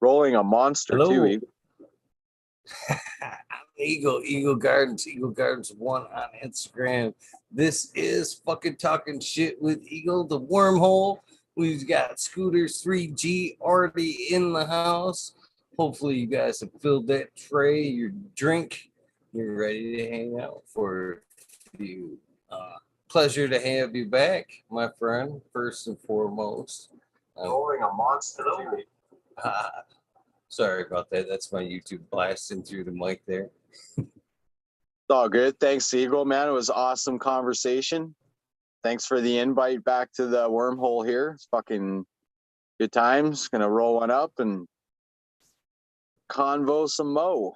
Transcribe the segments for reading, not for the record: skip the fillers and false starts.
Rolling a monster too. Hello. Eagle. I'm Eagle Gardens 1 on Instagram. This is fucking talking shit with Eagle, the wormhole. We've got Scooters 3G already in the house. Hopefully, you guys have filled that tray, your drink. You're ready to hang out for a few. Pleasure to have you back, my friend, first and foremost. Rolling a monster too. Sorry about that. That's my YouTube blasting through the mic there. It's all good. Thanks, Eagle, man. It was awesome conversation. Thanks for the invite back to the wormhole here. It's fucking good times. Gonna roll one up and convo some mo.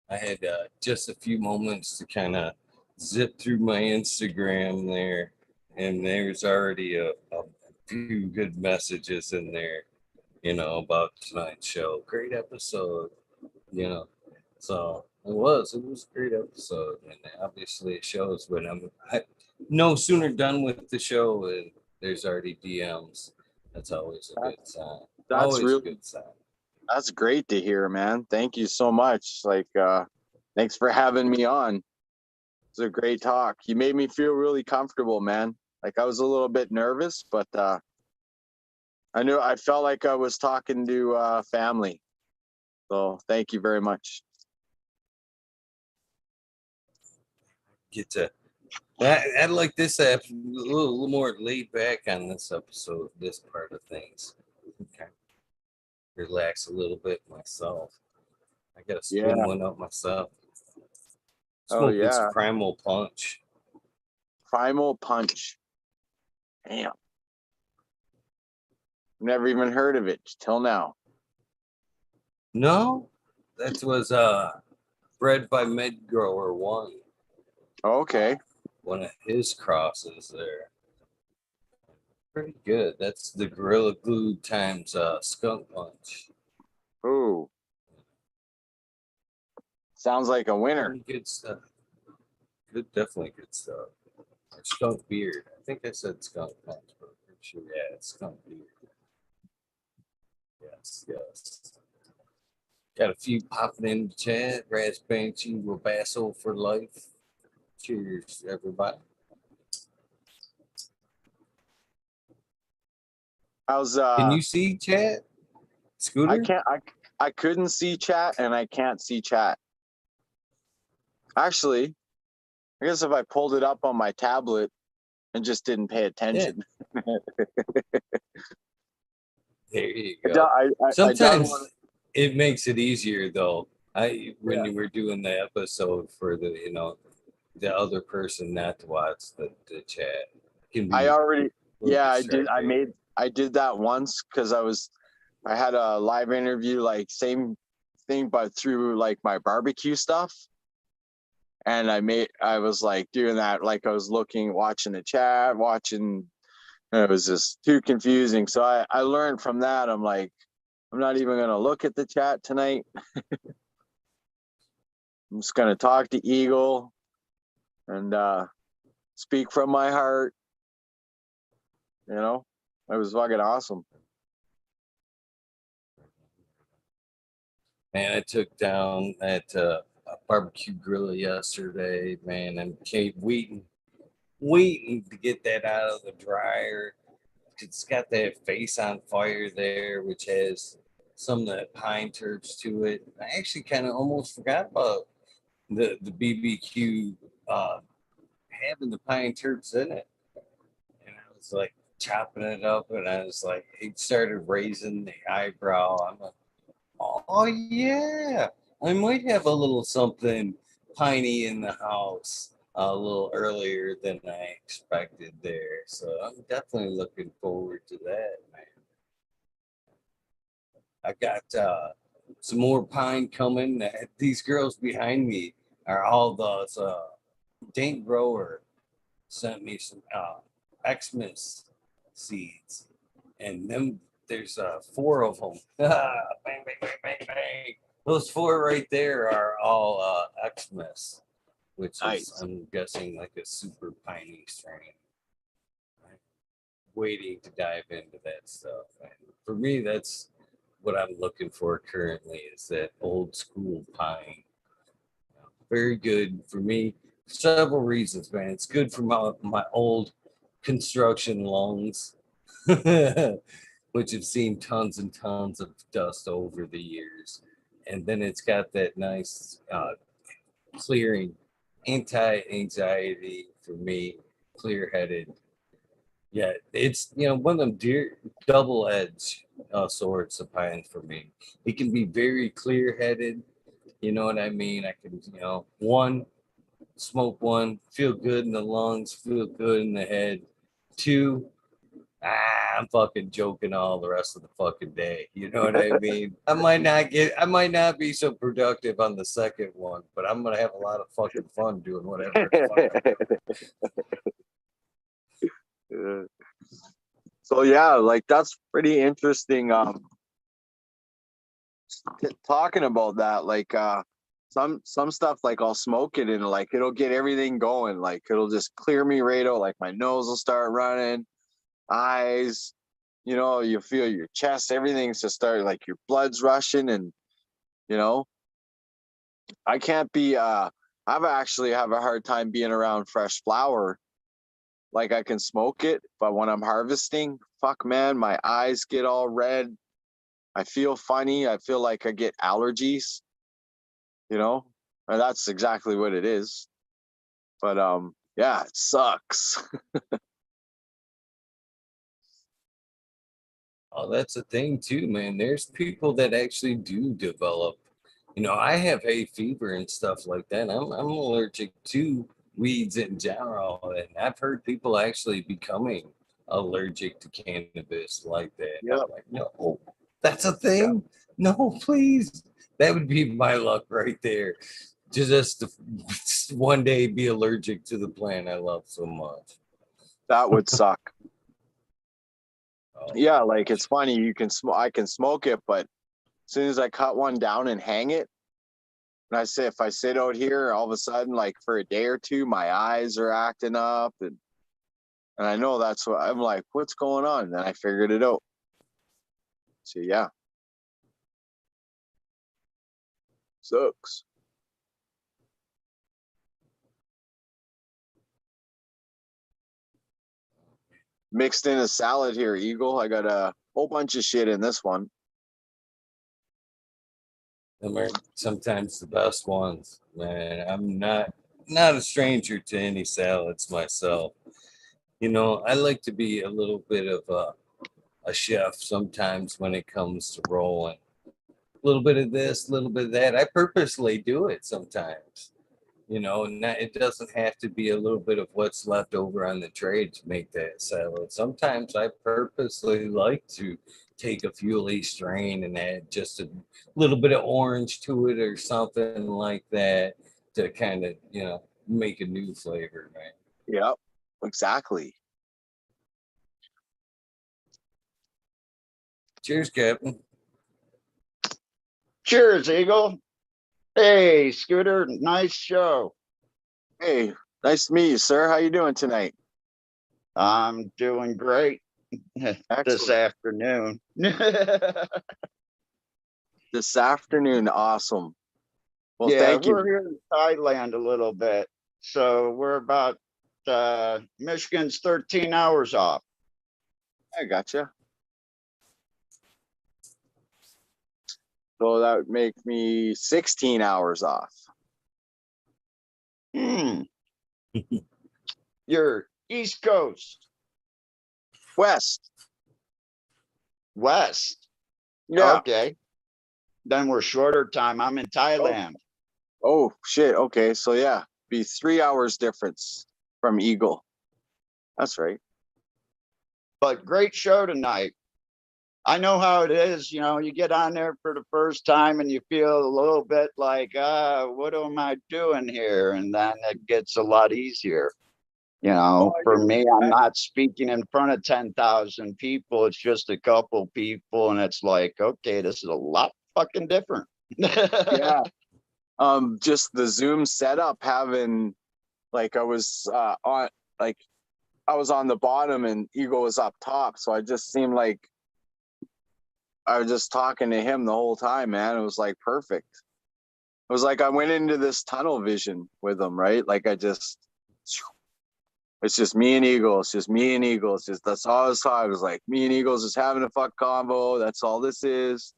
I had just a few moments to kind of zip through my Instagram there, and there's already a few good messages in there, about tonight's show. Great episode, So it was a great episode, and obviously it shows when I'm no sooner done with the show and there's already DMs. That's always a good sign. That's Always really a good sign. That's great to hear, man. Thank you so much. Thanks for having me on. It's a great talk. You made me feel really comfortable, man. Like I was a little bit nervous, but I felt like I was talking to family. So thank you very much. Get to I like this a little more laid back on this episode, this part of things. Okay. Relax a little bit myself. I gotta spin one up myself. Smoking some Primal Punch. Primal Punch. Damn. Never even heard of it till now. No, that was bred by Med Grower 1. Okay. One of his crosses there. Pretty good. That's the Gorilla Glue times Skunk Punch. Ooh. Sounds like a winner. Good stuff. Definitely good stuff. Or Skunk Beard. I think I said Skunk Punch, but I'm pretty sure, yeah, it's Skunk Beard. Yes. Got a few popping in the chat. Raz Banshee, Robasso for life. Cheers, everybody. Can you see chat? Scooter? I couldn't see chat and I can't see chat. Actually, I guess if I pulled it up on my tablet and just didn't pay attention. Yeah. There you go. Sometimes it makes it easier though. When you were doing the episode for the other person not to watch the chat. I did that once because I had a live interview, like same thing, but through like my barbecue stuff. And I was like doing that, like I was watching the chat, and it was just too confusing. So I learned from that. I'm like, I'm not even going to look at the chat tonight. I'm just going to talk to Eagle and speak from my heart. It was fucking awesome. Man, I took down at a barbecue grill yesterday, man. I'm waiting to get that out of the dryer. It's got that face on fire there, which has some of that pine terps to it. I actually kind of almost forgot about the BBQ having the pine terps in it. And I was like chopping it up, and I was like, it started raising the eyebrow. I'm like, oh yeah, I might have a little something piney in the house a little earlier than I expected there. So I'm definitely looking forward to that, man. I got some more pine coming. These girls behind me are all those Dane Grower sent me some Xmas seeds, and them there's 4 of them. Bang, bang, bang, bang, bang. Those 4 right there are all Xmas, which is, I'm guessing, like a super piney strain. Right? waiting to dive into that stuff. And for me, that's what I'm looking for currently is that old school pine. Very good for me. Several reasons, man. It's good for my old construction lungs, which have seen tons and tons of dust over the years. And then it's got that nice clearing, anti-anxiety for me, clear-headed. Yeah, it's one of them double-edged swords of pine for me. It can be very clear-headed. You know what I mean? I can, one, smoke one, feel good in the lungs, feel good in the head. Two, I'm fucking joking all the rest of the fucking day. You know what I mean? I might not be so productive on the second one, but I'm gonna have a lot of fucking fun doing whatever the fuck I'm doing. So yeah, like that's pretty interesting. Talking about that, like some stuff, like I'll smoke it and like it'll get everything going, like it'll just clear me right out, like my nose will start running, eyes, you feel your chest, everything's just start, like your blood's rushing, and I can't be I've actually have a hard time being around fresh flower. Like I can smoke it, but when I'm harvesting, fuck man, my eyes get all red. I feel funny. I feel like I get allergies, and that's exactly what it is. But yeah, it sucks. Oh, that's a thing too, man. There's people that actually do develop. I have hay fever and stuff like that. I'm allergic to weeds in general, and I've heard people actually becoming allergic to cannabis like that. Yeah. I'm like, no, that's a Yeah. thing. No, please. That would be my luck right there. Just to one day be allergic to the plant I love so much. That would suck. Oh, Yeah, like it's funny. I can smoke it, but as soon as I cut one down and hang it, and I say if I sit out here, all of a sudden, like for a day or two, my eyes are acting up, and I know that's what I'm like. What's going on? And then I figured it out. So yeah, sucks. Mixed in a salad here, Eagle. I got a whole bunch of shit in this one. them are sometimes the best ones, man. I'm not a stranger to any salads myself. I like to be a little bit of a chef sometimes when it comes to rolling. A little bit of this, a little bit of that. I purposely do it sometimes. It doesn't have to be a little bit of what's left over on the tray to make that salad. Sometimes I purposely like to take a Fuel strain and add just a little bit of orange to it or something like that to kind of, make a new flavor, right? Yep, exactly. Cheers, Captain. Cheers, Eagle. Hey, Scooter, nice show. Hey, nice to meet you, sir. How you doing tonight? I'm doing great this Excellent. afternoon. This afternoon, awesome. Well, Yeah, thank you. we're here in Thailand a little bit. So we're about Michigan's 13 hours off. I gotcha. So that would make me 16 hours off. You're East Coast. West. West. Yeah. Okay. Then we're shorter time. I'm in Thailand. Oh, shit. Okay. So yeah, be 3 hours difference from Eagle. That's right. But great show tonight. I know how it is, you get on there for the first time and you feel a little bit like, what am I doing here? And then it gets a lot easier. For me, I'm not speaking in front of 10,000 people. It's just a couple people. And it's like, okay, this is a lot fucking different. Yeah. Just the Zoom setup having, like I was on, like I was on the bottom and Eagle was up top. So I just seemed like I was just talking to him the whole time, man. It was like perfect. It was like I went into this tunnel vision with him, right? Like it's just me and Eagle. It's just me and Eagle. It's just, that's all I was talking. It was like me and Eagles just having a fuck convo. That's all this is.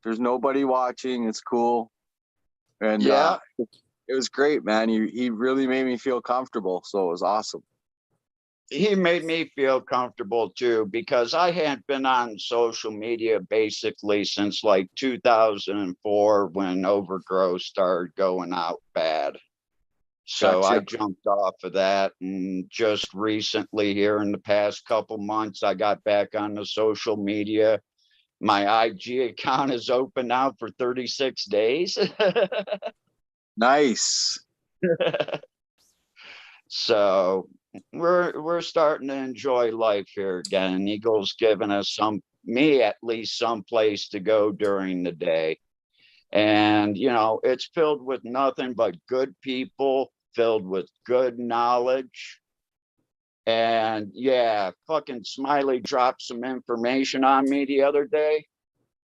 There's nobody watching. It's cool. And Yeah, it was great, man. He really made me feel comfortable. So it was awesome. he made me feel comfortable too, because I hadn't been on social media basically since like 2004 when Overgrowth started going out bad. So I Gotcha. jumped off of that, and just recently here in the past couple months, I got back on the social media. My IG account is open now for 36 days. Nice. So we're starting to enjoy life here again. Eagle's given us me at least some place to go during the day. And it's filled with nothing but good people, filled with good knowledge. And yeah, fucking Smiley dropped some information on me the other day.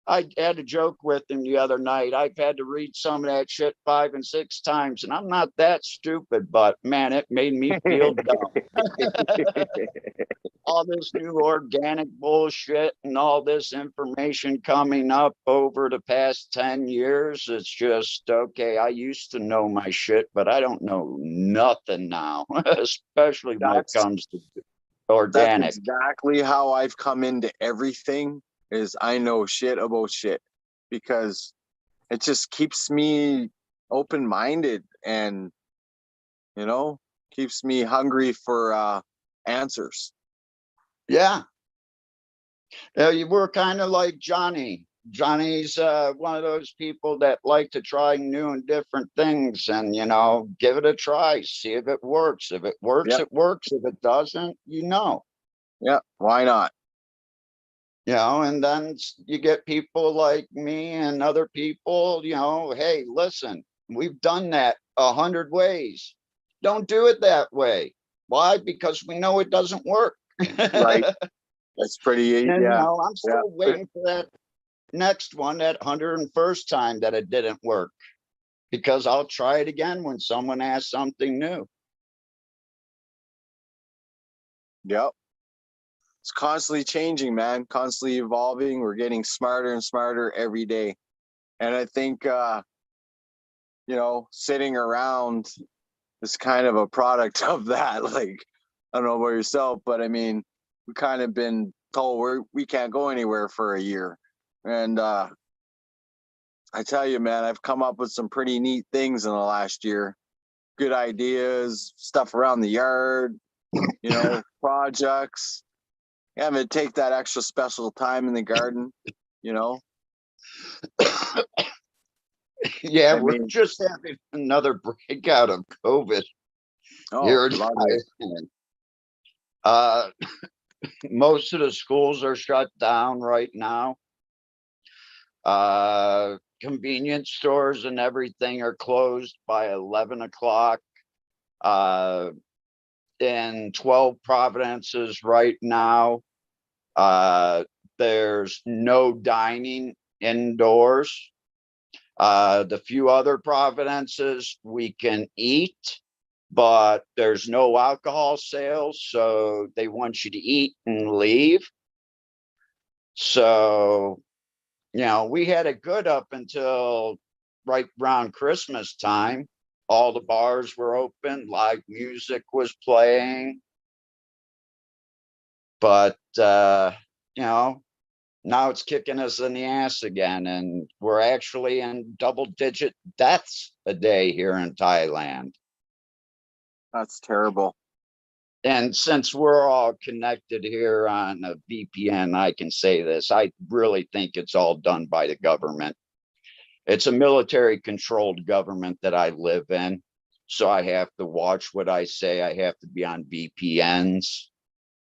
I had a joke with him the other night. I've had to read some of that shit 5 and 6 times, and I'm not that stupid, but man, it made me feel dumb. All this new organic bullshit and all this information coming up over the past 10 years. It's just, okay, I used to know my shit, but I don't know nothing now, especially when it That's comes to that's organic. exactly how I've come into everything is I know shit about shit because it just keeps me open-minded and keeps me hungry for answers. Yeah. You were kind of like Johnny. Johnny's one of those people that like to try new and different things, and give it a try, see if it works. If it works, Yeah, it works. If it doesn't, yeah, why not? And then you get people like me and other people, hey, listen, we've done that 100 ways. Don't do it that way. Why? Because we know it doesn't work. Right. That's pretty, And yeah, I'm yeah. still waiting for that next one, that 101st time that it didn't work, because I'll try it again when someone asks something new. Yep. It's constantly changing, man, constantly evolving. We're getting smarter and smarter every day. And I think, sitting around is kind of a product of that. Like, I don't know about yourself, but I mean, we kind of been told we can't go anywhere for a year. And I tell you, man, I've come up with some pretty neat things in the last year. Good ideas, stuff around the yard, projects. Yeah, I'm gonna take that extra special time in the garden, you know. Yeah, I we're mean, just having another breakout of COVID oh, here in love it. Thailand. Uh, most of the schools are shut down right now. Convenience stores and everything are closed by 11 o'clock. In 12 provinces right now, there's no dining indoors. The few other provinces we can eat, but there's no alcohol sales, so they want you to eat and leave. So, we had it good up until right around Christmas time. All the bars were open, live music was playing. But, now it's kicking us in the ass again, and we're actually in double-digit deaths a day here in Thailand. That's terrible. And since we're all connected here on a VPN, I can say this. I really think it's all done by the government. It's a military-controlled government that I live in, so I have to watch what I say. I have to be on VPNs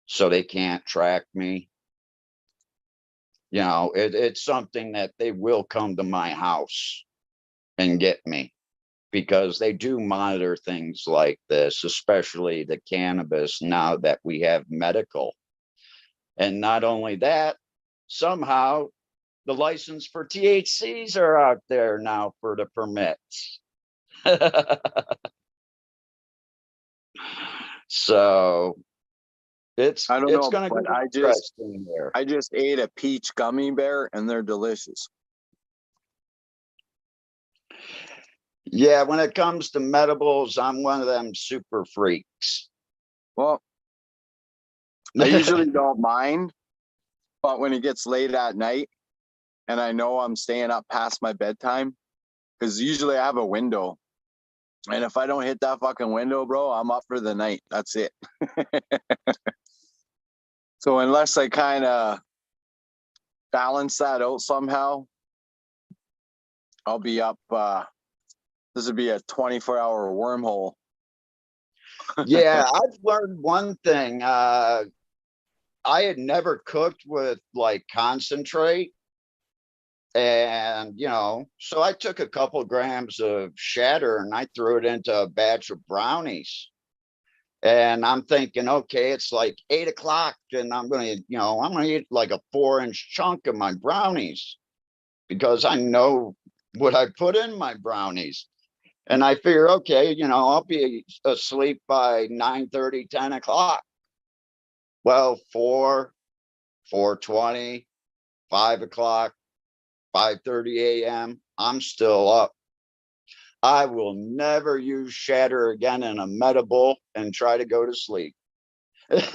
so they can't track me. It's something that they will come to my house and get me. because they do monitor things like this, especially the cannabis, now that we have medical. And not only that, somehow the license for THCs are out there now for the permits. So I don't it's know, going to but be interesting there. I just ate a peach gummy bear and they're delicious. Yeah, when it comes to medibles, I'm one of them super freaks. Well, I usually don't mind, but when it gets late at night and I know I'm staying up past my bedtime, because usually I have a window. And if I don't hit that fucking window, bro, I'm up for the night. That's it. So unless I kind of balance that out somehow, I'll be up. This would be a 24-hour wormhole. Yeah, I've learned one thing. I had never cooked with like concentrate. And, so I took a couple grams of shatter and I threw it into a batch of brownies. And I'm thinking, okay, it's like 8 o'clock and I'm going to eat like a 4-inch chunk of my brownies because I know what I put in my brownies. And I figure, okay, I'll be asleep by 9:30, 10 o'clock. Well, 4:20, 5 o'clock, 5:30 a.m. I'm still up. I will never use shatter again in a medible and try to go to sleep. That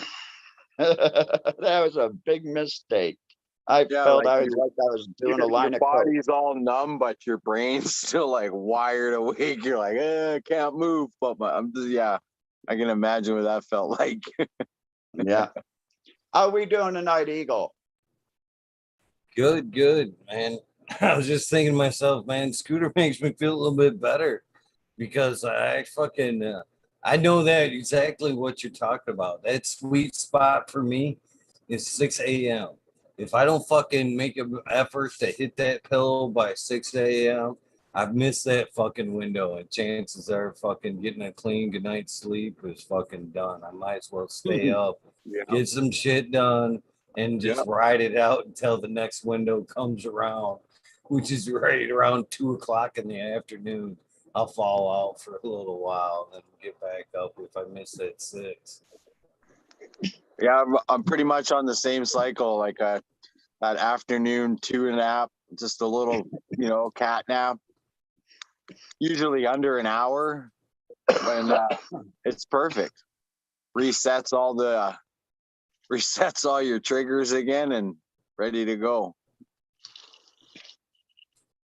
was a big mistake. I felt like I was doing a line your of coke. body's all numb, but your brain's still like wired awake. You're like, I can't move. But yeah, I can imagine what that felt like. Yeah. How are we doing tonight, Eagle? Good, man. I was just thinking to myself, man, Scooter makes me feel a little bit better because I know that exactly what you're talking about. That sweet spot for me is 6 a.m. If I don't fucking make an effort to hit that pill by 6 a.m., I've missed that fucking window, and chances are fucking getting a clean good night's sleep is fucking done. I might as well stay up, Yeah. get some shit done, and just ride it out until the next window comes around, which is right around 2 o'clock in the afternoon. I'll fall out for a little while and then get back up if I miss that 6. Yeah, I'm pretty much on the same cycle, like that afternoon 2 nap, just a little, cat nap, usually under an hour, and it's perfect. Resets all your triggers again and ready to go.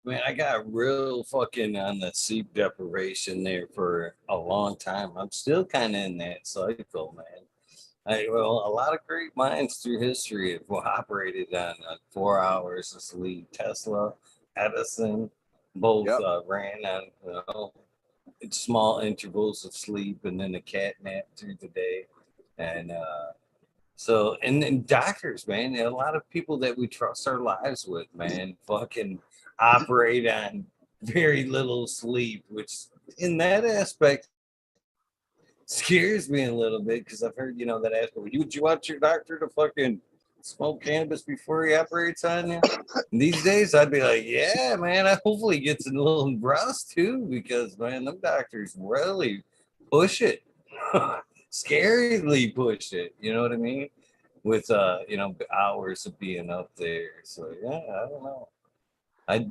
Man, I got real fucking on the sleep deprivation there for a long time. I'm still kind of in that cycle, man. A lot of great minds through history have operated on 4 hours of sleep. Tesla, Edison, both ran on small intervals of sleep and then a cat nap through the day. And and then doctors, man, a lot of people that we trust our lives with, man, fucking operate on very little sleep, which in that aspect scares me a little bit because I've heard, that aspect. Would you want your doctor to fucking smoke cannabis before he operates on you? And these days, I'd be like, yeah, man, I hopefully gets a little rest too because, man, them doctors really push it. Scarily push it. You know what I mean? With hours of being up there. So yeah, I don't know. I'm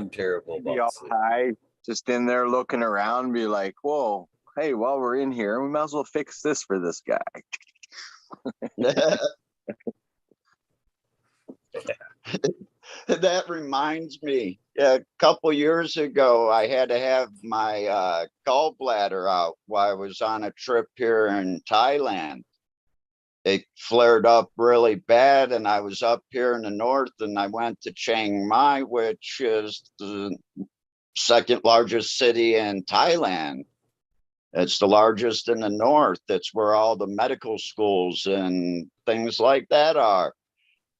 terrible Be about all sleep. high, just in there looking around, be like, whoa, hey, while we're in here, we might as well fix this for this guy. That reminds me, a couple years ago, I had to have my gallbladder out while I was on a trip here in Thailand. It flared up really bad, and I was up here in the north, and I went to Chiang Mai, which is the second largest city in Thailand. It's the largest in the north. It's where all the medical schools and things like that are.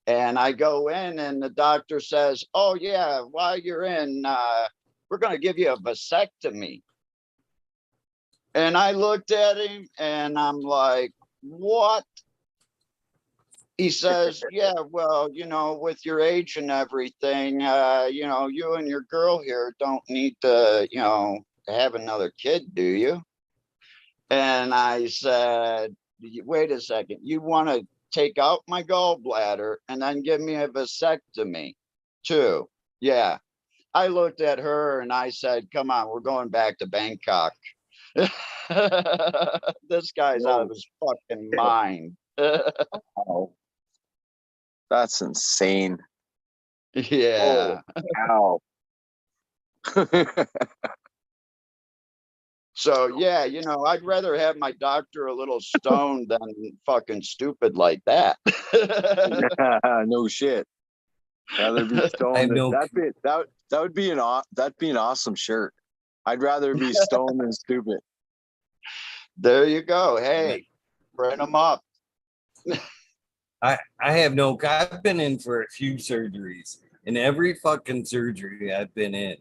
And I go in and the doctor says, oh, yeah, while you're in, we're going to give you a vasectomy. And I looked at him and I'm like, what? He says, yeah, well, you know, with your age and everything, you know, you and your girl here don't need to, you know, have another kid, do you? And I said, wait a second, you want to take out my gallbladder and then give me a vasectomy too? Yeah. I looked at her and I said, come on, we're going back to Bangkok. This guy's out of his fucking mind. Oh, that's insane. Yeah. Oh, ow. So yeah, you know, I'd rather have my doctor a little stoned than fucking stupid like that. No shit. Rather be I stoned. have no. That would be that'd be an awesome shirt. I'd rather be stoned than stupid. There you go. Hey, print them up. I have no. I've been in for a few surgeries, and every fucking surgery I've been in,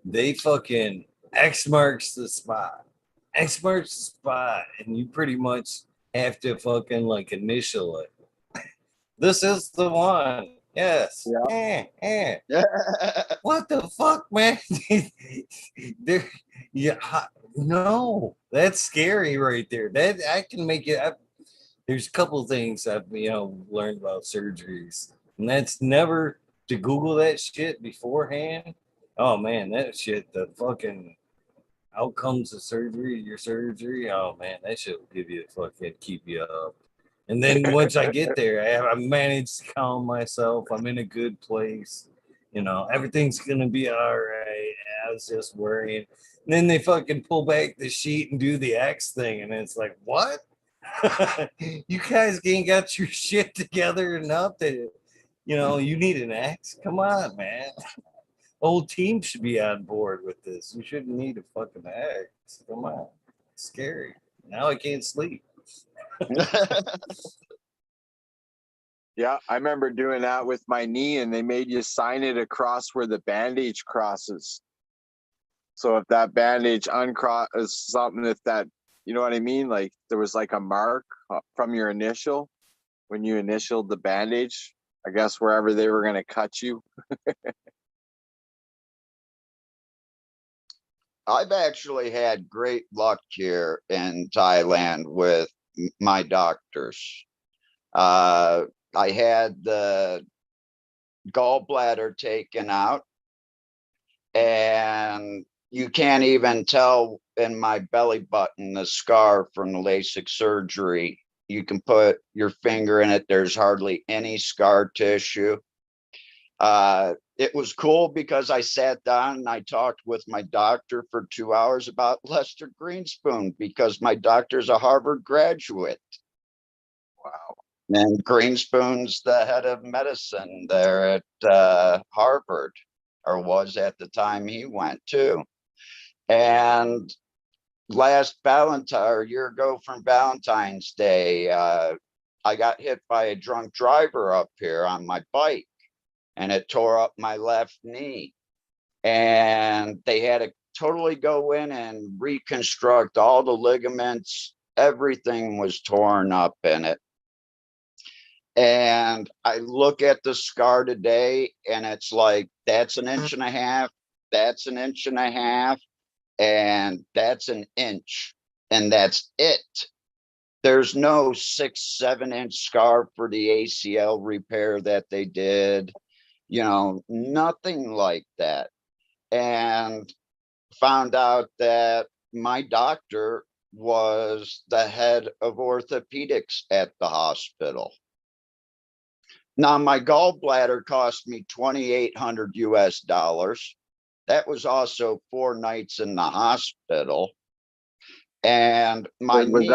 they fucking X marks the spot. X marks the spot, and you pretty much have to fucking like initial it. This is the one. Yes. Yeah. What the fuck, man? There, yeah, no, that's scary right there. That I can make it. There's a couple things I've learned about surgeries, and that's never to Google that shit beforehand. Oh man, that shit, the fucking outcomes of surgery, your surgery. Oh man, that shit will give you fucking keep you up. And then once I get there, I managed to calm myself. I'm in a good place. You know, everything's gonna be all right. I was just worrying. And then they fucking pull back the sheet and do the X thing, and it's like, what? You guys ain't got your shit together enough that you need an X. Come on, man. Whole team should be on board with this. You shouldn't need a fucking X. Come on. It's scary. Now I can't sleep. Yeah, I remember doing that with my knee, and they made you sign it across where the bandage crosses. So if that bandage uncrosses something, if that, you know what I mean? Like there was like a mark from your initial when you initialed the bandage, I guess wherever they were going to cut you. I've actually had great luck here in Thailand with my doctors. I had the gallbladder taken out, and you can't even tell in my belly button the scar from the LASIK surgery. You can put your finger in it. There's hardly any scar tissue. It was cool because I sat down and I talked with my doctor for 2 hours about Lester Greenspoon, because my doctor's a Harvard graduate. Wow. And Greenspoon's the head of medicine there at Harvard, or was at the time he went to. And last Valentine, a year ago from Valentine's Day, I got hit by a drunk driver up here on my bike, and it tore up my left knee. And they had to totally go in and reconstruct all the ligaments. Everything was torn up in it. And I look at the scar today, and it's like, that's an inch and a half, that's an inch and a half, and that's an inch, and that's it. There's no 6-7 inch scar for the ACL repair that they did, nothing like that. And found out that my doctor was the head of orthopedics at the hospital. Now, my gallbladder cost me $2,800 US. That was also 4 nights in the hospital. And my knee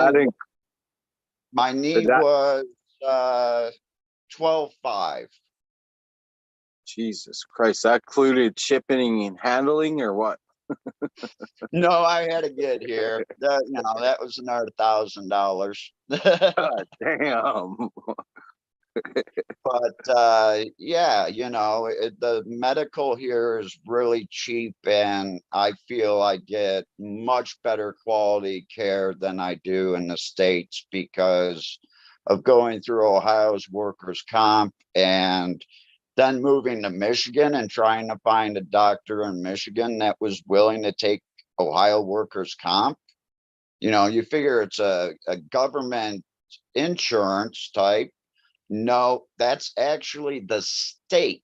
was 12.5. Jesus Christ, that included shipping and handling or what? No, I had to get here. That was another $1,000. God damn. But yeah, the medical here is really cheap, and I feel I get much better quality care than I do in the States because of going through Ohio's workers' comp and then moving to Michigan and trying to find a doctor in Michigan that was willing to take Ohio workers' comp. You figure it's a government insurance type. No, that's actually the state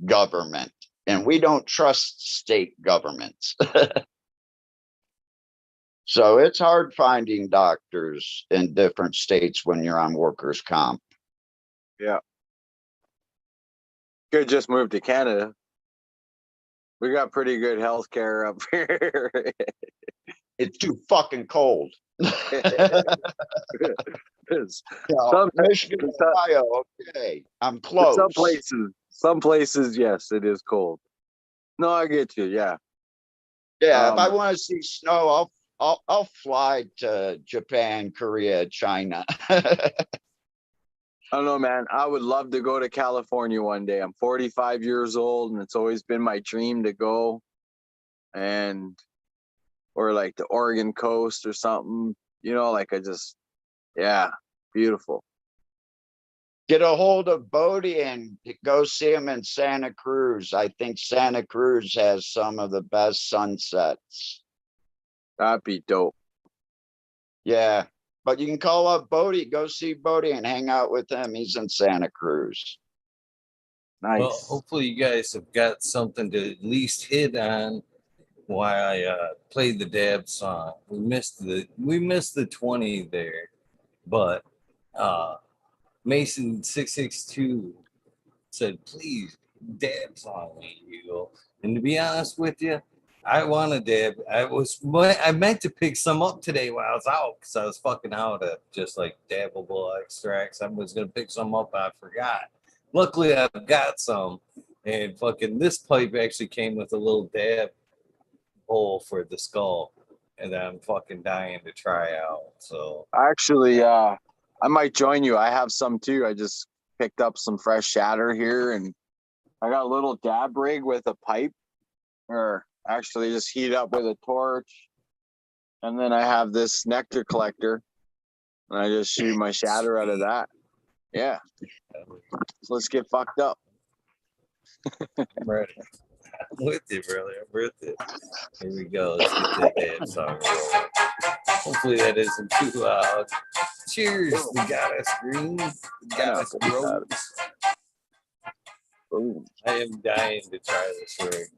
government, and we don't trust state governments. So it's hard finding doctors in different states when you're on workers' comp. Yeah. Could just move to Canada. We got pretty good health care up here. It's too fucking cold. Some, Michigan, Ohio, okay, I'm close. some places, yes, it is cold. No, I get you. Yeah. Yeah, if I want to see snow, I'll fly to Japan, Korea, China. I don't know, man. I would love to go to California one day. I'm 45 years old, and it's always been my dream to go, or like the Oregon coast or something. Yeah, beautiful. Get a hold of Bodie and go see him in Santa Cruz. I think Santa Cruz has some of the best sunsets. That'd be dope. Yeah, but you can call up Bodie, go see Bodie and hang out with him. He's in Santa Cruz. Nice. Well, hopefully you guys have got something to at least hit on while I played the dab song. We missed the 20 there, but Mason 662 said, please dab song me, Eagle. And to be honest with you, I want to dab. I meant to pick some up today while I was out because I was fucking out of just like dabbable extracts. I was gonna pick some up, I forgot. Luckily, I've got some, and fucking this pipe actually came with a little dab hole for the skull, and I'm fucking dying to try out. So Actually, I might join you. I have some too. I just picked up some fresh shatter here, and I got a little dab rig with a pipe, or actually just heat up with a torch. And then I have this nectar collector, and I just shoot my shatter out of that. Yeah. So let's get fucked up. I'm ready. I'm with you, brother. I'm with you. Here we go. Let's get that dab song rolling. Hopefully that isn't too loud. Cheers, the goddess green, the goddess rose. Boom. I am dying to try this ring.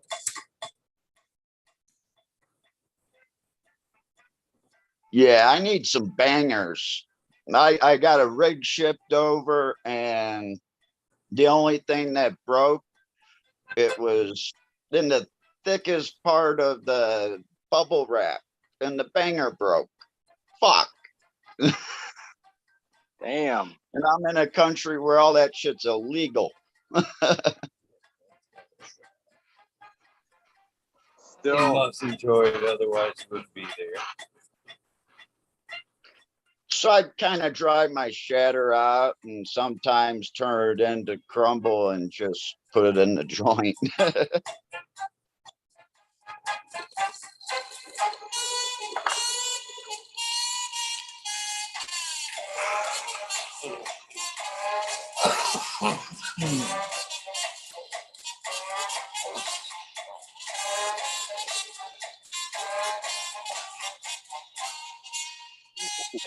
Yeah, I need some bangers. I got a rig shipped over, and the only thing that broke, it was in the thickest part of the bubble wrap, and the banger broke. Fuck. Damn. And I'm in a country where all that shit's illegal. You Still, must enjoy it, otherwise you wouldn't be there. So I kind of dry my shatter out and sometimes turn it into crumble and just put it in the joint.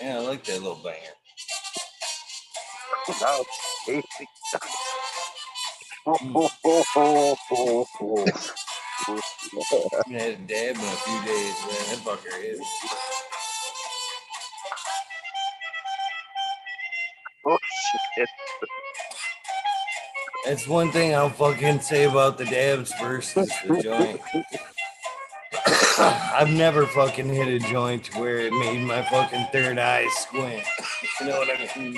Yeah, I like that little banger. that was tasty. I had a dab in a few days, man. That fucker is. Oh, shit. That's one thing I'll fucking say about the dabs versus the joint. I've never fucking hit a joint where it made my fucking third eye squint. You know what I mean?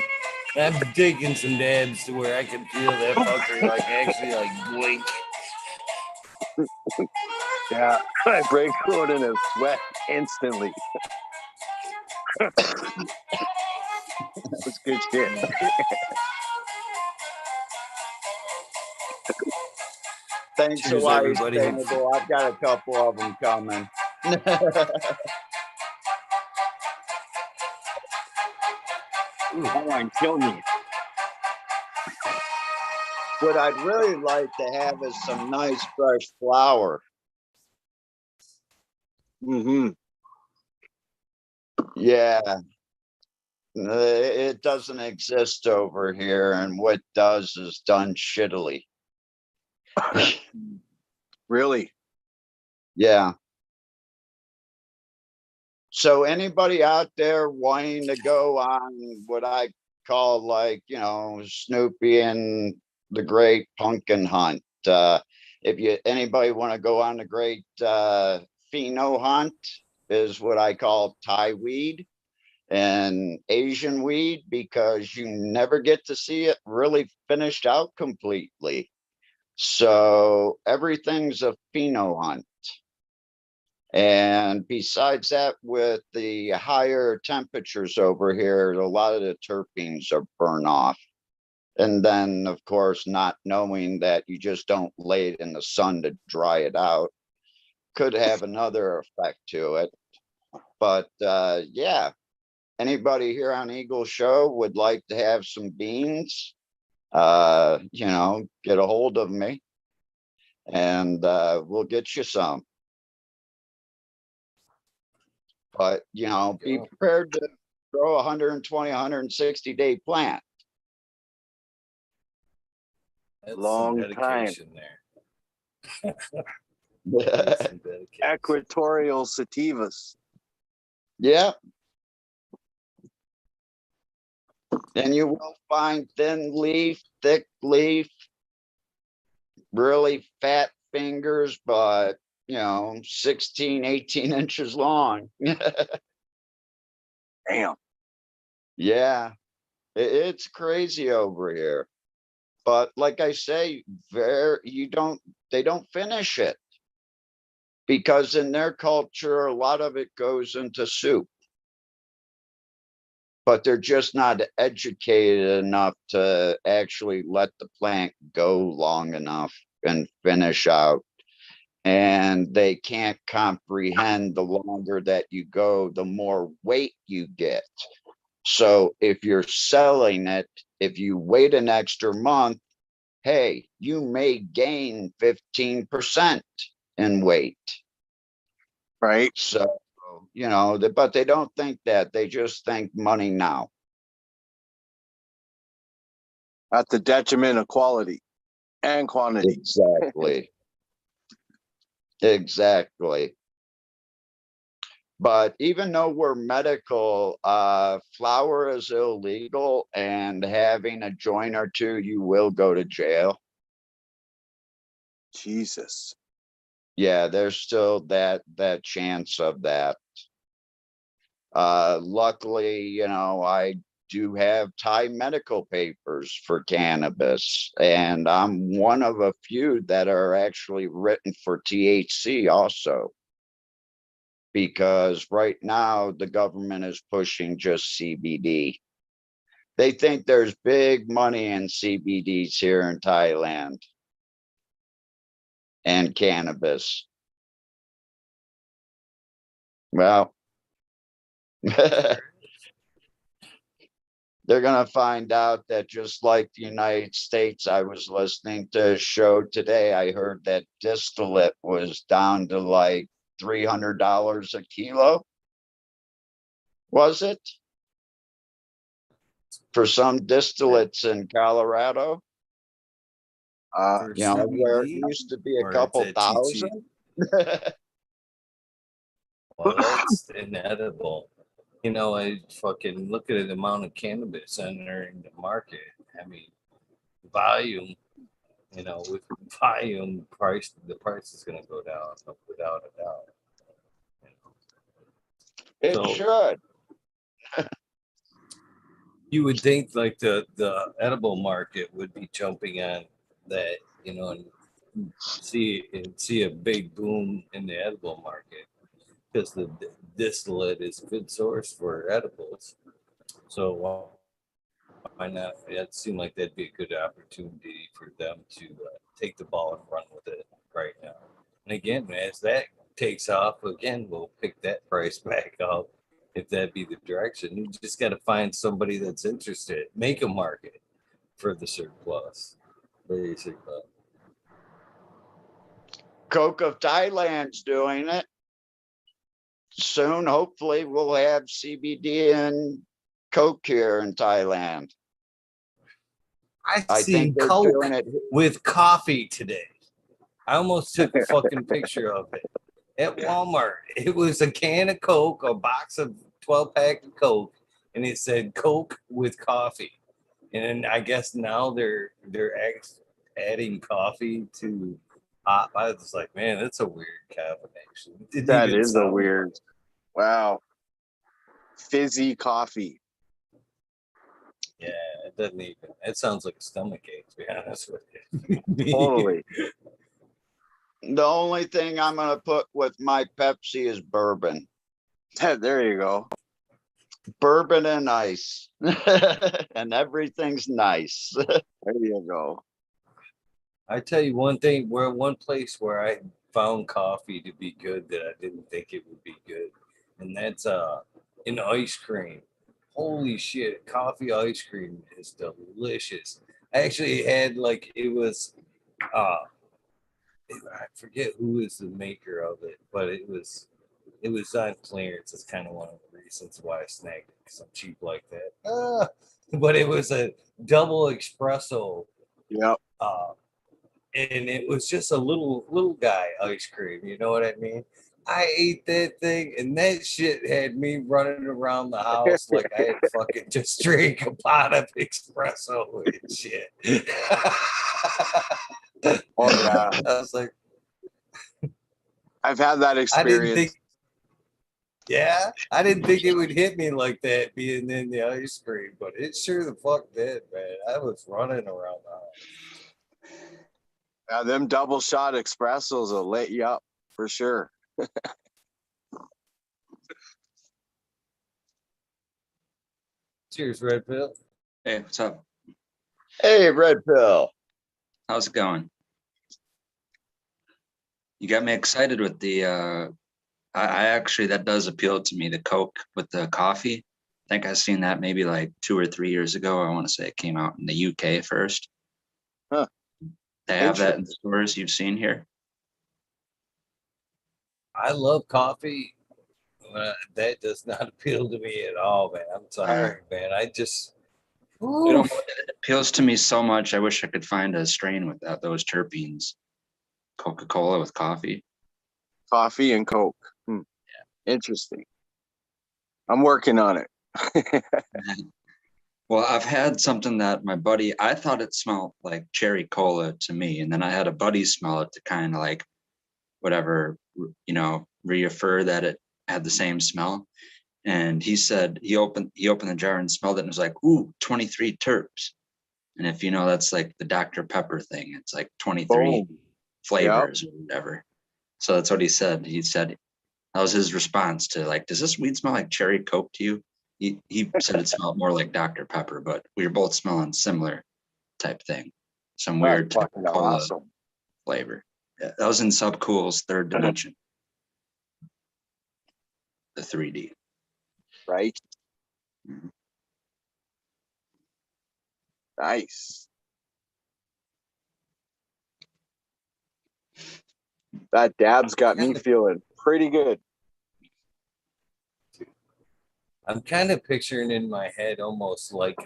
And I've taken some dabs to where I can feel that fucker like actually like blink. Yeah, I break out in a sweat instantly. That's good shit. Thanks a Cheers, lot, everybody. Sustainable. I've got a couple of them coming. Come on, kill me. What I'd really like to have is some nice fresh flour. Mm-hmm. Yeah, it doesn't exist over here, and what does is done shittily. Really? Yeah. So anybody out there wanting to go on what I call, like, you know, Snoopy and the Great Pumpkin Hunt, if anybody want to go on the Great Pheno Hunt, is what I call Thai weed and Asian weed, because you never get to see it really finished out completely. So everything's a pheno hunt. And besides that, with the higher temperatures over here, a lot of the terpenes are burned off. And then, of course, not knowing that you just don't lay it in the sun to dry it out could have another effect to it. But yeah, anybody here on Eagle Show would like to have some beans, you know, get a hold of me and we'll get you some. But, you know, be prepared to grow 120, 160-day plant. That's Long some dedication there. That's some dedication. Equatorial sativas. Yeah. And you will find thin leaf, thick leaf, really fat fingers, but, you know, 16, 18 inches long. Damn. Yeah, it's crazy over here. But like I say, they don't finish it, because in their culture, a lot of it goes into soup. But they're just not educated enough to actually let the plant go long enough and finish out. And they can't comprehend the longer that you go, the more weight you get. So if you're selling it, if you wait an extra month, hey, you may gain 15% in weight. Right. So, you know, but they don't think that. They just think money now. At the detriment of quality and quantity. Exactly. Exactly. But even though we're medical, flour is illegal, and having a joint or two, you will go to jail. Jesus. Yeah, there's still that chance of that. Luckily, you know, I do have Thai medical papers for cannabis, and I'm one of a few that are actually written for THC also. Because right now the government is pushing just CBD. They think there's big money in CBDs here in Thailand and cannabis. Well, they're going to find out that, just like the United States, I was listening to a show today. I heard that distillate was down to like $300 a kilo. Was it? For some distillates in Colorado? You know, where it used to be a couple thousand. Well, that's inedible. You know, I fucking look at the amount of cannabis entering the market. I mean, volume, you know, with volume, the price is going to go down without a doubt. It should. You would think like the edible market would be jumping on that, you know, and see a big boom in the edible market, because the distillate is a good source for edibles. So why not? It seemed like that'd be a good opportunity for them to take the ball and run with it. right now. And again, as that takes off, again, we'll pick that price back up if that be the direction. You just got to find somebody that's interested, make a market for the surplus, basically. Coke of Thailand's doing it. Soon, hopefully, we'll have CBD and Coke here in Thailand. I I seen think they're Coke doing it. with coffee today. I almost took a fucking picture of it at Walmart. It was a can of Coke, a box of 12-pack of Coke, and it said Coke with coffee. And I guess now they're adding coffee to hot. I was like, man, that's a weird combination. That is a weird. Wow. Fizzy coffee. Yeah, it doesn't even. It sounds like a stomach ache, to be honest with you. Totally. The only thing I'm going to put with my Pepsi is bourbon. There you go. Bourbon and ice. And everything's nice. There you go. I tell you one thing, one place where I found coffee to be good that I didn't think it would be good, and that's in ice cream. Holy shit, coffee ice cream is delicious. I actually had like it was I forget who is the maker of it, but it was on clearance. It's kind of one of the reasons why I snagged it because I'm cheap like that. But it was a double espresso. Yep. And it was just a little guy ice cream. You know what I mean? I ate that thing, and that shit had me running around the house like I had fucking just drank a pot of espresso and shit. Oh yeah. I was like, I've had that experience. I didn't think it would hit me like that being in the ice cream, but it sure the fuck did, man. I was running around the house. Yeah, them double shot espressos will lit you up for sure. Cheers, Red Pill. Hey, what's up? Hey, Red Pill. How's it going? You got me excited with the I actually, that does appeal to me, the Coke with the coffee. I think I've seen that maybe like 2 or 3 years ago. I want to say it came out in the UK first. Huh. They have that in stores you've seen here. I love coffee. That does not appeal to me at all, man. I'm sorry, man. I just It appeals to me so much. I wish I could find a strain with those terpenes. Coca-Cola with coffee. Coffee and Coke. Yeah. Interesting. I'm working on it. Well, I've had something that my buddy, I thought it smelled like cherry cola to me. And then I had a buddy smell it to kind of like whatever, reaffirm that it had the same smell. And he said he opened the jar and smelled it and was like, ooh, 23 terps. And if you know, that's like the Dr. Pepper thing. It's like 23 flavors or whatever. So that's what he said. He said that was his response to like, does this weed smell like cherry Coke to you? He said it smelled more like Dr. Pepper, but we were both smelling similar type thing. Some weird type of cola flavor. Yeah, that was in Subcool's Third Dimension. The 3D. Right. Mm-hmm. Nice. That dab's got me feeling pretty good. I'm kind of picturing in my head almost like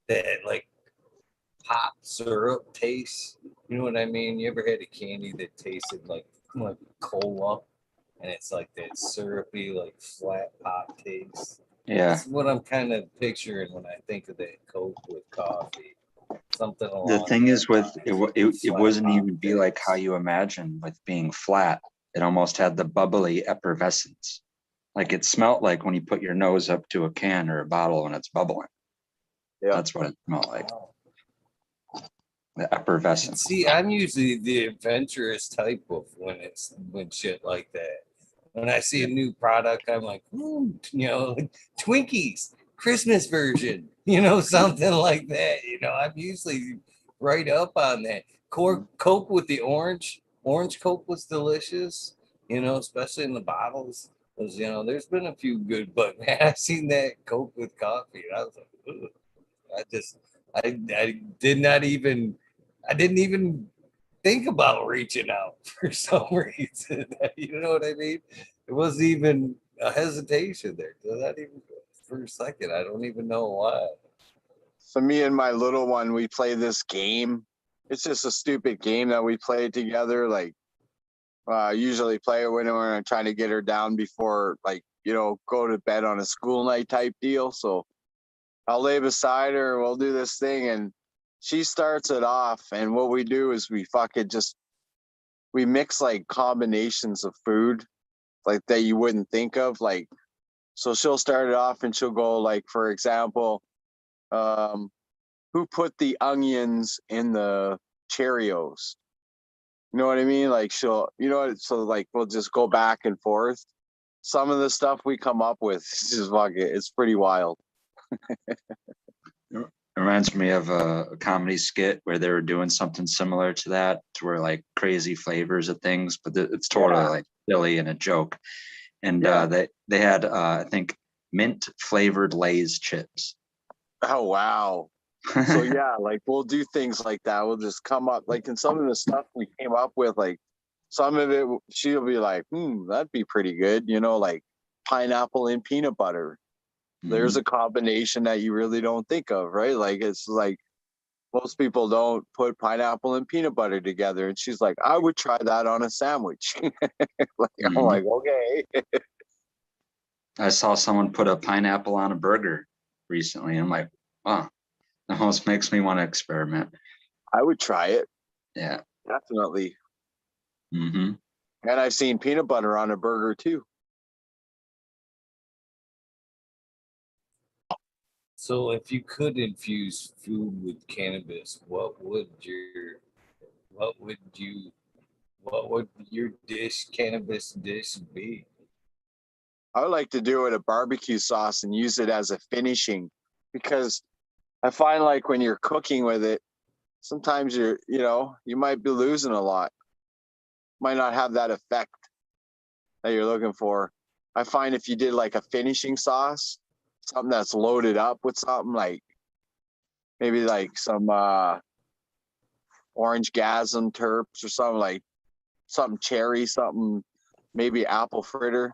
that like pop syrup taste. You know what I mean? You ever had a candy that tasted like cola, and it's like that syrupy, like flat pop taste? Yeah, that's what I'm kind of picturing when I think of that Coke with coffee. Something along the thing is with it wasn't even be taste. like how you imagine with being flat. It almost had the bubbly effervescence. Like it smelled like when you put your nose up to a can or a bottle and it's bubbling. Yeah, that's what it smelled like. Wow. The effervescence. See, I'm usually the adventurous type of when shit like that. When I see a new product, I'm like, ooh, like Twinkies, Christmas version, something like that. I'm usually right up on that. Coke with the orange Coke was delicious, especially in the bottles. Because, there's been a few good, but man, I seen that Coke with coffee. And I was like, ugh. I didn't even think about reaching out for some reason. You know what I mean? It wasn't even a hesitation there. Not even for a second. I don't even know why. So me and my little one, we play this game. It's just a stupid game that we play together. Like, usually play it when we're trying to get her down before, like, go to bed on a school night type deal. So I'll lay beside her, we'll do this thing, and she starts it off. And what we do is we mix like combinations of food, like that you wouldn't think of. Like, so she'll start it off and she'll go like, for example, who put the onions in the Cheerios? You know what I mean? Like so like we'll just go back and forth. Some of the stuff we come up with is just fucking, it's pretty wild. It reminds me of a comedy skit where they were doing something similar to that, to where like crazy flavors of things, but it's totally like silly and a joke. And they had I think mint flavored Lay's chips. Oh wow. So yeah, like we'll do things like that. We'll just come up like in some of the stuff we came up with, like some of it she'll be like, that'd be pretty good, like pineapple and peanut butter. There's a combination that you really don't think of, right? Like it's like most people don't put pineapple and peanut butter together. And she's like, I would try that on a sandwich. I'm like, okay. I saw someone put a pineapple on a burger recently. I'm like, wow, that almost makes me want to experiment. I would try it. Yeah. Definitely. Mm-hmm. And I've seen peanut butter on a burger too. So if you could infuse food with cannabis, what would your cannabis dish be? I would like to do it a barbecue sauce and use it as a finishing, because I find like when you're cooking with it, sometimes you might be losing a lot. Might not have that effect that you're looking for. I find if you did like a finishing sauce, something that's loaded up with something like maybe like some orange gasm terps or something, like something cherry, something maybe apple fritter,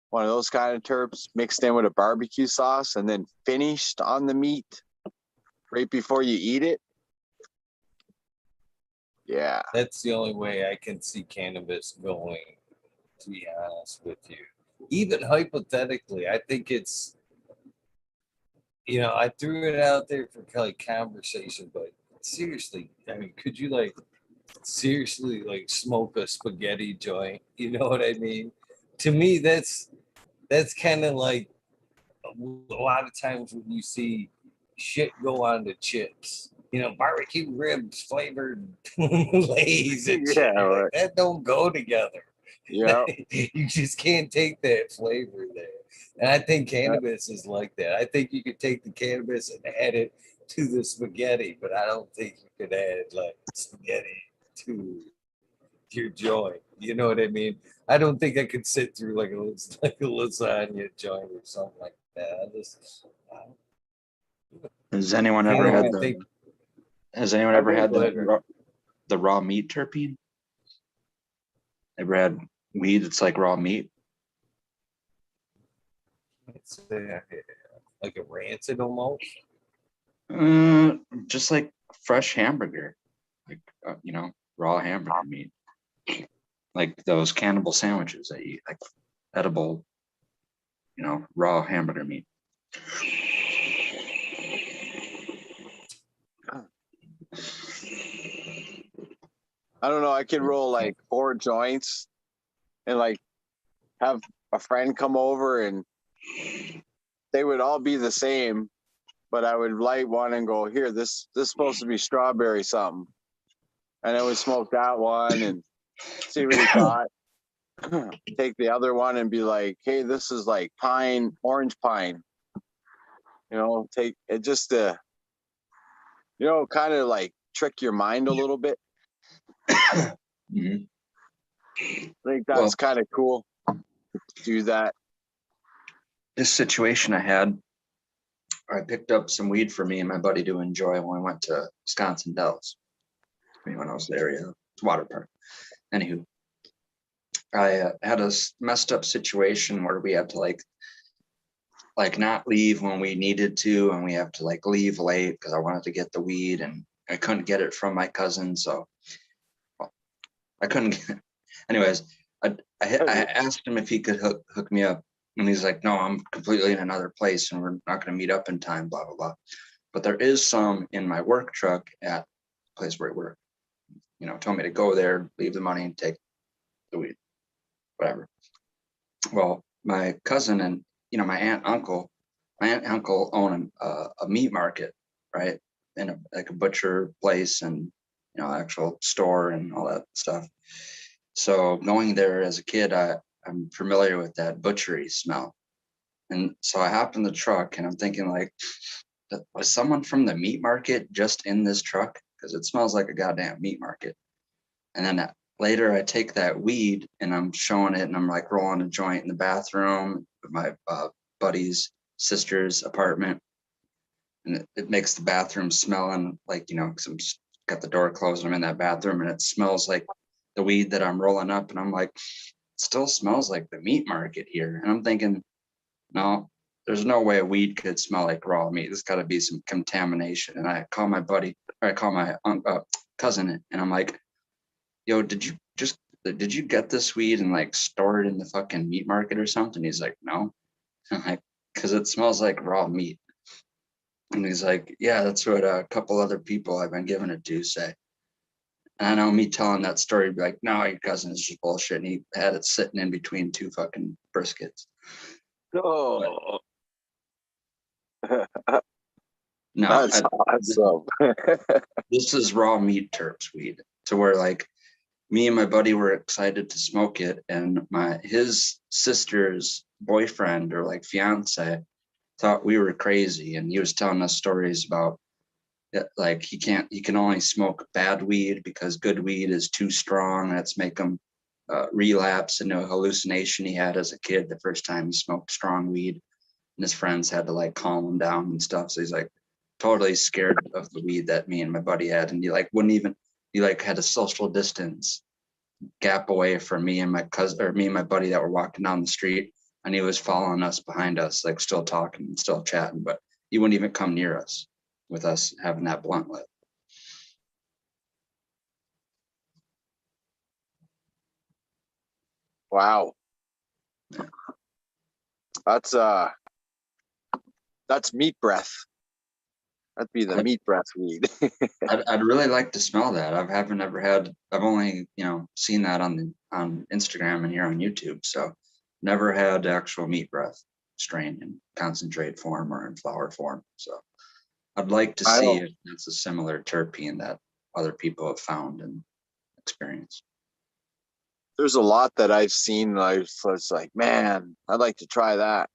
one of those kind of terps mixed in with a barbecue sauce and then finished on the meat right before you eat it. Yeah. That's the only way I can see cannabis going, to be honest with you. Even hypothetically, I think it's, I threw it out there for like conversation, but seriously, I mean, could you like seriously like smoke a spaghetti joint? You know what I mean? To me, that's kind of like a lot of times when you see shit go on to chips, barbecue ribs flavored Lays and shit. Yeah, right. Like, that don't go together. Yeah. You just can't take that flavor there. And I think cannabis is like that. I think you could take the cannabis and add it to the spaghetti, but I don't think you could add like spaghetti to your joint. You know what I mean? I don't think I could sit through like a lasagna joint or something like that. Has anyone ever had the raw meat terpene? Ever had weed that's like raw meat? It's like a rancid almost. Just like fresh hamburger, like raw hamburger meat, like those cannibal sandwiches that you eat, like edible, raw hamburger meat. I don't know. I could roll like 4 joints and like have a friend come over and they would all be the same, but I would light one and go, here, this is supposed to be strawberry something. And then we smoke that one and see what he thought. Take the other one and be like, hey, this is like orange pine. Take it just to, kind of like trick your mind a little bit. Mhm. I think Well, that's kind of cool to do that. this situation I had, I picked up some weed for me and my buddy to enjoy when we went to Wisconsin Dells. Anyone knows the area? It's water park. Anywho, I had a messed up situation where we had to like not leave when we needed to, and we have to like leave late because I wanted to get the weed and I couldn't get it from my cousin, so I couldn't get it. Anyways, I asked him if he could hook me up, and he's like, no, I'm completely in another place and we're not going to meet up in time, blah blah blah. But there is some in my work truck at the place where I work. You know, told me to go there, leave the money, and take the weed, whatever. Well, my cousin and my aunt and uncle own a meat market, right? In like a butcher place and actual store and all that stuff. So going there as a kid, I'm familiar with that butchery smell. And so I hopped in the truck and I'm thinking like, was someone from the meat market just in this truck? Because it smells like a goddamn meat market. And then later I take that weed and I'm showing it and I'm like rolling a joint in the bathroom of my buddy's sister's apartment. And it makes the bathroom smelling like, because I'm just got the door closed, I'm in that bathroom and it smells like the weed that I'm rolling up. And I'm like, it still smells like the meat market here. And I'm thinking, no, there's no way a weed could smell like raw meat. There's got to be some contamination. And I call my buddy, or I call my cousin, and I'm like, yo, did you get this weed and like store it in the fucking meat market or something? He's like, no. I'm like, because it smells like raw meat. And he's like, yeah, that's what a couple other people I've been giving it to say. And I know me telling that story, be like, no, your cousin is just bullshit. And he had it sitting in between two fucking briskets. Oh, No, that's awesome. this is raw meat terps weed, to where like me and my buddy were excited to smoke it, and his sister's boyfriend or like fiance thought we were crazy, and he was telling us stories about that, like he can only smoke bad weed because good weed is too strong, and it's make him relapse into a hallucination he had as a kid the first time he smoked strong weed, and his friends had to like calm him down and stuff. So he's like totally scared of the weed that me and my buddy had, and he like had a social distance gap away from me and my cousin, or me and my buddy that were walking down the street, and he was following us behind us, like still talking and still chatting, but he wouldn't even come near us with us having that blunt lit. Wow. That's meat breath. That'd be the meat breath weed. I'd really like to smell that. I've only seen that on Instagram and here on YouTube, so never had actual meat breath strain in concentrate form or in flower form. So I'd like to see if it's a similar terpene that other people have found and experienced. There's a lot that I've seen. It's like, man, I'd like to try that.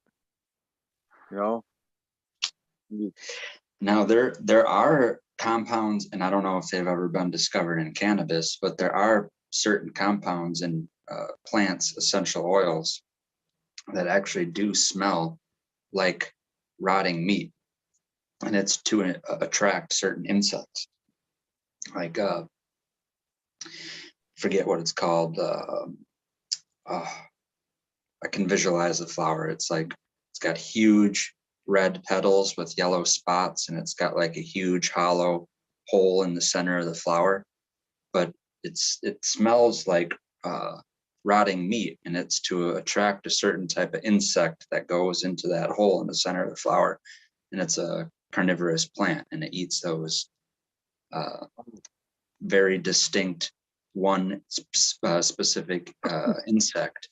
Now there are compounds, and I don't know if they've ever been discovered in cannabis, but there are certain compounds in plants, essential oils, that actually do smell like rotting meat, and it's to attract certain insects. Like forget what it's called. I can visualize the flower. It's got huge red petals with yellow spots, and it's got like a huge hollow hole in the center of the flower. But it smells like rotting meat, and it's to attract a certain type of insect that goes into that hole in the center of the flower. And it's a carnivorous plant, and it eats those very distinct one specific insect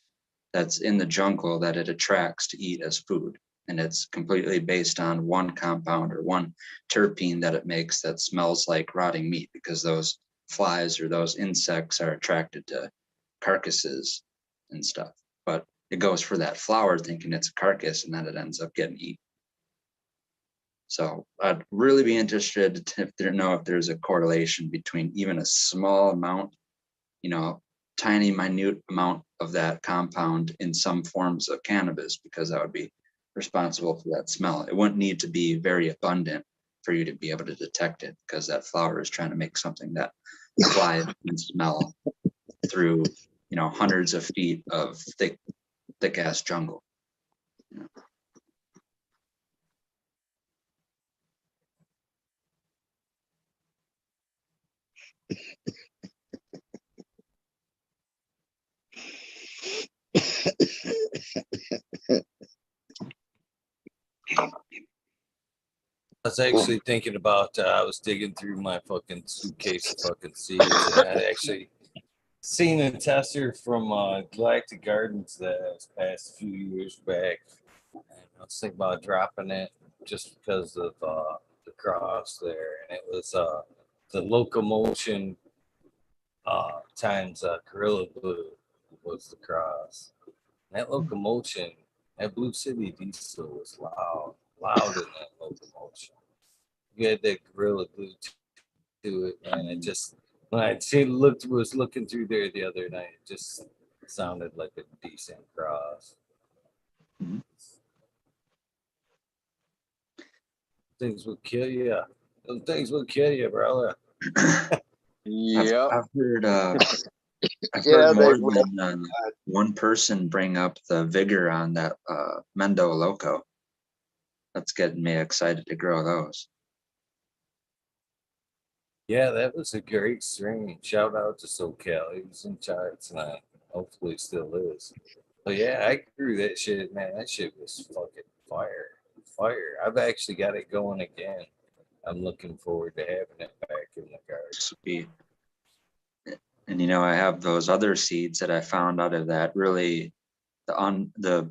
that's in the jungle that it attracts to eat as food. And it's completely based on one compound or one terpene that it makes that smells like rotting meat, because those flies or those insects are attracted to carcasses and stuff. But it goes for that flower thinking it's a carcass, and then it ends up getting eaten. So I'd really be interested to know if there's a correlation between even a small amount, you know, tiny, minute amount of that compound in some forms of cannabis, because that would be responsible for that smell. It wouldn't need to be very abundant for you to be able to detect it, because that flower is trying to make something that flies and smell through, you know, hundreds of feet of thick ass jungle. You know? I was actually thinking about, I was digging through my fucking suitcase of fucking seeds, and I actually seen a tester from Galactic Gardens that was passed a few years back. And I was thinking about dropping it just because of the cross there. And it was the locomotion times Gorilla Glue was the cross. And that locomotion, that Blue City diesel was loud in that locomotion. You had that Gorilla Glue to it, and it just, when I was looking through there the other night, it just sounded like a decent cross. Mhm. Things will kill you. Those things will kill you, brother. Yep. I've heard Yeah, more they will. than one person bring up the vigor on that Mendo Loco. That's getting me excited to grow those. Yeah, that was a great strain. Shout out to SoCal. He was in charts tonight. Hopefully still is. But yeah, I grew that shit, man. That shit was fucking fire. Fire. I've actually got it going again. I'm looking forward to having it back in the garden. Sweet. And you know, I have those other seeds that I found out of that really the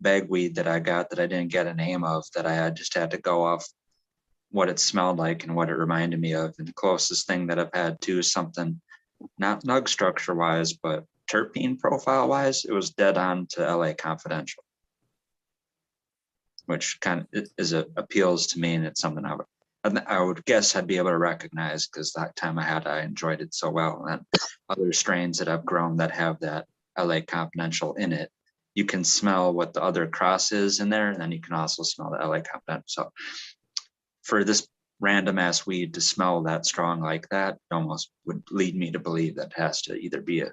bag weed that I got that I didn't get a name of, that I just had to go off what it smelled like and what it reminded me of. And the closest thing that I've had to is something not nug structure wise, but terpene profile wise, it was dead on to LA Confidential, which kind of appeals to me, and it's something I would guess I'd be able to recognize, because that time I enjoyed it so well. And other strains that I've grown that have that LA Confidential in it, you can smell what the other cross is in there, and then you can also smell the LA Confidential. So for this random ass weed to smell that strong like that, it almost would lead me to believe that it has to either be a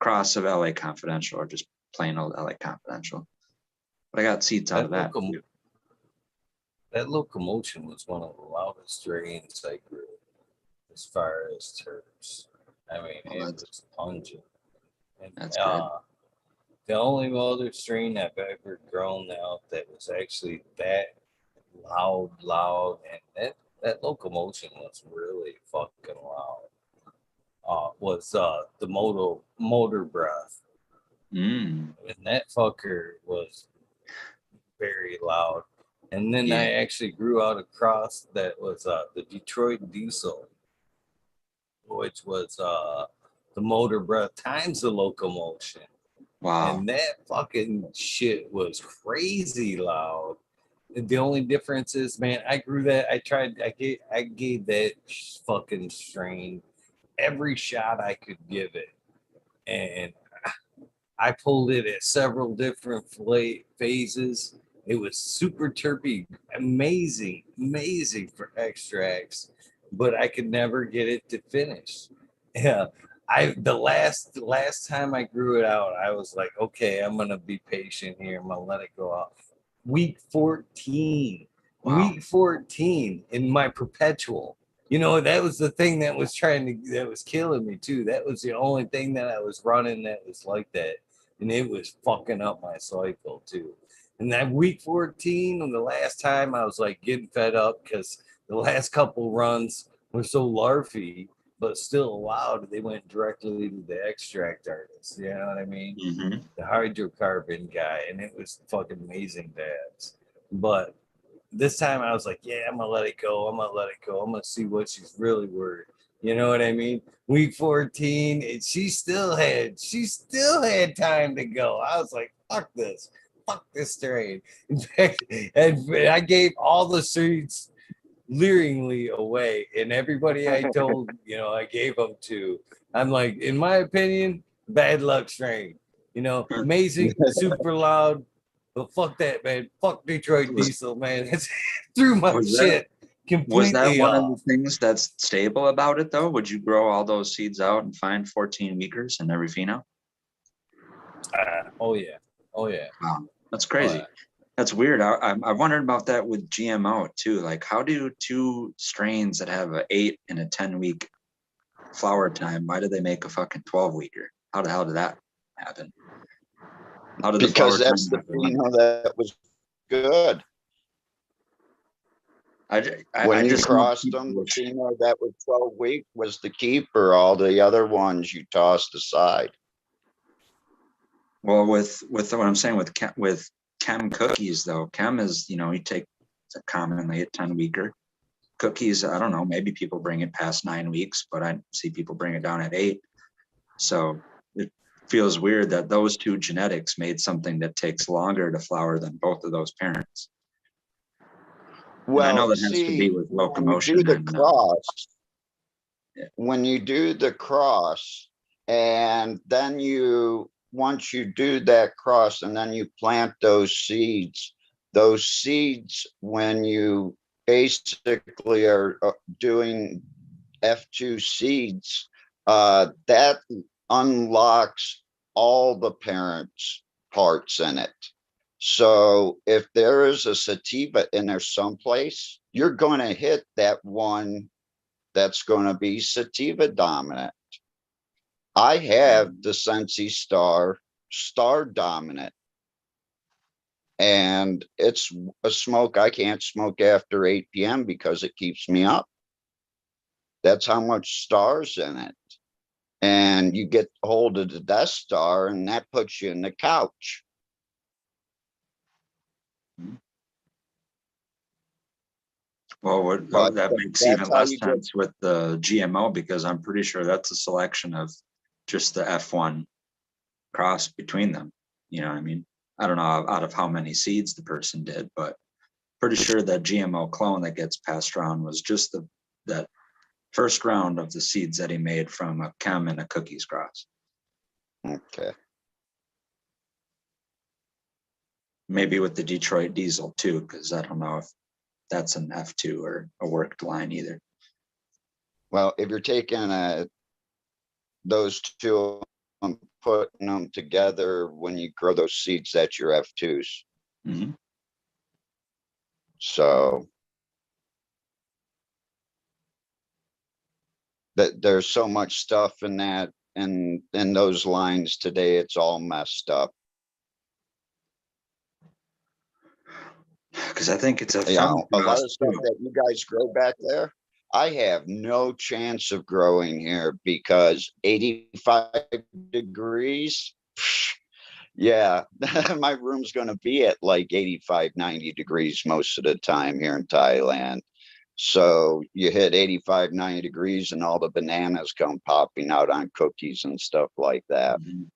cross of LA Confidential or just plain old LA Confidential. But I got seeds out of that. That locomotion was one of the loudest strains I grew as far as terps. I mean, it was pungent. And, that's good. The only other strain I've ever grown out that was actually that loud, and that locomotion was really fucking loud. Was the motor breath. Mm. And that fucker was very loud. And then I actually grew out a cross that was the Detroit Diesel, which was the motor breath times the locomotion. Wow. And that fucking shit was crazy loud. The only difference is, man, I grew that. I gave that fucking strain every shot I could give it. And I pulled it at several different phases. It was super terpy, amazing for extracts, but I could never get it to finish. Yeah, the last time I grew it out, I was like, okay, I'm gonna be patient here. I'm gonna let it go out. Week 14, Wow. week 14 in my perpetual. You know, that was the thing that was killing me too. That was the only thing that I was running that was like that. And it was fucking up my cycle too. And that week 14, and the last time I was like getting fed up because the last couple runs were so larfy, but still loud. They went directly to the extract artist. You know what I mean? Mm-hmm. The hydrocarbon guy. And it was fucking amazing dabs. But this time I was like, yeah, I'm gonna let it go. I'm gonna see what she's really worth. You know what I mean? Week 14, and she still had time to go. I was like, fuck this. fuck this strain. In fact, and I gave all the seeds leeringly away, and everybody I told, I gave them to. I'm like, in my opinion, bad luck strain. Amazing, super loud, but fuck that, man. Fuck Detroit Was, Diesel, man. That's threw my was shit that was that completely one of the off. things that's stable about it though? Would you grow all those seeds out and find 14 weekers in every pheno? Oh yeah, oh yeah. Wow, that's Oh, crazy. yeah. That's weird. I wondered about that with GMO too. Like, how do two strains that have an 8 and a 10-week flower time, why do they make a fucking 12-weeker? How the hell did that happen? How did the flower Because that's time the not go on? pheno that was good. When I you just know crossed them, people the pheno that was 12 week was the keeper. All the other ones you tossed aside. well, with what I'm saying with chem cookies though, chem is, you take it's a commonly a 10-weeker. Cookies, I don't know, maybe people bring it past 9 weeks, but I see people bring it down at 8. So it feels weird that those two genetics made something that takes longer to flower than both of those parents. And I know Well, that has to be see, with when you do locomotion the and cross, yeah. when you do the cross, and then once you do that cross and then you plant those seeds, when you basically are doing F2 seeds, that unlocks all the parents' parts in it. So if there is a sativa in there someplace, you're going to hit that one that's going to be sativa dominant. I have the Sensi star dominant, and it's a smoke I can't smoke after 8 p.m. because it keeps me up. That's how much star's in it. And you get hold of the Death Star, and that puts you in the couch. Well, But that makes that's even how less you get. sense with the GMO because I'm pretty sure that's a selection of just the F1 cross between them. You know what I mean? I don't know out of how many seeds the person did, but pretty sure that GMO clone that gets passed around was just that first round of the seeds that he made from a chem and a cookies cross. Okay. Maybe with the Detroit Diesel too, because I don't know if that's an F2 or a worked line either. Well, if you're taking those two and putting them together when you grow those seeds, that's your F2s. Mm-hmm. So that there's so much stuff in that and in those lines today, it's all messed up. Because I think it's a You fun know, a lot cross of stuff too. that you guys grow back there, I have no chance of growing here because 85 degrees. Yeah, my room's going to be at like 85, 90 degrees most of the time here in Thailand. So you hit 85, 90 degrees and all the bananas come popping out on cookies and stuff like that. Mhm.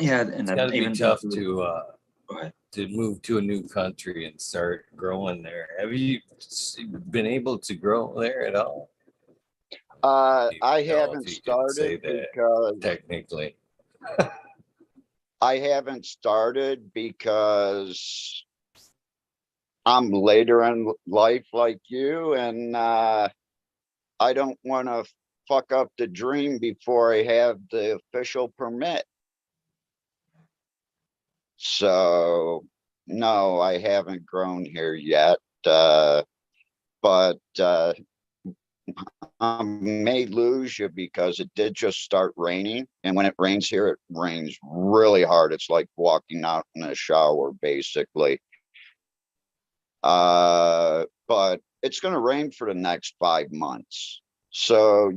Yeah, and It's got to be even tough go ahead. to move to a new country and start growing there. Have you been able to grow there at all? I Know haven't if you can say started that because technically. I'm later in life like you, and I don't want to fuck up the dream before I have the official permit. So no, I haven't grown here yet. But I may lose you because it did just start raining. And when it rains here, it rains really hard. It's like walking out in a shower, basically. But it's going to rain for the next 5 months. So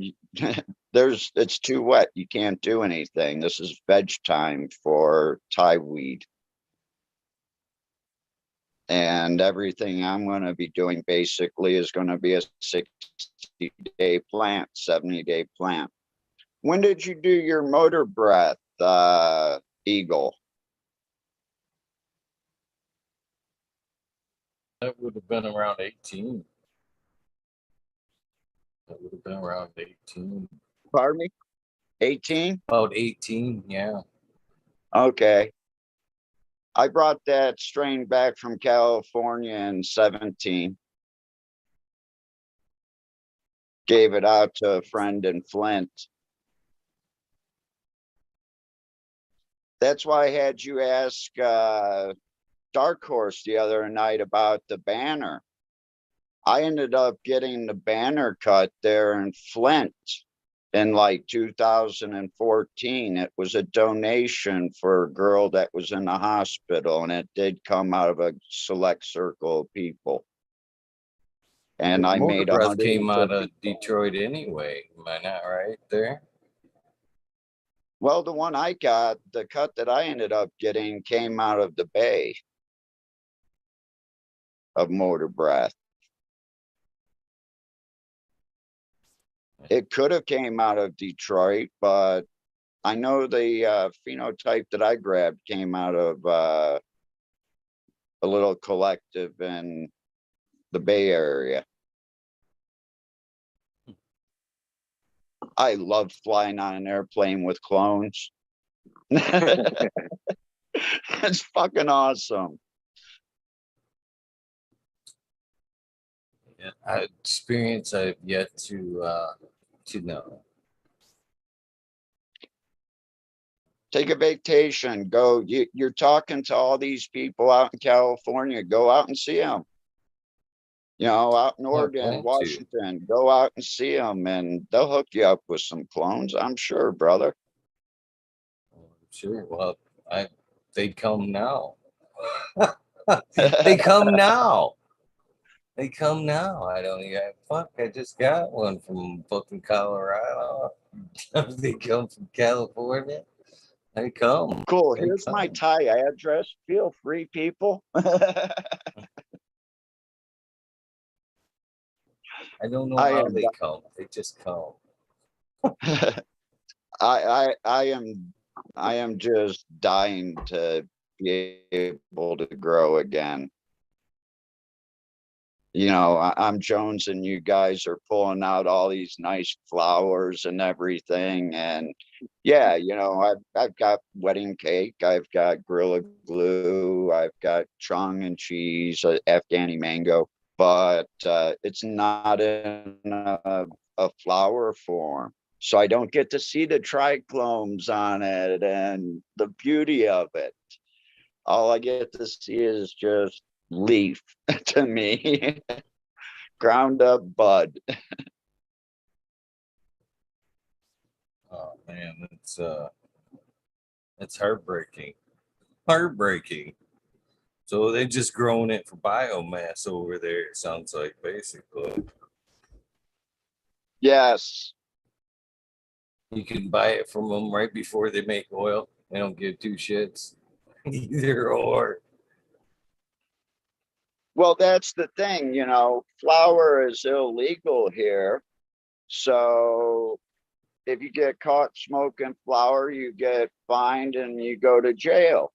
it's too wet. You can't do anything. This is veg time for Thai weed. And everything I'm going to be doing basically is going to be a 60-day plant, 70-day plant. When did you do your motor breath, Eagle? That would have been around 18. That would have been around 18. Pardon me? 18? About 18, yeah. Okay. I brought that strain back from California in 17. Gave it out to a friend in Flint. That's why I had you ask Dark Horse the other night about the banner. I ended up getting the banner cut there in Flint in like 2014. It was a donation for a girl that was in the hospital, and it did come out of a select circle of people. And I Motor made Breath came out 150. of Detroit anyway. Am I not right there? Well, the one I got, the cut that I ended up getting came out of the Bay of Motor Breath. It could have came out of Detroit, but I know the phenotype that I grabbed came out of a little collective in the Bay Area. I love flying on an airplane with clones. It's fucking awesome. Yeah, experience I've yet to know. Take a vacation. Go. You're talking to all these people out in California. Go out and see them. You know, out in Well, I Oregon, plan to. Washington. Go out and see them, and they'll hook you up with some clones. I'm sure, brother. Sure. Well, they come now. They come now. They come now. I don't even fuck. I just got one from fucking Colorado. They come from California. They come. Cool. They Here's my come. Thai address. Feel free, people. I don't know I how am. they come. They just come. I am just dying to be able to grow again. You know, I'm Jones and you guys are pulling out all these nice flowers and everything. And yeah, you know, I've got wedding cake, I've got Gorilla Glue, I've got chung and cheese, Afghani mango, but it's not in a flower form. So I don't get to see the trichlomes on it and the beauty of it. All I get to see is just leaf to me. Ground up bud. Oh man, that's heartbreaking. Heartbreaking. So they're just growing it for biomass over there, it sounds like, basically. Yes. You can buy it from them right before they make oil. They don't give two shits. Either or. Well, that's the thing, you know, flour is illegal here. So if you get caught smoking flour, you get fined and you go to jail.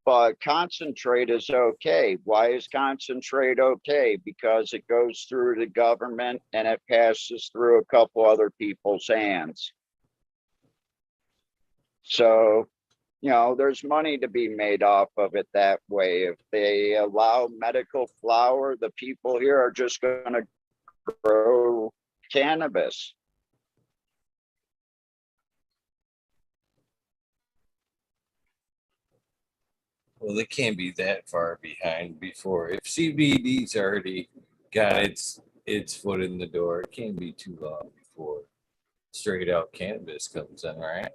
But concentrate is okay. Why is concentrate okay? Because it goes through the government and it passes through a couple other people's hands. So, you know, there's money to be made off of it that way. If they allow medical flower, the people here are just going to grow cannabis. Well, they can't be that far behind before. If CBD's already got its foot in the door, it can't be too long before straight out cannabis comes in, right?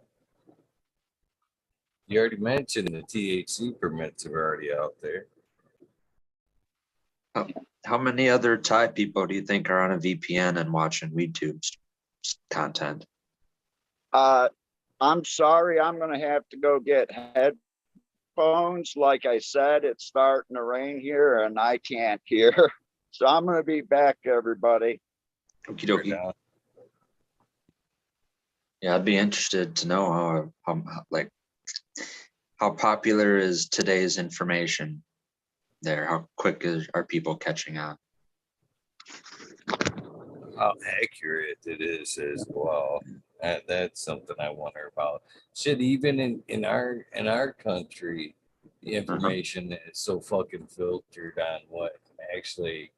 You already mentioned the THC permits are already out there. How many other Thai people do you think are on a VPN and watching YouTube content? I'm sorry, I'm going to have to go get headphones. Like I said, it's starting to rain here and I can't hear. So I'm going to be back, everybody. Okie dokie. Yeah, I'd be interested to know how popular is today's information there? How quick are people catching on? How accurate it is as well. That's something I wonder about. Shit, even in our country, the information is so fucking filtered on what actually,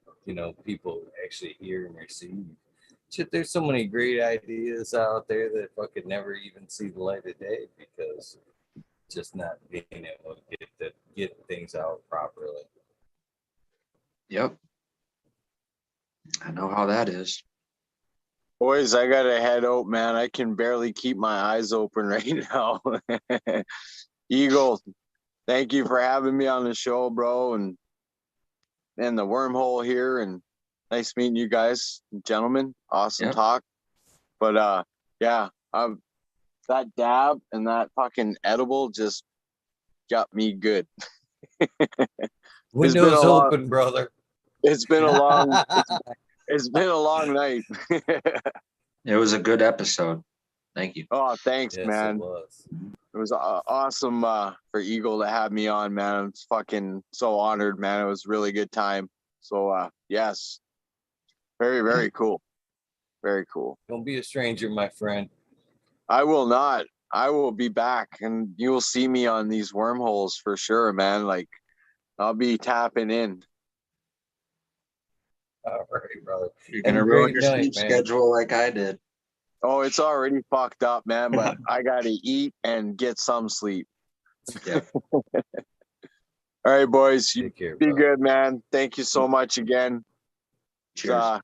people actually hear and receive. Shit, there's so many great ideas out there that fucking never even see the light of day because just not being able to get things out properly. Yep. I know how that is. Boys, I gotta head out, man. I can barely keep my eyes open right now. Eagle, thank you for having me on the show, bro, and the wormhole here. And nice meeting you guys, gentlemen. Awesome Yep. talk. But yeah, that dab and that fucking edible just got me good. Windows open, brother. It's been a long. It's been a long night. It was a good episode. Thank you. Oh, thanks, Yes, man. It was. It was awesome for Eagle to have me on, man. I'm fucking so honored, man. It was a really good time. So yes, very, very cool. Very cool. Don't be a stranger, my friend. I will not. I will be back, and you will see me on these wormholes for sure, man. Like I'll be tapping in. All right, brother. You're Have gonna a ruin great your night, sleep man. schedule like I did. Oh, it's already fucked up, man. But I gotta eat and get some sleep. Yeah. All right, boys. You Take care, be brother. good, man. Thank you so much again. Cheers.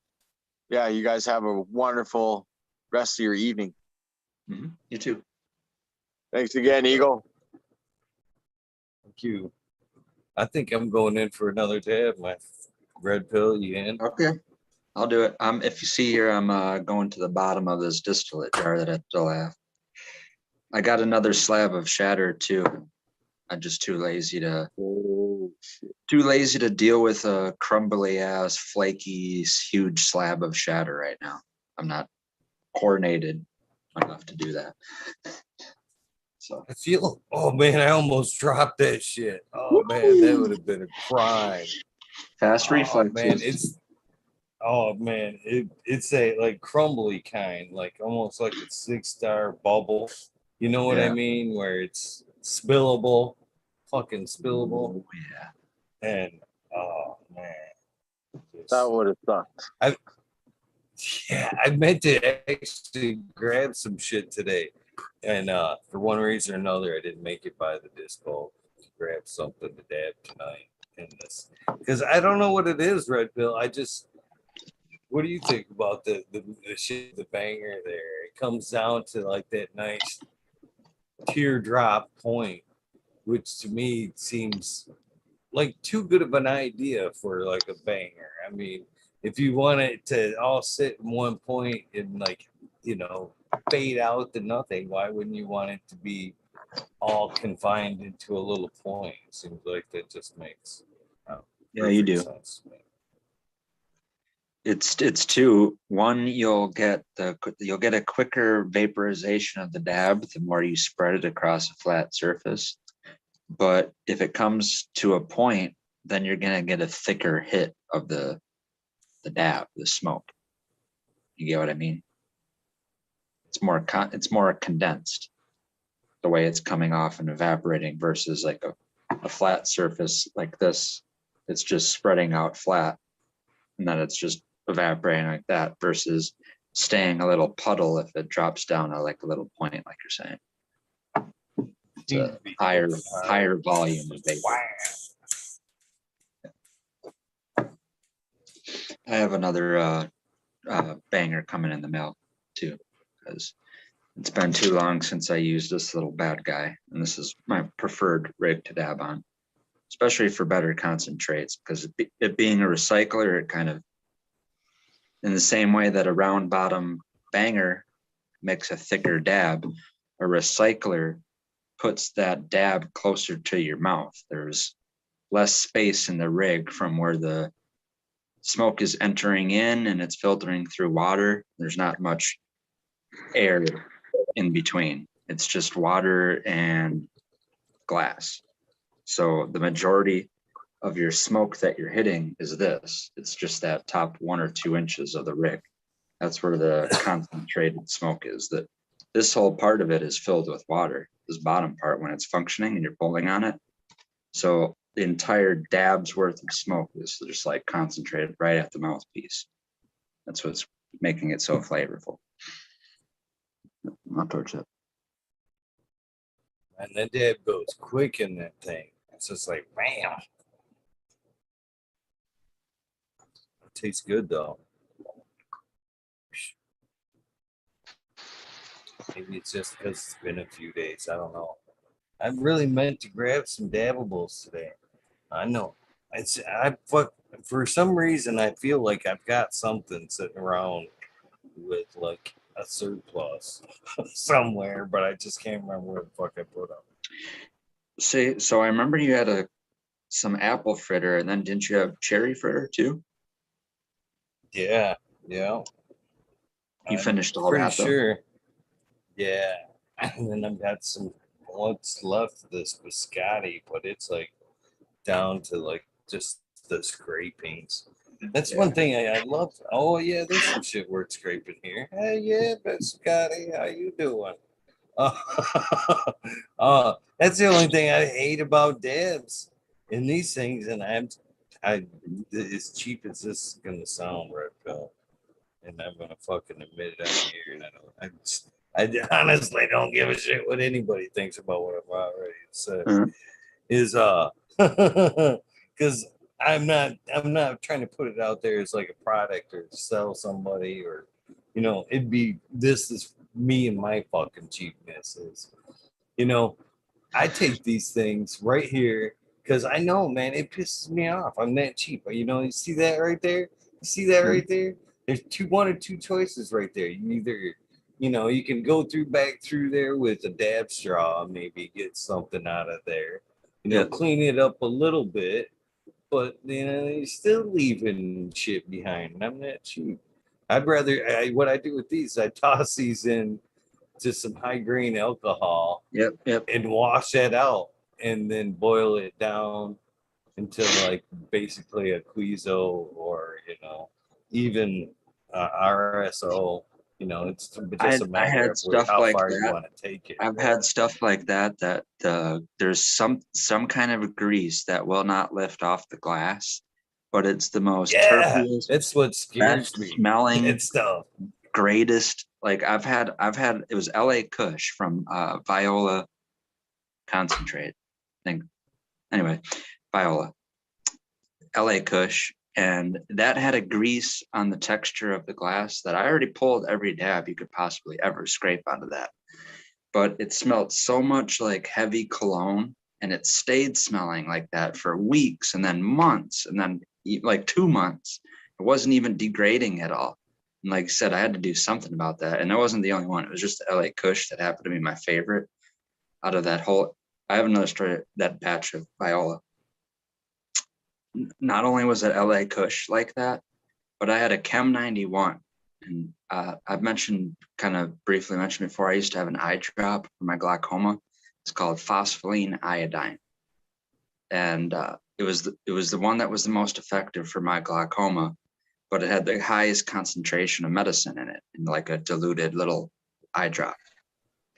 Yeah, you guys have a wonderful rest of your evening. You too. Thanks again, Eagle. Thank you. I think I'm going in for another dab. My red pill, you in? Okay. I'll do it. If you see here, I'm going to the bottom of this distillate jar that I still have. I got another slab of shatter too. I'm just too lazy to deal with a crumbly ass, flaky, huge slab of shatter right now. I'm not coordinated enough to do that. So I feel, oh man, I almost dropped that shit. Oh man, that would have been a crime. fast reflexes. Man, it's a like crumbly kind, like almost like a 6-star bubble. You know what I Yeah. mean? Where it's spillable, fucking spillable. Oh, yeah. And oh man, That would have sucked. I meant to actually grab some shit today, and for one reason or another, I didn't make it by the disco to grab something to dab tonight in this because I don't know what it is, Red Pill. What do you think about the shit, the banger there? It comes down to like that nice teardrop point, which to me seems like too good of an idea for like a banger. I mean, if you want it to all sit in one point and like, fade out to nothing, why wouldn't you want it to be all confined into a little point? It seems like that just makes Yeah, you do. sense to me. It's two. One, you'll get a quicker vaporization of the dab the more you spread it across a flat surface. But if it comes to a point, then you're gonna get a thicker hit of the dab, the smoke. You get what I mean? It's more condensed the way it's coming off and evaporating versus like a flat surface like this. It's just spreading out flat, and then it's just evaporating like that versus staying a little puddle if it drops down a little point, like you're saying. It's a higher volume of vapor. I have another banger coming in the mail too, because it's been too long since I used this little bad guy, and this is my preferred rig to dab on, especially for better concentrates, because it being a recycler, it kind of, in the same way that a round bottom banger makes a thicker dab, a recycler puts that dab closer to your mouth. There's less space in the rig from where the smoke is entering in and it's filtering through water. There's not much air in between. It's just water and glass. So the majority of your smoke that you're hitting is this. It's just that top 1 or 2 inches of the rick. That's where the concentrated smoke is. That this whole part of it is filled with water. This bottom part, when it's functioning and you're pulling on it. So the entire dab's worth of smoke is just like concentrated right at the mouthpiece. That's what's making it so flavorful. I'll torch it. And that dab goes quick in that thing. It's just like, bam. It tastes good though. Maybe it's just because it's been a few days. I don't know. I really meant to grab some dabbables today. I know. For some reason I feel like I've got something sitting around with like a surplus somewhere, but I just can't remember where the fuck I put them. See, so I remember you had some apple fritter, and then didn't you have cherry fritter too? Yeah. You I'm finished all pretty that though? sure. Yeah. And then I've got what's left of this biscotti, but it's like down to like just the scrapings. That's one thing I love. Oh yeah, there's some shit worth scraping here. Hey yeah, biscotti, how you doing? That's the only thing I hate about dabs in these things, and as cheap as this is gonna sound, right, Phil? And I'm gonna fucking admit it on here, and I honestly don't give a shit what anybody thinks about what I've already said. Is because I'm not trying to put it out there as like a product or sell somebody, or it'd be, this is me and my fucking cheapness is, I take these things right here because I know, man, it pisses me off. I'm that cheap. You see that right there? You see that right there? There's one or two choices right there. You either, you can go back through there with a dab straw, maybe get something out of there, clean it up a little bit, but you're still leaving shit behind. And I'm that cheap. What I do with these, I toss these in to some high grain alcohol. Yep. And wash that out, and then boil it down until like basically a Quizo, or even RSO. It's just a matter had of stuff how like far you that. want to take it. I've had stuff like that there's some kind of grease that will not lift off the glass, but it's the most terpiest, that's what scares me. Smelling and stuff. Greatest. Like I've had it was LA Kush from Viola concentrate. I think. Anyway, Viola. LA Kush, and that had a grease on the texture of the glass that I already pulled every dab you could possibly ever scrape out of that. But it smelled so much like heavy cologne, and it stayed smelling like that for weeks, and then months, and then like 2 months. It wasn't even degrading at all. And like I said, I had to do something about that. And I wasn't the only one. It was just the LA Kush that happened to be my favorite out of that whole. I have another story, that batch of Viola. Not only was it LA Kush like that, but I had a Chem 91. And I've kind of briefly mentioned before, I used to have an eye drop for my glaucoma. It's called phospholine iodine. And it was the one that was the most effective for my glaucoma, but it had the highest concentration of medicine in it, in like a diluted little eye drop.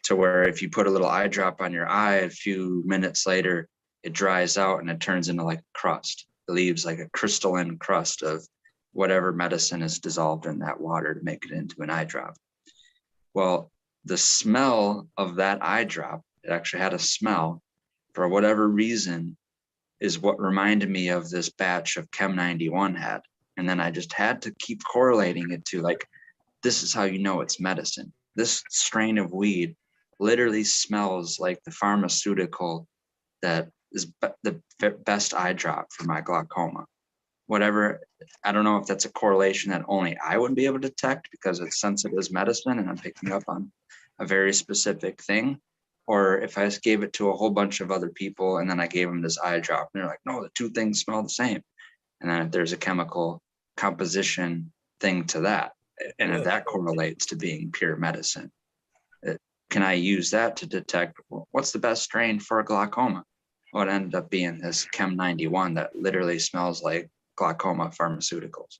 To where if you put a little eye drop on your eye, a few minutes later, it dries out and it turns into like a crust. It leaves like a crystalline crust of whatever medicine is dissolved in that water to make it into an eye drop. Well, the smell of that eye drop, it actually had a smell, for whatever reason, is what reminded me of this batch of Chem 91 had. And then I just had to keep correlating it to like, this is how you know it's medicine. This strain of weed literally smells like the pharmaceutical that is the best eye drop for my glaucoma. Whatever, I don't know if that's a correlation that only I would be able to detect because it's sensitive as medicine and I'm picking up on a very specific thing, or if I just gave it to a whole bunch of other people and then I gave them this eye drop and they're like, no, the two things smell the same. And then if there's a chemical composition thing to that, and if that correlates to being pure medicine, can I use that to detect what's the best strain for glaucoma? Well, it ended up being this Chem 91 that literally smells like glaucoma pharmaceuticals.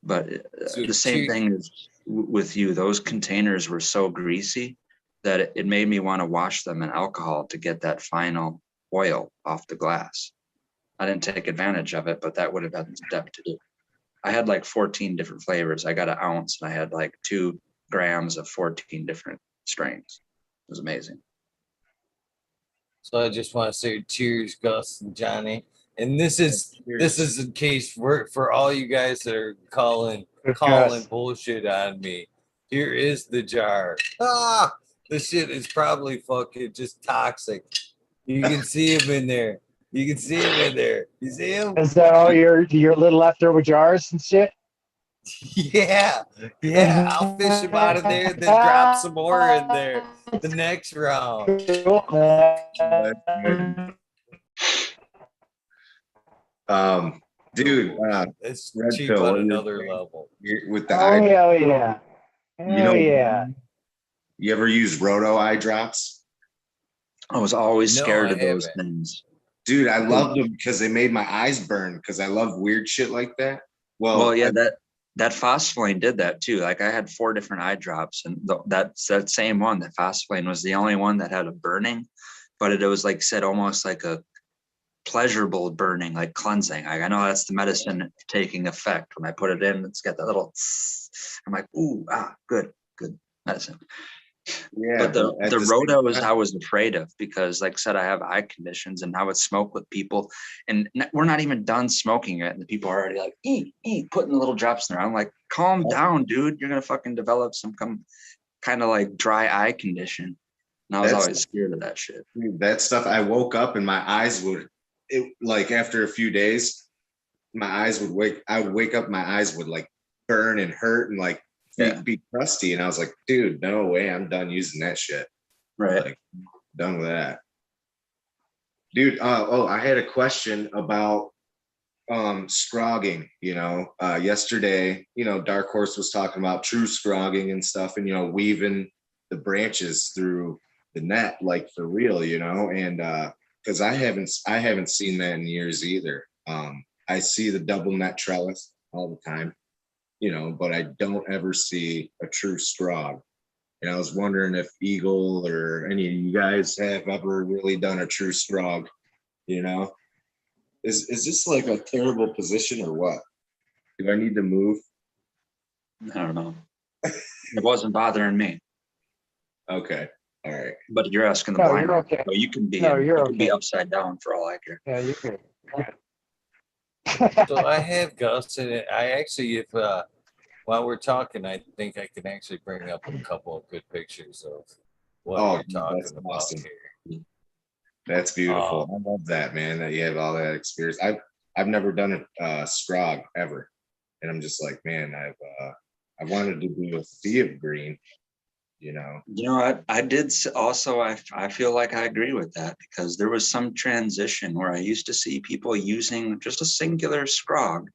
But So the same thing is with you. Those containers were so greasy that it made me want to wash them in alcohol to get that final oil off the glass. I didn't take advantage of it, but that would have been the step to do. I had like 14 different flavors. I got an ounce and I had like 2 grams of 14 different strains. It was amazing. So I just want to say cheers, Gus and Johnny. And this is in case for all you guys that are calling bullshit on me. Here is the jar. This shit is probably fucking just toxic. You can see him in there. You can see him in there. You see him? Is that all your little leftover jars and shit? Yeah. I'll fish him out of there and then drop some more in there the next round. Dude, It's Red cheap Pill, on what another you're- level. with the Oh eye, hell yeah! you know, Yeah. you ever use Roto eye drops? I was always No, scared I of those haven't. things. Dude, I loved them because they made my eyes burn because I love weird shit like that. Well, yeah, that Phosphorane did that too. Like I had 4 different eye drops, and that's that same one. That Phosphorane was the only one that had a burning, but it was like said almost like a pleasurable burning, like cleansing. Like I know that's the medicine taking effect. When I put it in, it's got that little. I'm like, ooh, good medicine. yeah, But the at the same Rotos time- I was afraid of because, like I said, I have eye conditions and I would smoke with people, and we're not even done smoking it, and the people are already like, putting the little drops in there. I'm like, calm down, dude. You're gonna fucking develop some kind of like dry eye condition. And I was always scared of that shit. that stuff. I woke up and my eyes would, like after a few days, my eyes would I would wake up, my eyes would like burn and hurt and like be crusty, and I was like, dude, no way, I'm done using that shit. Right. Like, done with that. Dude, I had a question about scrogging. Yesterday, Dark Horse was talking about true scrogging and stuff, and weaving the branches through the net like for real, and because I haven't seen that in years either. I see the double net trellis all the time, but I don't ever see a true scrog. And I was wondering if Eagle or any of you guys have ever really done a true scrog. Is this like a terrible position or what? Do I need to move? I don't know. It wasn't bothering me. Okay. All right. But you're asking the No, blind. you're okay. So you can be No, you're you can be okay. upside down for all I care. Yeah, you're good. So I have Gus, and I actually, if while we're talking, I think I can actually bring up a couple of good pictures of what you're talking that's about awesome. here. That's beautiful. I love that, man, that you have all that experience. I've never done a scrog ever, and I'm just like, man, I wanted to do a sea of green. I did also. I feel like I agree with that because there was some transition where I used to see people using just a singular scrog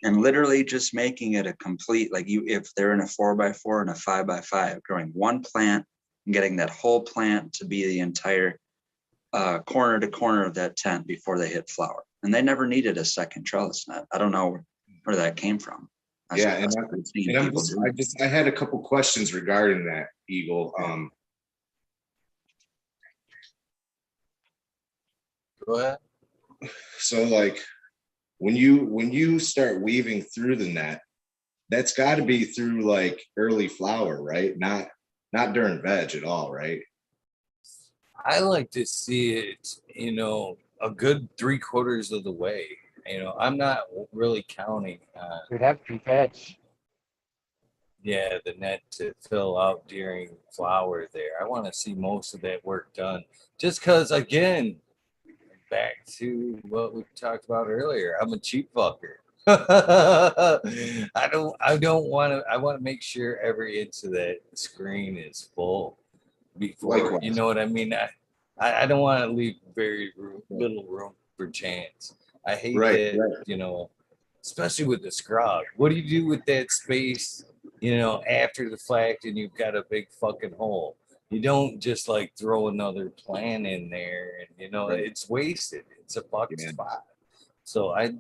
and literally just making it a complete, like if they're in a 4x4 and a 5x5, growing one plant and getting that whole plant to be the entire corner to corner of that tent before they hit flower. And they never needed a second trellis net. I don't know where that came from. I had a couple questions regarding that, Eagle. Go ahead. So like when you start weaving through the net, that's got to be through like early flower, right? Not during veg at all, right? I like to see it, a good 3/4 of the way. I'm not really counting on We'd have to be veg. the net to fill out during flower there. I want to see most of that work done. Just because, again, back to what we talked about earlier, I'm a cheap fucker. I don't want to. I want to make sure every inch of that screen is full before. Likewise. You know what I mean? I don't want to leave very little room for chance. I hate that. Right. Especially with the scrog. What do you do with that space you know, after the fact and you've got a big fucking hole. You don't just like throw another plant in there and you know Right. it's wasted. It's a fuck Yeah. spot. So I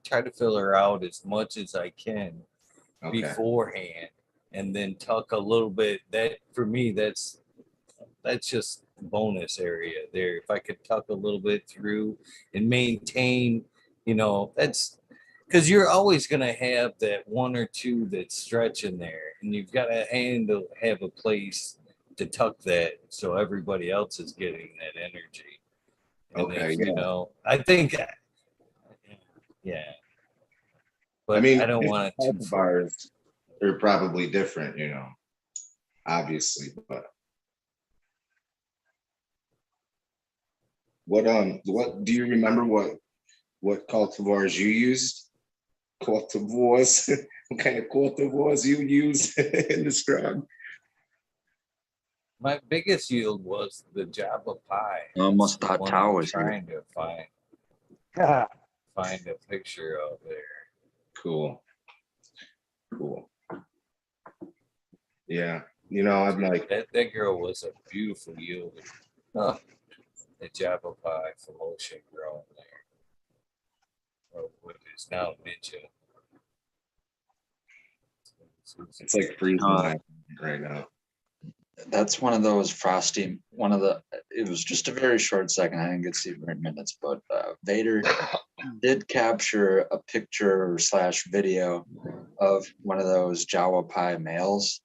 try to fill her out as much as I can Okay. beforehand and then tuck a little bit. That for me that's just bonus area there. If I could tuck a little bit through and maintain, you know, that's because you're always going to have that one or two that's stretching there, and you've got to have a place to tuck that so everybody else is getting that energy. And Okay. if, Yeah. you know, I think, yeah, but I mean, I don't want it too far. bars are probably different, you know, obviously, but what do you remember what cultivars you used? Cultivars? What kind of cultivars you use in the scrub? My biggest yield was the Java Pie. I almost That's the thought one Tao I'm was here. trying to find a picture of there. Cool. Yeah. You know, I'm like, That girl was a beautiful yield. Oh, the Java Pie from Ocean growing there. Or what is now Ninja. it's like freezing right now. That's one of those frosty, it was just a very short second. I didn't get to see very minutes, but Vader did capture a picture / video of one of those Jawa Pie males.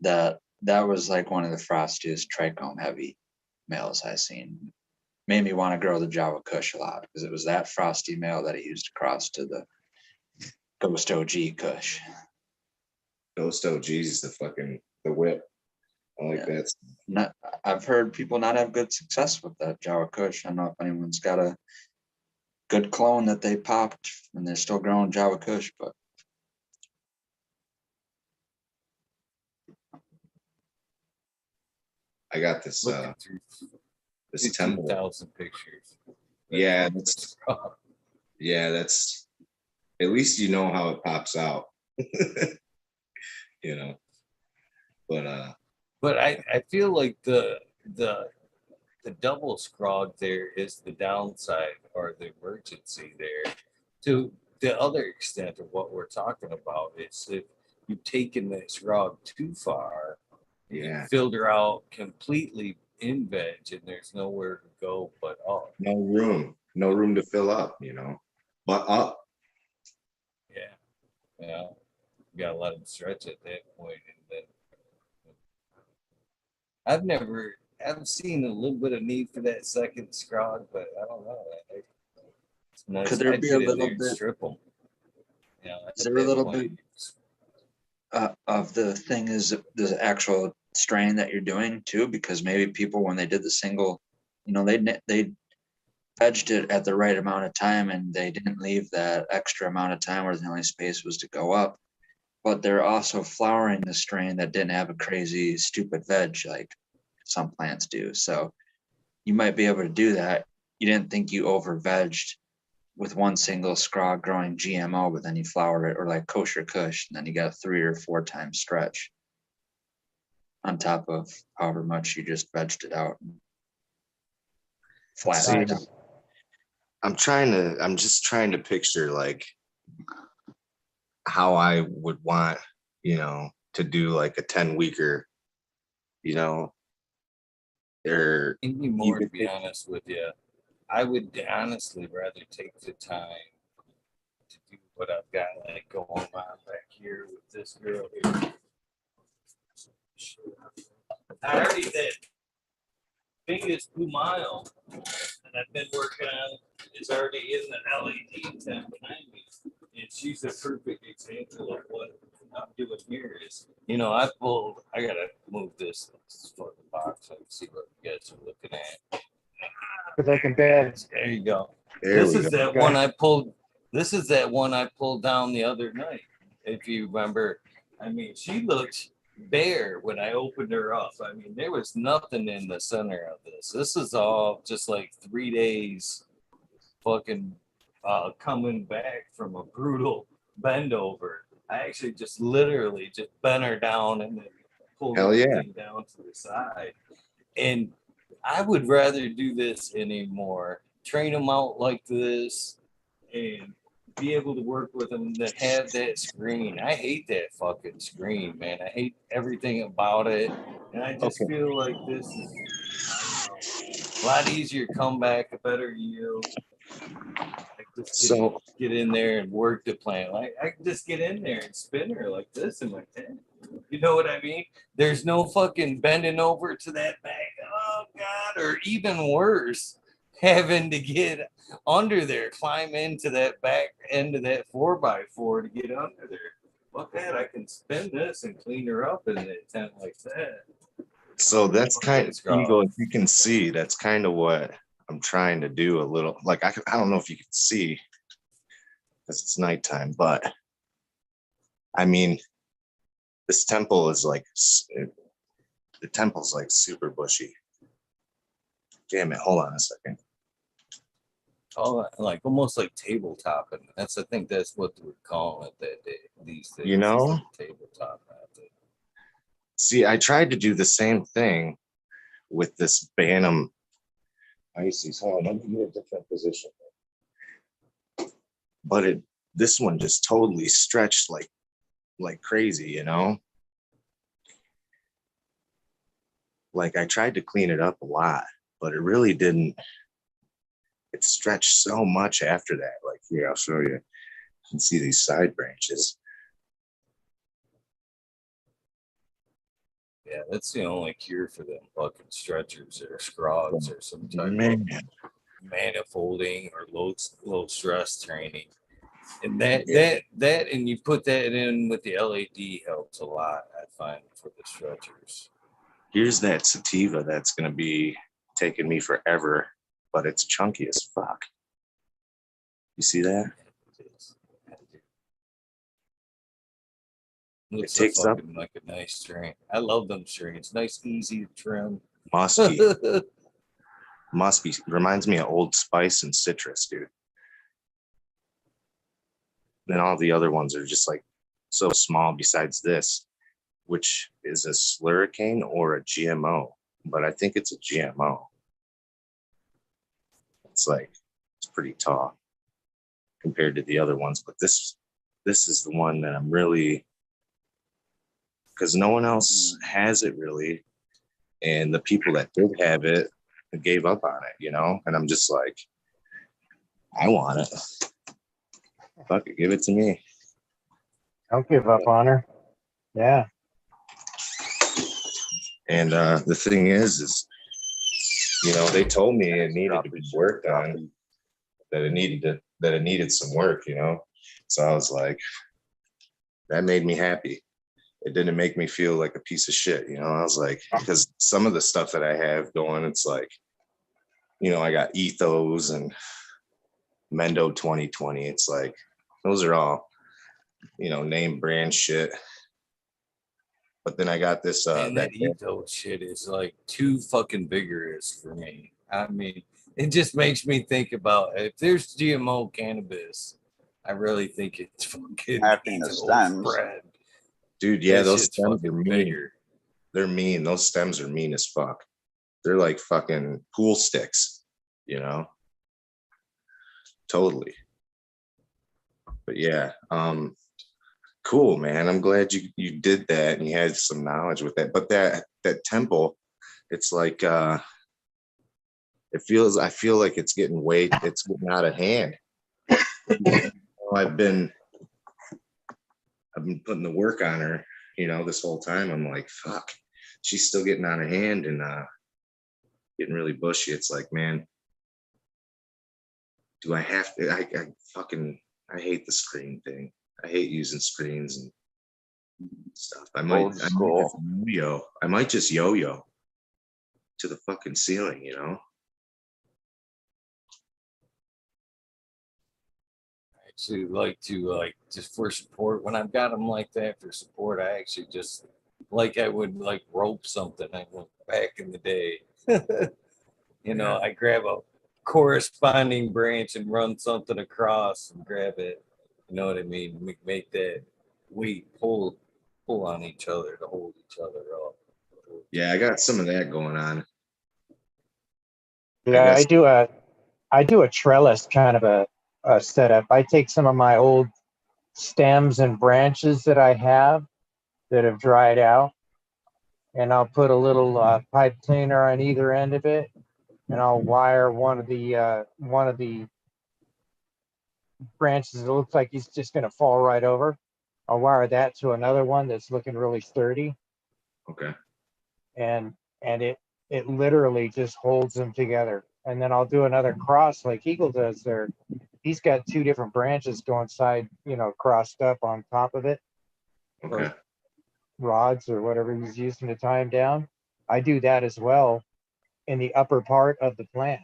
That was like one of the frostiest trichome heavy males I seen. Made me want to grow the Java Kush a lot because it was that frosty male that he used to cross to the Ghost OG Kush. Ghost OG's the whip. I like Yeah. that. I've heard people not have good success with that Java Kush. I don't know if anyone's got a good clone that they popped and they're still growing Java Kush, but I got this looking through this temple. 15,000 pictures. Yeah, that's at least you know how it pops out. You know. But I feel like the double scrog there is the downside or the emergency there. To the other extent of what we're talking about is if you've taken the scrog too far, yeah, you filter out completely in veg and there's nowhere to go but up. no room to fill up, you know, but up. Yeah. Yeah. You gotta let them stretch at that point and then I've seen a little bit of need for that second scrog, but I don't know. It's nice. Could there I'd be get a in little there and bit- strip them. Yeah, is there a little bit of the thing is the actual strain that you're doing too? Because maybe people, when they did the single, you know, they vegged it at the right amount of time and they didn't leave that extra amount of time where the only space was to go up. But they're also flowering the strain that didn't have a crazy stupid veg like some plants do. So you might be able to do that. You didn't think you over vegged with one single scrog growing GMO, but then you flower it, or like kosher kush, and then you got a 3 or 4 time stretch on top of however much you just vegged it out. Flat. See, I'm just trying to picture like how I would want, you know, to do like a 10-weeker, you know, or More to be honest with you, I would honestly rather take the time to do what I've got like going on back here with this girl here. I already did. Biggest blue mile that I've been working on is already in the LED tent behind me. And she's a perfect example of what I'm doing here is, you know, I gotta move this fucking box so I can see what you guys are looking at. Good looking bed. There you go. there This we is go. that one I pulled. This is that one I pulled down the other night. If you remember, I mean, she looked bare when I opened her up. I mean, there was nothing in the center of this. This is all just like 3 days fucking coming back from a brutal bend over. I actually just literally just bent her down and then pulled Hell yeah. everything down to the side. And I would rather do this anymore. Train them out like this and be able to work with them than have that screen. I hate that fucking screen, man. I hate everything about it. And I just Okay. feel like this is, I don't know, a lot easier comeback, a better yield. Like just So get in there and work the plant. Like I can just get in there and spin her like this in my tent. You know what I mean? There's no fucking bending over to that bag. Oh God, or even worse, having to get under there, climb into that back end of that 4x4 to get under there. Fuck that, I can spin this and clean her up in the tent like that. So that's kind of, Scrub. Eagle, if you can see, that's kind of what I'm trying to do a little. Like, I don't know if you can see because it's nighttime, but I mean, this temple is like, the temple's like super bushy. Damn it, hold on a second. Oh, like almost like tabletopping. That's, I think that's what they would call it that day. These things, You know? like tabletop method. See, I tried to do the same thing with this Bantam Ices. Hold on, let me get a different position. But this one just totally stretched like crazy, you know? Like I tried to clean it up a lot, but it really didn't. It stretched so much after that. Like here, I'll show you. You can see these side branches. Yeah, that's the only cure for them fucking stretchers or scrogs or some type Man, of manifolding or low stress training. And that and you put that in with the LED helps a lot, I find, for the stretchers. here's that sativa that's gonna be taking me forever, but it's chunky as fuck. You see that? Looks takes up- like a nice string. I love them strings. Nice, easy to trim. Musky. Must be. Reminds me of Old Spice and citrus, dude. Then all the other ones are just like so small besides this, which is a slurricane or a GMO, but I think it's a GMO. It's pretty tall compared to the other ones, but this is the one that I'm really, because no one else has it really, and the people that did have it gave up on it, you know, and I'm just like, I want it. Fuck it, give it to me. Don't give up on her. Yeah. And the thing is, you know, they told me it needed to be worked on, that it needed some work, you know. So I was like, that made me happy. It didn't make me feel like a piece of shit, you know. I was like, because some of the stuff that I have going, it's like, you know, I got Ethos and Mendo 2020. It's like, those are all, you know, name brand shit. But then I got this And that ethos shit is like too fucking vigorous for me. I mean, it just makes me think about if there's GMO cannabis, I really think it's fucking Having the stems. spread. dude. Yeah, That those shit's stems are fucking mean. bigger. They're mean. Those stems are mean as fuck. They're like fucking pool sticks, you know. Totally. But yeah, cool, man. I'm glad you did that and you had some knowledge with that. But that temple, it's like I feel like it's getting out of hand. I've been putting the work on her, you know, this whole time. I'm like, fuck, she's still getting out of hand and getting really bushy. It's like, man, do I have to? I hate the screen thing. I hate using screens and stuff. I might just yo-yo to the fucking ceiling, you know. I actually like to just for support when I've got them like that for support. I actually just like I would like rope something. I went back in the day. You know, I grab a corresponding branch and run something across and grab it. You know what I mean? Make that we pull on each other to hold each other up. Yeah, I got some of that going on. Yeah, guess- I do a trellis kind of a setup. I take some of my old stems and branches that I have that have dried out, and I'll put a little pipe cleaner on either end of it, and I'll wire one of the branches that looks like he's just going to fall right over. I'll wire that to another one that's looking really sturdy, Okay. and it literally just holds them together. And then I'll do another cross like Eagle does there. He's got two different branches going side, crossed up on top of it, Okay. rods or whatever he's using to tie them down. I do that as well in the upper part of the plant.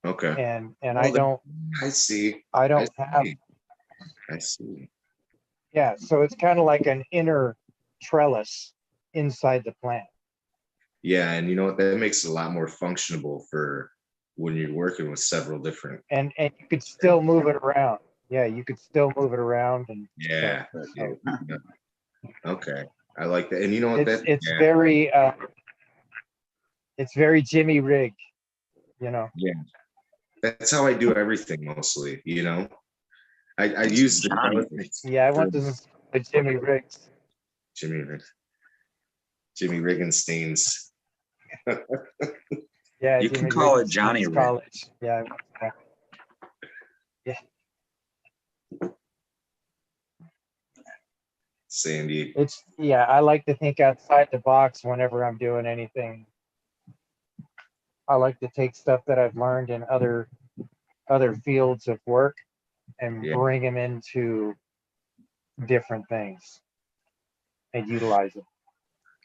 Okay. And Well, I see. I don't have, I see. yeah, so it's kind of like an inner trellis inside the plant. Yeah, and you know what? That makes it a lot more functional for when you're working with several different. And you could still move it around. Yeah, you could still move it around. And Yeah. Yeah. Okay. I like that. And you know what? it's Yeah. very Jimmy Rig, Yeah. That's how I do everything mostly, I use the Yeah, I went to the Jimmy Rigs. Jimmy Riggenstein's. Yeah, You Jimmy can call it Riggenstein's Johnny Rig. College. Yeah. Sandy. I like to think outside the box whenever I'm doing anything. I like to take stuff that I've learned in other fields of work and bring them into different things and utilize them.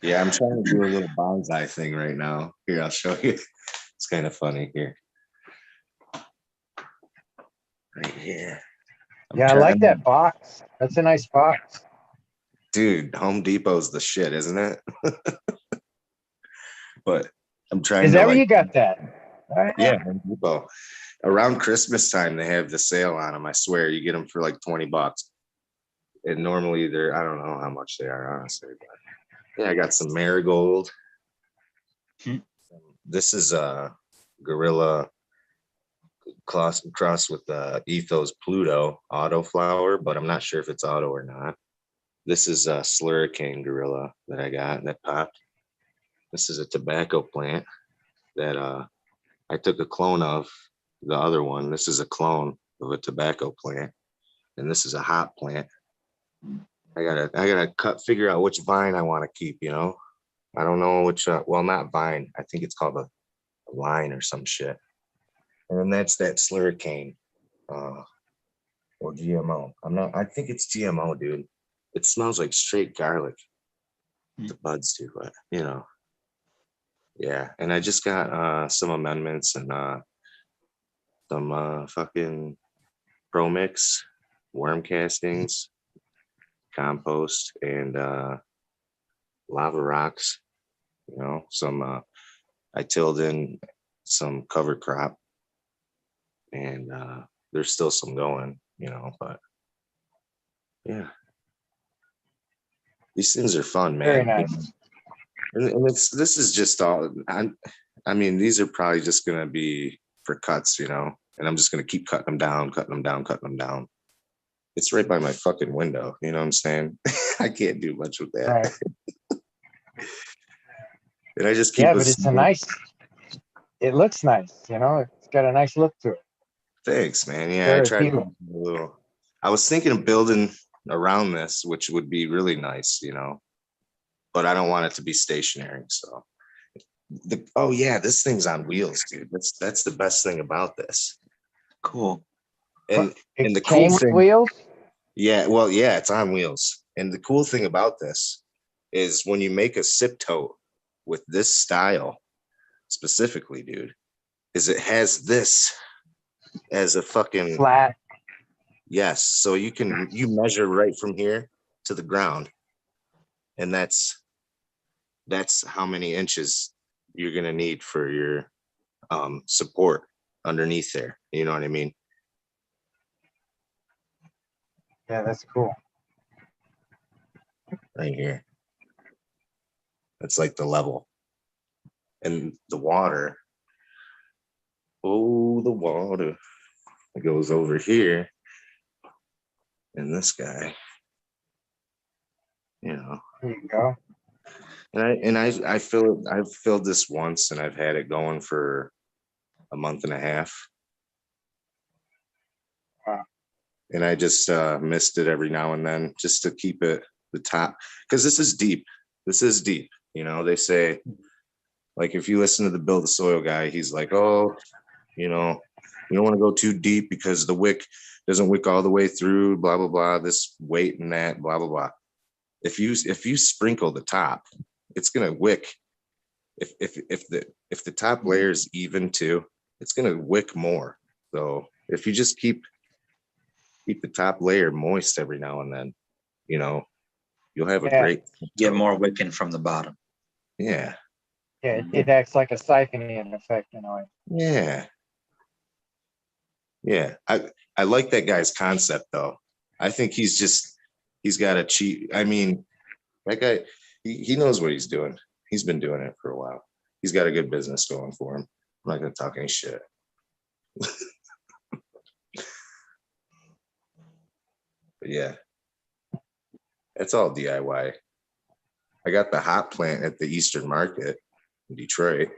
Yeah, I'm trying to do a little bonsai thing right now. Here, I'll show you. It's kind of funny here. Right here. Yeah, I like that box. That's a nice box. Dude, Home Depot's the shit, isn't it? But I'm trying Is to that where you got that? Yeah, Home Depot. Around Christmas time, they have the sale on them. I swear, you get them for like $20. And normally I don't know how much they are, honestly. But yeah, I got some marigold. This is a Gorilla cross with Ethos Pluto autoflower, but I'm not sure if it's auto or not. This is a Slurricane Gorilla that I got that popped. This is a tobacco plant that I took a clone of the other one. This is a clone of a tobacco plant, and this is a hop plant. I gotta figure out which vine I want to keep. I don't know which. Well, not vine. I think it's called a line or some shit. And then that's that Slurricane, or GMO. I think it's GMO, dude. It smells like straight garlic. The buds do, but yeah. And I just got some amendments and some fucking Pro Mix, worm castings, compost, and lava rocks. Some I tilled in some cover crop, and there's still some going, but yeah. These things are fun, man. Very nice. And this is just all. These are probably just gonna be for cuts, and I'm just gonna keep cutting them down. It's right by my fucking window. You know what I'm saying? I can't do much with that. Right. And I just keep. Yeah, but it looks nice. It's got a nice look to it. Thanks, man. Yeah, Very I tried appealing. a little. I was thinking of building around this, which would be really nice, but I don't want it to be stationary. So, this thing's on wheels, dude. That's the best thing about this. Cool. And the came cool with thing, wheels? Yeah, well, yeah, it's on wheels. And the cool thing about this is when you make a sip tote with this style specifically, dude, is it has this as a fucking flat. Yes, so you measure right from here to the ground, and that's how many inches you're gonna need for your support underneath there. You know what I mean? Yeah, that's cool. right here. That's like the level. And the water, oh, the water, it goes over here. And this guy, you know. There you go. And I feel it, I've filled this once and I've had it going for a month and a half. Wow. And I just missed it every now and then just to keep it the top, because this is deep. This is deep. You know, they say, like, if you listen to the Build the Soil guy, he's like, oh, you know, you don't want to go too deep because the wick doesn't wick all the way through, blah, blah, blah, this weight and that, blah, blah, blah. If you sprinkle the top, it's gonna wick. If the top layer is even too, it's gonna wick more. So if you just keep the top layer moist every now and then, you know, you'll have a great Get more wicking from the bottom. Yeah. Yeah, it acts like a siphoning effect in a way. Yeah. Yeah. I like that guy's concept though. I think he's got a cheat. I mean, that guy, he knows what he's doing. He's been doing it for a while. He's got a good business going for him. I'm not gonna talk any shit. But yeah, it's all DIY. I got the hot plant at the Eastern Market in Detroit.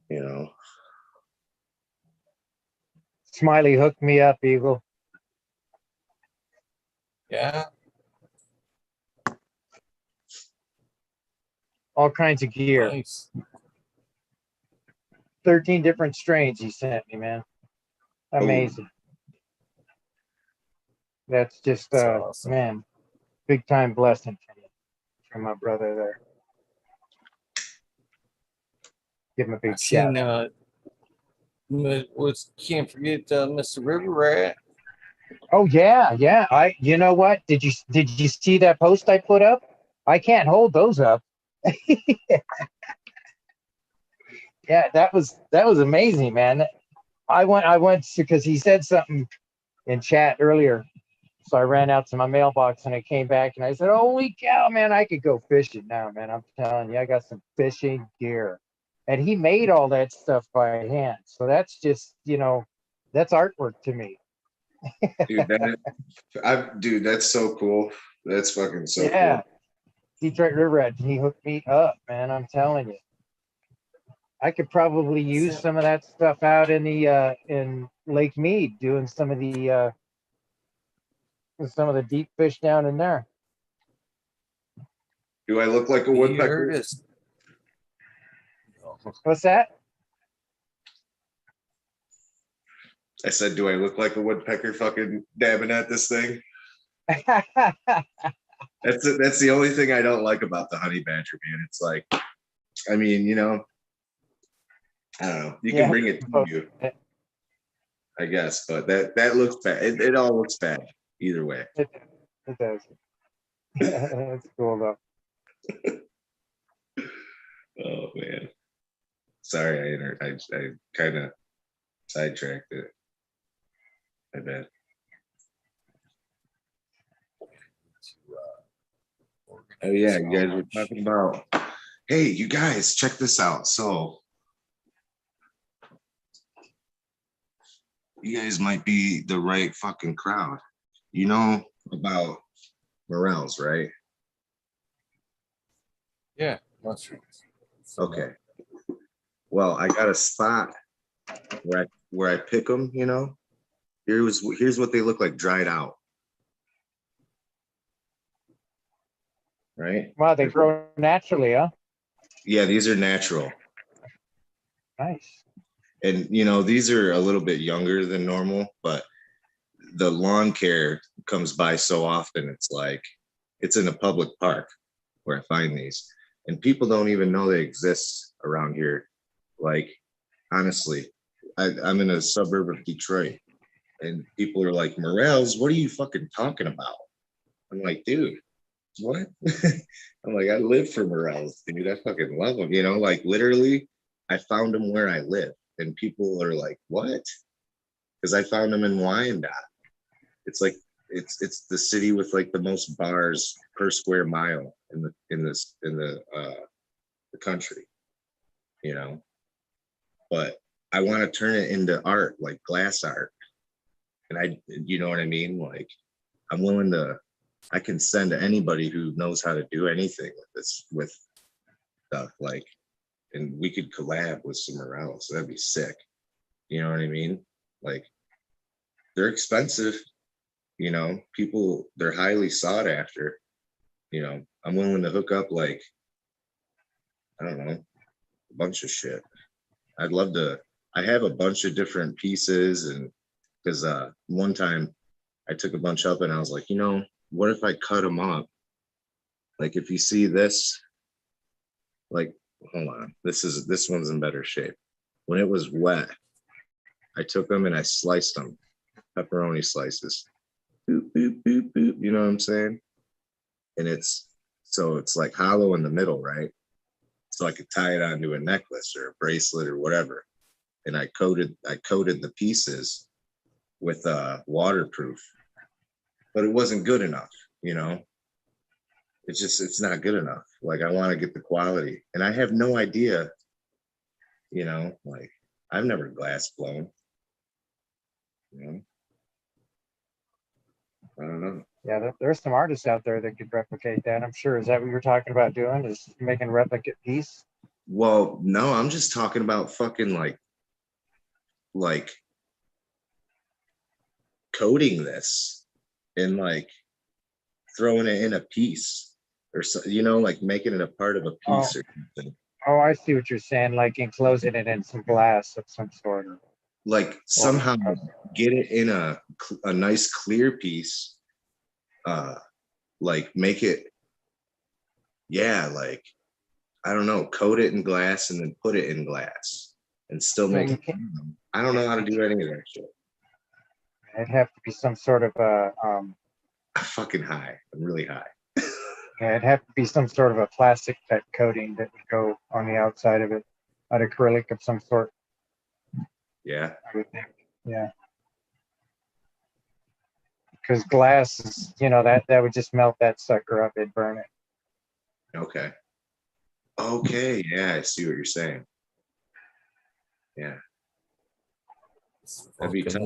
You know. Smiley hooked me up, Eagle. Yeah. All kinds of gear. Nice. 13 different strains he sent me, man. Amazing. That's just That's awesome. man, big time blessing from my brother there. Give him a big shout. Can't forget Mr. River Rat. Oh yeah. You know what? Did you see that post I put up? I can't hold those up. Yeah, that was amazing, man. I went because he said something in chat earlier. So I ran out to my mailbox and I came back and I said, holy cow, man, I could go fishing now, man. I'm telling you, I got some fishing gear. And he made all that stuff by hand. So that's just, you know, that's artwork to me. Dude, that's so cool. That's fucking so yeah. cool. Detroit River Rat, he hooked me up, man. I'm telling you. I could probably use some of that stuff out in the in Lake Mead, doing some of the deep fish down in there. Do I look like a woodpecker? What's that? I said, do I look like a woodpecker fucking dabbing at this thing? That's the only thing I don't like about the honey badger, man. It's like, I mean, you know, I don't know. You can bring it to you, I guess, but that looks bad. It all looks bad either way. It does. That's cool though. Oh man, sorry, I kind of sidetracked it. I bet. Oh yeah, you guys were talking about. Hey, you guys, check this out. So, you guys might be the right fucking crowd. You know about morels, right? Yeah, mushrooms. Okay. Well, I got a spot where I pick them. You know, here's what they look like dried out. Right. Wow, they grow naturally, huh? Yeah, these are natural. Nice. And you know, these are a little bit younger than normal, but the lawn care comes by so often. It's like it's in a public park where I find these, and people don't even know they exist around here. Like, honestly, I'm in a suburb of Detroit, and people are like, morels, what are you fucking talking about? I'm like, dude, what? I'm like, I live for morels, dude. I fucking love them. You know, like literally, I found them where I live, and people are like, what? Because I found them in Wyandotte. It's like it's the city with like the most bars per square mile in the country, you know. But I want to turn it into art, like glass art. And you know what I mean? Like, I'm willing to, I can send anybody who knows how to do anything with stuff, like, and we could collab with somewhere else. That'd be sick. You know what I mean? Like, they're expensive, you know, they're highly sought after, you know. I'm willing to hook up, like, I don't know, a bunch of shit. I'd love to, I have a bunch of different pieces, and because one time I took a bunch up and I was like, you know, what if I cut them up? Like, if you see this, like, hold on, this one's in better shape. When it was wet, I took them and I sliced them, pepperoni slices. Boop, boop, boop, boop, you know what I'm saying? And it's like hollow in the middle, right? So I could tie it onto a necklace or a bracelet or whatever. And I coated the pieces with waterproof, but it wasn't good enough, you know. It's not good enough. Like, I want to get the quality, and I have no idea, you know, like, I've never glass blown, you know. I don't know. Yeah, there's some artists out there that could replicate that, I'm sure. Is that what you're talking about doing, is making replicate piece? Well, no, I'm just talking about fucking like coating this and like throwing it in a piece or so, you know, like making it a part of a piece or something. Oh, I see what you're saying, like enclosing it in some glass of some sort. Like, somehow get it in a nice clear piece, like make it, yeah, like, I don't know, coat it in glass and then put it in glass and still make it. I don't know how to do any of that shit. It'd have to be some sort of I'm fucking high. I'm really high. yeah, it'd have to be some sort of a plastic type coating that would go on the outside of it, an acrylic of some sort. Yeah. I would think. Yeah. Because glass is, you know, that would just melt that sucker up. It'd burn it. Okay. Okay. Yeah, I see what you're saying. Yeah. That'd be tough.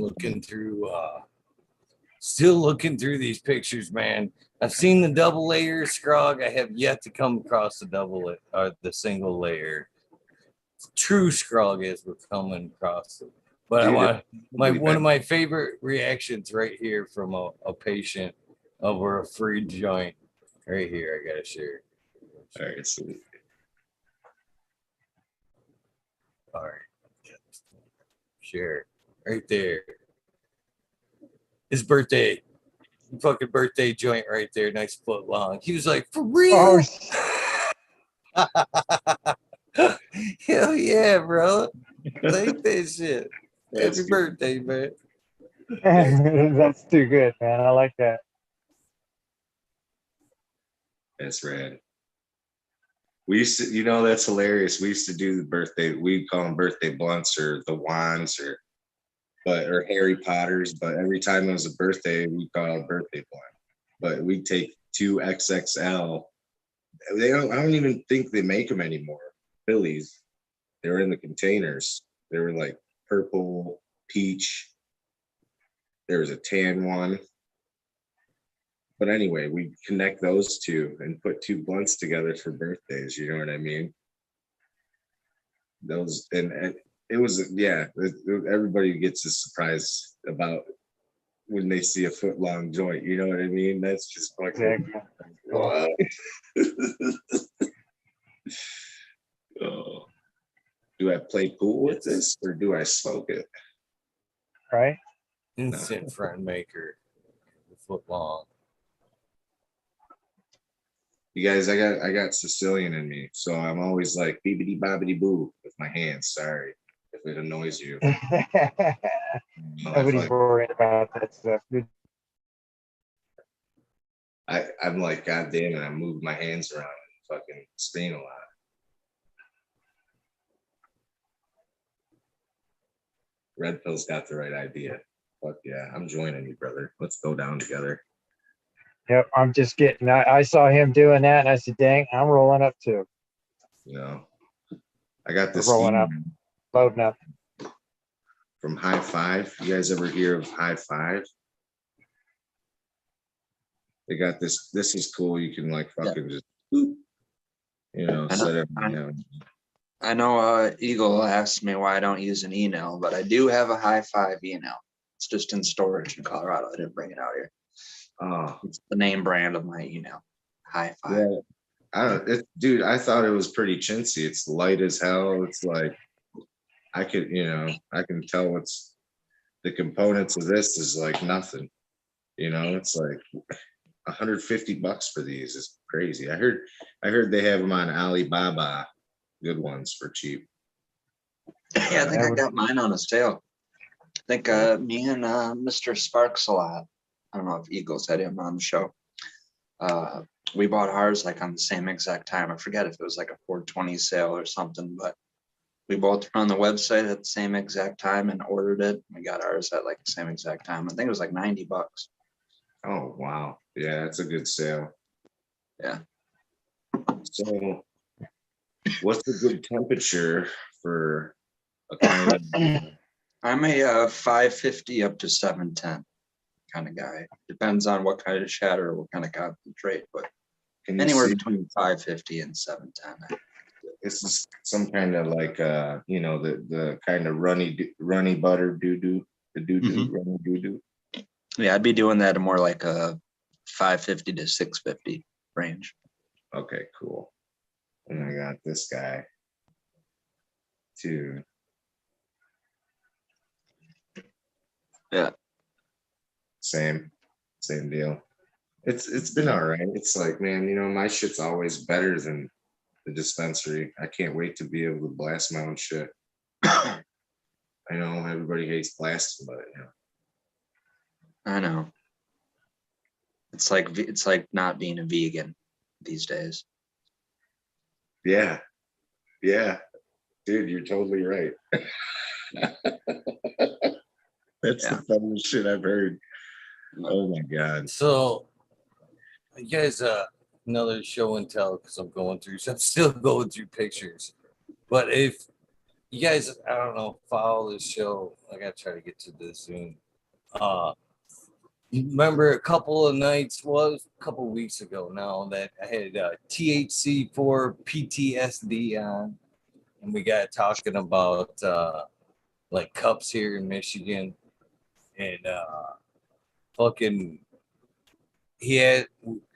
Still looking through these pictures, man. I've seen the double layer scrog. I have yet to come across the single layer. True scrog is we're coming across it. But Dude, I want one of my favorite reactions right here from a patient over a free joint. Right here, I gotta share. All right, sweet. All right, share right there. His birthday, fucking birthday joint right there, nice foot long. He was like, for real? Oh, hell yeah, bro. Like that shit. Happy birthday, man. That's too good, man. I like that. That's rad. We used to, you know, that's hilarious. We used to do the birthday, we'd call them birthday blunts or the wands or Harry Potters, but every time it was a birthday, we call it a birthday blunt. But we'd take 2 XXL. I don't even think they make them anymore. Phillies. They were in the containers. They were like purple, peach. There was a tan one. But anyway, we connect those two and put 2 blunts together for birthdays. You know what I mean? Those, and it was, yeah, everybody gets a surprise about when they see a foot long joint. You know what I mean? That's just fucking. What? Oh. Do I play pool with this or do I smoke it? Right? Instant friend maker. Foot long. You guys, I got Sicilian in me, so I'm always like beebity bobbity boo with my hands. Sorry if it annoys you. Nobody's worried about that stuff. I'm like, God damn it, I move my hands around and fucking scream a lot. Red Pill's got the right idea. Fuck yeah, I'm joining you, brother. Let's go down together. Yep, I'm just getting. I saw him doing that, and I said, "Dang, I'm rolling up too." You know, I got this Rolling up. email Loading up. from High Five. You guys ever hear of High Five? They got this. This is cool. You can like fucking just, you know, set it. I know Eagle asked me why I don't use an email, but I do have a High Five email. It's just in storage in Colorado. I didn't bring it out here. Oh, It's the name brand of my email. High Five. yeah. Dude, I thought it was pretty chintzy. It's light as hell. It's like I could, I can tell what's the components of this is like nothing. It's like $150 for these. It's crazy. I heard they have them on Alibaba. Good ones for cheap. Yeah, I think I got mine on a sale. I think me and Mr. Sparks a lot. I don't know if Eagles had him on the show. We bought ours like on the same exact time. I forget if it was like a 420 sale or something, but we both were on the website at the same exact time and ordered it. We got ours at like the same exact time. I think it was like $90. Oh wow. Yeah, that's a good sale. Yeah. So what's a good temperature for a kind of I'm a 550 up to 710 kind of guy. Depends on what kind of shatter or what kind of concentrate, but anywhere between 550 and 710. This is some kind of like the kind of runny butter doo-doo, the doo-doo, runny doo-doo. Yeah, I'd be doing that in more like a 550 to 650 range. Okay, cool. And I got this guy too. Yeah. Same deal. It's been all right. It's like, man, my shit's always better than the dispensary. I can't wait to be able to blast my own shit. I know everybody hates blasting, but I know. It's like not being a vegan these days. Yeah, dude, you're totally right. That's the funniest shit I've heard. Oh my god. So, you guys, another show and tell because I'm still going through pictures. But if you guys, I don't know, follow this show, I gotta try to get to the Zoom. You remember a couple weeks ago now that I had THC4 PTSD on, and we got talking about like cups here in Michigan, and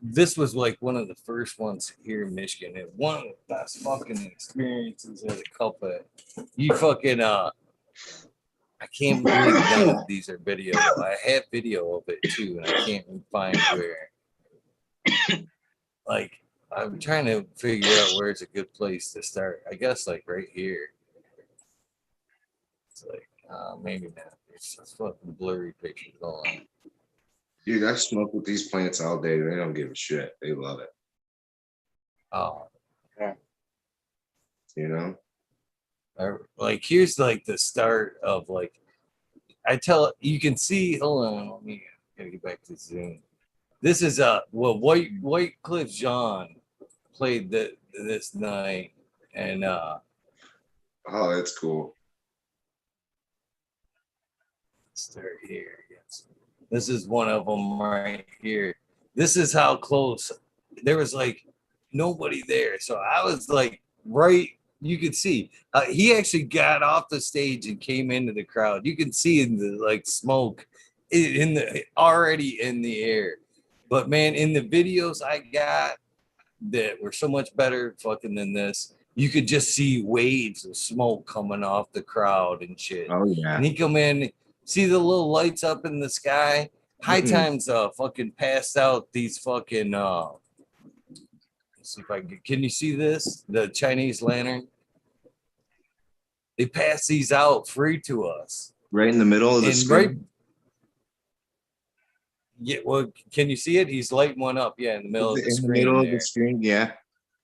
this was like one of the first ones here in Michigan, and one of the best fucking experiences at a cup. You fucking I can't believe none of these are video. I have video of it too, and I can't find where. Like, I'm trying to figure out where's a good place to start. I guess like right here. It's like maybe not. It's fucking blurry pictures all on. Dude, I smoke with these plants all day. They don't give a shit. They love it. Oh, yeah. Like here's like the start of like you can see. Hold on, let me gotta get back to Zoom. This is White Cliff John played this night, and oh, that's cool. Let's start here. Yes, this is one of them right here. This is how close. There was like nobody there, so I was like right. You could see he actually got off the stage and came into the crowd. You can see in the like smoke already in the air. But man, in the videos I got that were so much better fucking than this, you could just see waves of smoke coming off the crowd and shit. Oh yeah. And he come in, see the little lights up in the sky. High Times fucking passed out these fucking let's see if I can you see this? The Chinese lantern. They pass these out free to us. Right in the middle of the screen. Right, yeah, well, can you see it? He's lighting one up, yeah, in the middle of the screen. In the middle of the screen, yeah.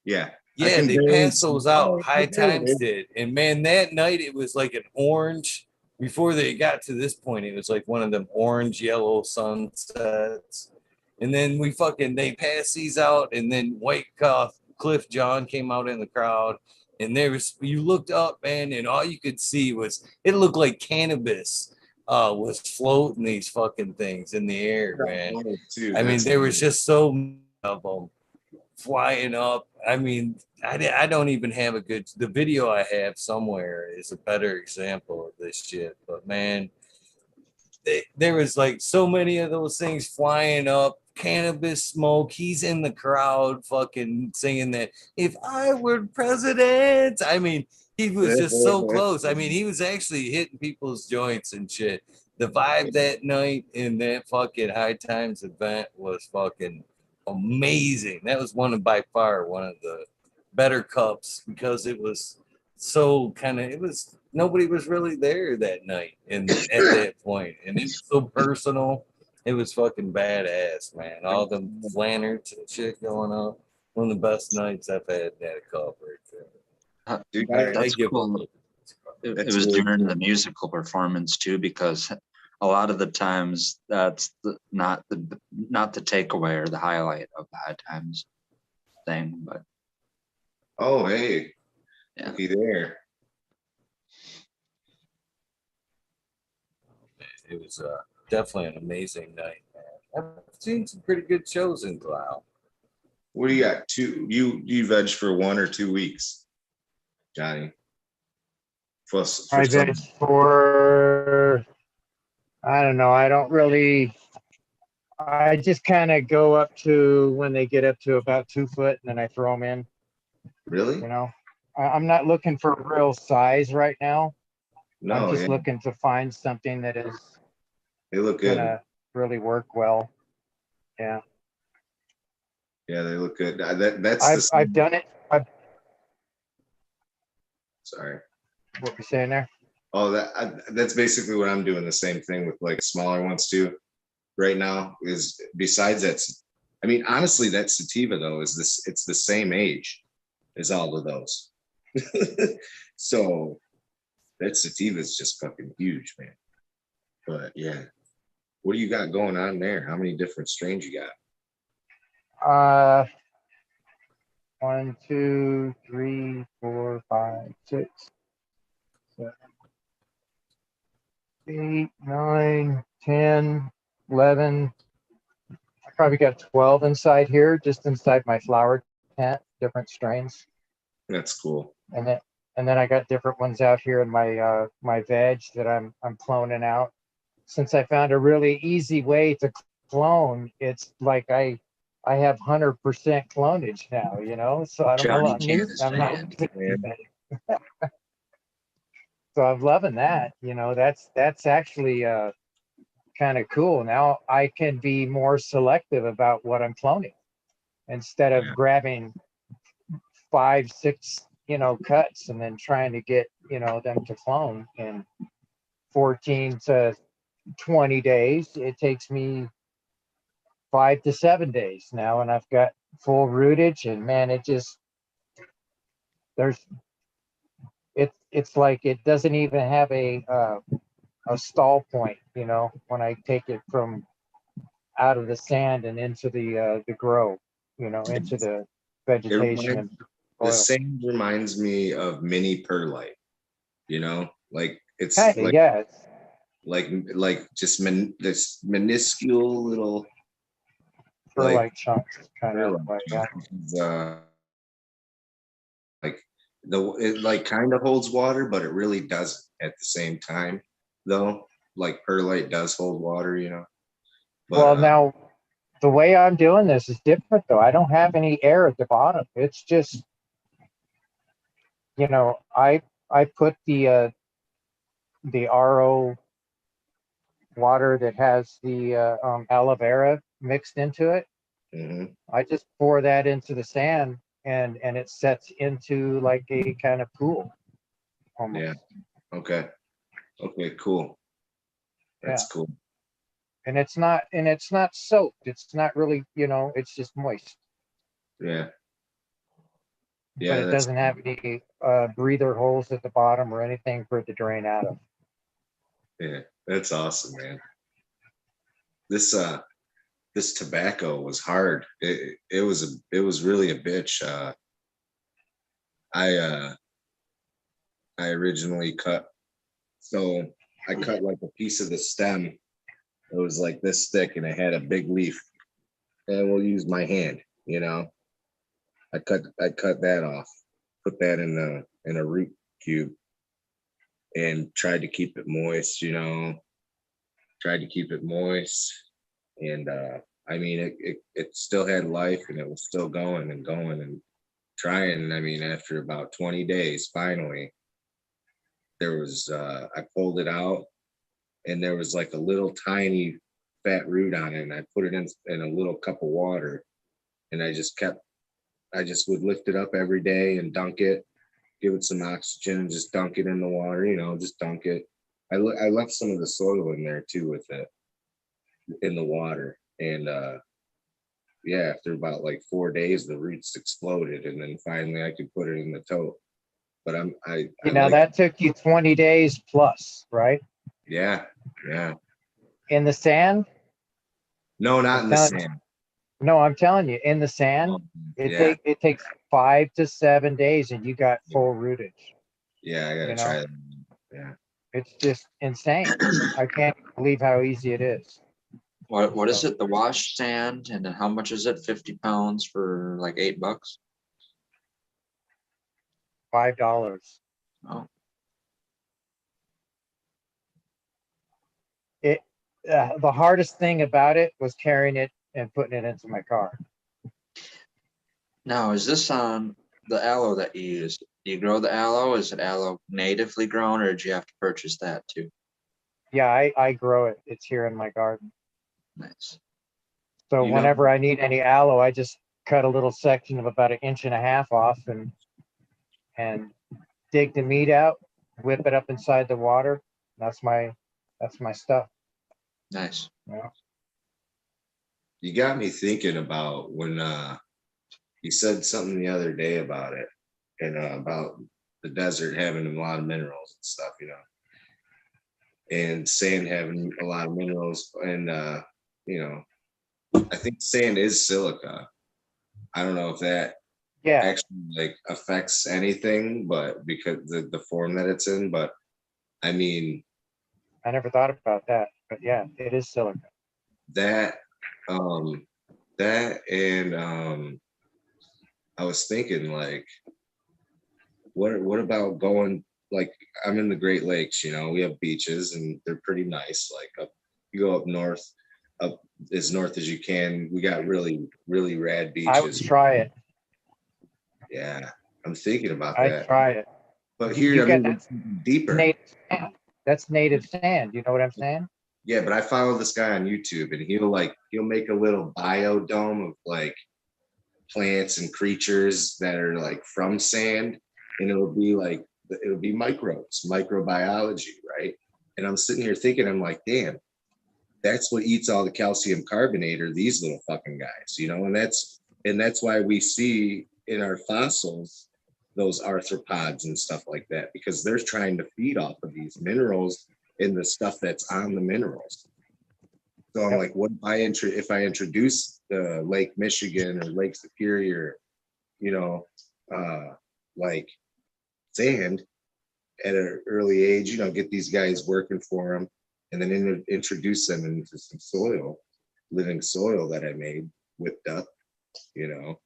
Yeah, they passed those out. High Times did. And man, that night it was like an orange before they got to this point, it was like one of them orange yellow sunsets. And then they passed these out, and then White Cliff John came out in the crowd, and you looked up, man, and all you could see was it looked like cannabis was floating these fucking things in the air, man. I mean, there was just so many of them flying up. I mean, I don't even have the video I have somewhere is a better example of this shit. But man, there was like so many of those things flying up, cannabis smoke. He's in the crowd fucking singing that if I were president. I mean, he was just so close. I mean, he was actually hitting people's joints and shit. The vibe that night in that fucking High Times event was fucking amazing. That was by far one of the better cups because it was so nobody was really there that night and at that point, and it was so personal. It was fucking badass, man. All the lanterns and shit going up. One of the best nights I've had at a cup right there. Dude, That's cool. It was really during cool. the musical performance too, because a lot of the times that's not the takeaway or the highlight of the High Times thing. But Oh, hey, yeah, be there. It was definitely an amazing night, man. I've seen some pretty good shows in Glau. What do you got? You veg for 1 or 2 weeks, Johnny? I veg for, I don't know. I just kind of go up to when they get up to about 2 foot, and then I throw them in. Really? You know, I'm not looking for real size right now. No, I'm just yeah, looking to find something that is they look good. gonna really work well. Yeah, Yeah, they look good. That's I've done it. Sorry. What you saying there? Oh, that's basically what I'm doing. The same thing with like smaller ones too. Right now is besides that. I mean, honestly, that sativa though it's the same age as all of those. So that sativa is just fucking huge, man. But yeah, what do you got going on there? How many different strains you got? 1, 2, 3, 4, 5, 6, 7, 8, 9, 10, 11. I probably got 12 inside here, just inside my flower tent, different strains. That's cool. And then I got different ones out here in my my veg that I'm cloning out. Since I found a really easy way to clone, it's like I have 100% clonage now, you know. So I don't Johnny know. Canna's I'm not. So I'm loving that. You know, that's actually kind of cool. Now I can be more selective about what I'm cloning instead of grabbing 5, 6, cuts and then trying to get, them to clone in 14 to 20 days. It takes me 5 to 7 days now, and I've got full rootage, and man, it's like it doesn't even have a stall point, when I take it from out of the sand and into the grow, into the vegetation and the oil. same reminds me of mini perlite, like it's Kinda, like yeah, like just this minuscule little perlite chunks, kind of perlite like that. like it like kind of holds water, but it really doesn't at the same time, though. Like perlite does hold water. But Well, now the way I'm doing this is different though. I don't have any air at the bottom. It's just, I put the RO water that has the aloe vera mixed into it. mhm. I just pour that into the sand, and it sets into like a kind of pool almost. Yeah. Okay, cool. That's cool. And it's not soaked. It's not really, it's just moist. Yeah. But it That's doesn't have any breather holes at the bottom or anything for it to drain out of. Yeah, that's awesome, man. This tobacco was hard. It was really a bitch. I I originally cut, so I cut like a piece of the stem. It was like this thick and it had a big leaf. And we'll use my hand, you know. I cut that off, put that in a root cube and tried to keep it moist, you know. Tried to keep it moist. And I mean it still had life and it was still going and trying. I mean, after about 20 days, finally, there was I pulled it out and there was like a little tiny fat root on it, and I put it in a little cup of water, and I just would lift it up every day and dunk it, give it some oxygen, and just dunk it in the water, you know, just dunk it. I left some of the soil in there too with it in the water, and yeah, after about like 4 days, the roots exploded, and then finally I could put it in the tote. But I Now that took you 20 days plus, right? yeah, yeah. In the sand? No, not in the telling- sand. No, I'm telling you, in the sand, Yeah, it takes 5 to 7 days and you got full rootage. yeah, I gotta you know? try that. Yeah. It's just insane. I can't believe how easy it is. What is it? The wash sand, and then how much is it? 50 pounds for like $8? $5. Oh, The hardest thing about it was carrying it and putting it into my car. now is this on the aloe that you use? Do you grow the aloe? Is it aloe natively grown, or did you have to purchase that too? Yeah, I grow it. It's here in my garden. Nice. So You know- whenever I need any aloe, I just cut a little section of about 1.5 inches off and dig the meat out, whip it up inside the water. That's my stuff. Nice. Yeah. You got me thinking about when you said something the other day about it, and about the desert having a lot of minerals and stuff, you know, and sand having a lot of minerals, and you know, I think sand is silica. I don't know if that Yeah, actually like affects anything, but because the form that it's in, but I mean I never thought about that, but yeah, it is silica. that that and I was thinking like what about going, like, I'm in the Great Lakes, you know, we have beaches and they're pretty nice, like you go up as north as you can, we got really rad I would beaches. try it. Yeah, I'm thinking about I'd that, try it. but here You I get mean that's deeper. native sand. That's native sand. You know what I'm saying? Yeah, but I follow this guy on YouTube and he'll make a little biodome of like plants and creatures that are like from sand, and it'll be microbes, microbiology, right? And I'm sitting here thinking, I'm like, damn, that's what eats all the calcium carbonate, are these little fucking guys, you know? And that's why we see in our fossils those arthropods and stuff like that, because they're trying to feed off of these minerals and the stuff that's on the minerals. So I'm like, what if I introduce Lake Michigan or Lake Superior, you know, like sand at an early age, you know, get these guys working for them, and then introduce them into some soil, living soil that I made, whipped up, you know.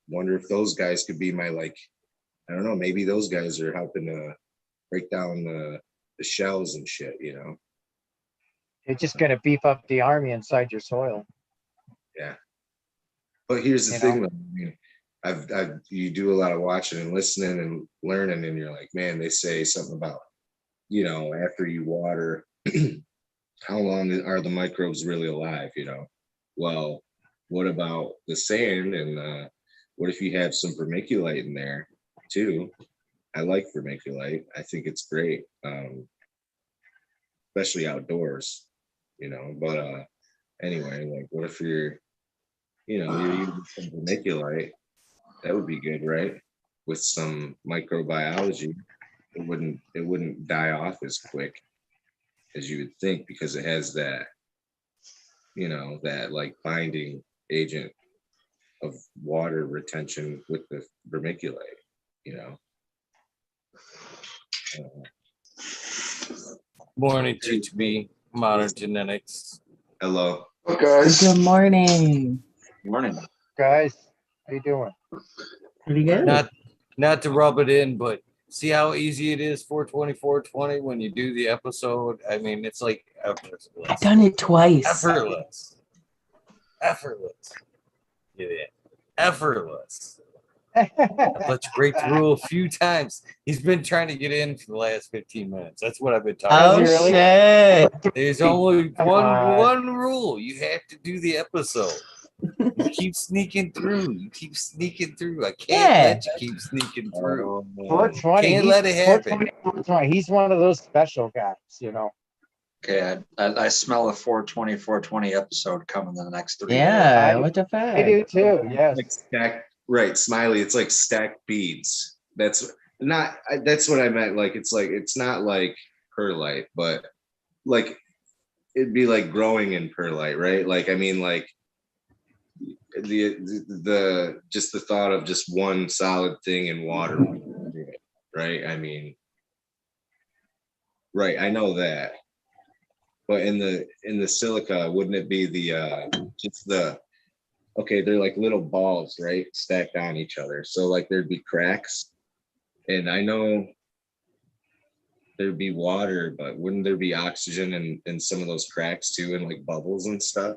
Wonder if those guys could be my, like, I don't know, maybe those guys are helping to break down the shells and shit, you know. It's just going to beef up the army inside your soil. Yeah. But here's the thing, though. I mean, you do a lot of watching and listening and learning, and you're like, man, they say something about, you know, after you water, how long are the microbes really alive, you know? Well, what about the sand, and what if you have some vermiculite in there too? I like vermiculite. I think it's great, especially outdoors, you know. But anyway, like, what if you're using some vermiculite? That would be good, right? With some microbiology, it wouldn't die off as quick. as you would think, because it has that, that like binding agent of water retention with the vermiculite, Morning, GTB, Modern Genetics. Hello. Good morning. Morning. Guys, how you doing? Pretty good. Not to rub it in, but see how easy it is 420 when you do the episode. I mean, it's like effortless. I've done it twice. Effortless. Get it? Effortless. I've let you break the rule a few times. He's been trying to get in for the last 15 minutes. That's what I've been talking Oh about. shit! There's only Come on. one rule. You have to do the episode. You keep sneaking through. I can't let you keep sneaking through. 420. Can't let it happen. 420. He's one of those special guys, Okay, I smell a 420 episode coming in the next 3 days. Yeah, what the fuck? I do too. Yes. Like stacked, right, Smiley. It's like stacked beads. That's what I meant. Like it's not like perlite, but like it'd be like growing in perlite, right? Like I mean, like the just the thought of just one solid thing in water, right? I mean, right. I know that. But in the silica, wouldn't it be okay, they're like little balls, right? Stacked on each other. So like there'd be cracks. And I know there'd be water, but wouldn't there be oxygen in some of those cracks too, and like bubbles and stuff?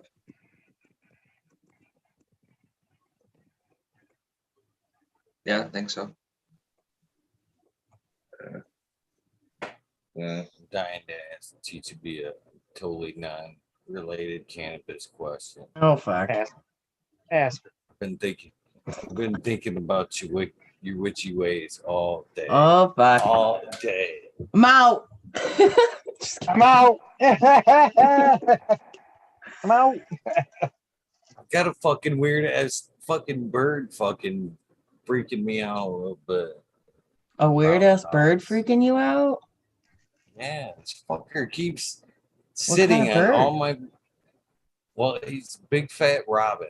Yeah, I think so. Yeah. I'm dying to ask Cheecha be a totally non-related cannabis question. Oh fuck! Ask her. I've been thinking about your witchy ways all day. Oh fuck! All day. I'm out. I'm out. I'm out. I've got a fucking weird ass fucking bird fucking freaking me out a little bit. A weird ass bird freaking you out? Yeah, this fucker keeps What sitting kind of on all bird? my. Well, he's big fat robin.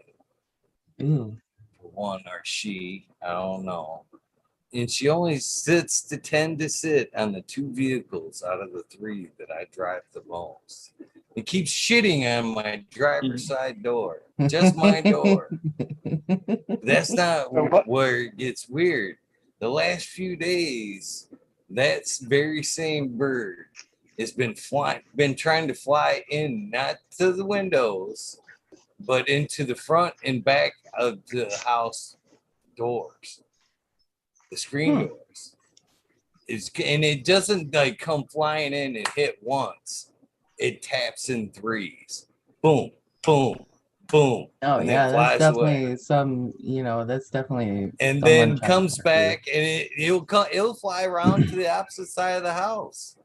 Ooh. For one, or she, I don't know. And she only tend to sit on the 2 vehicles out of the 3 that I drive the most. It keeps shitting on my driver's side door, just my door. That's not where it gets weird. The last few days, that very same bird has been trying to fly in, not to the windows, but into the front and back of the house doors, the screen doors. And it doesn't like come flying in and hit once. It taps in 3s. Boom, boom, boom. Oh and yeah, then that's flies definitely away. that's definitely. And someone then trying to comes fuck you. back and it'll fly around to the opposite side of the house.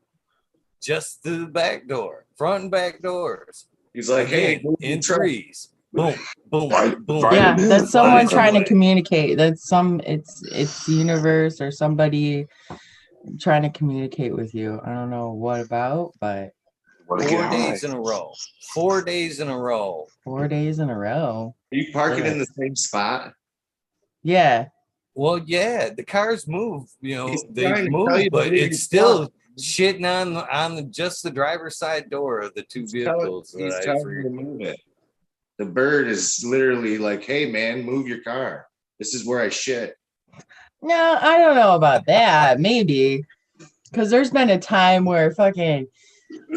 Just to the back door, front and back doors. He's like, Again, hey, in 3s. Boom, boom, boom. Yeah, that's someone Flies trying to away. communicate. It's the universe or somebody trying to communicate with you. I don't know what about, but 4 days in a row. 4 days in a row. 4 days in a row. Are you parking in the same spot? Yeah. Well, yeah, the cars move, He's they trying to move, tell you to but move your it's still spot. shitting on just the driver's side door of the 2 vehicles He's that I telling you to move it. The bird is literally like, hey man, move your car. This is where I shit. No, I don't know about that. Maybe. Because there's been a time where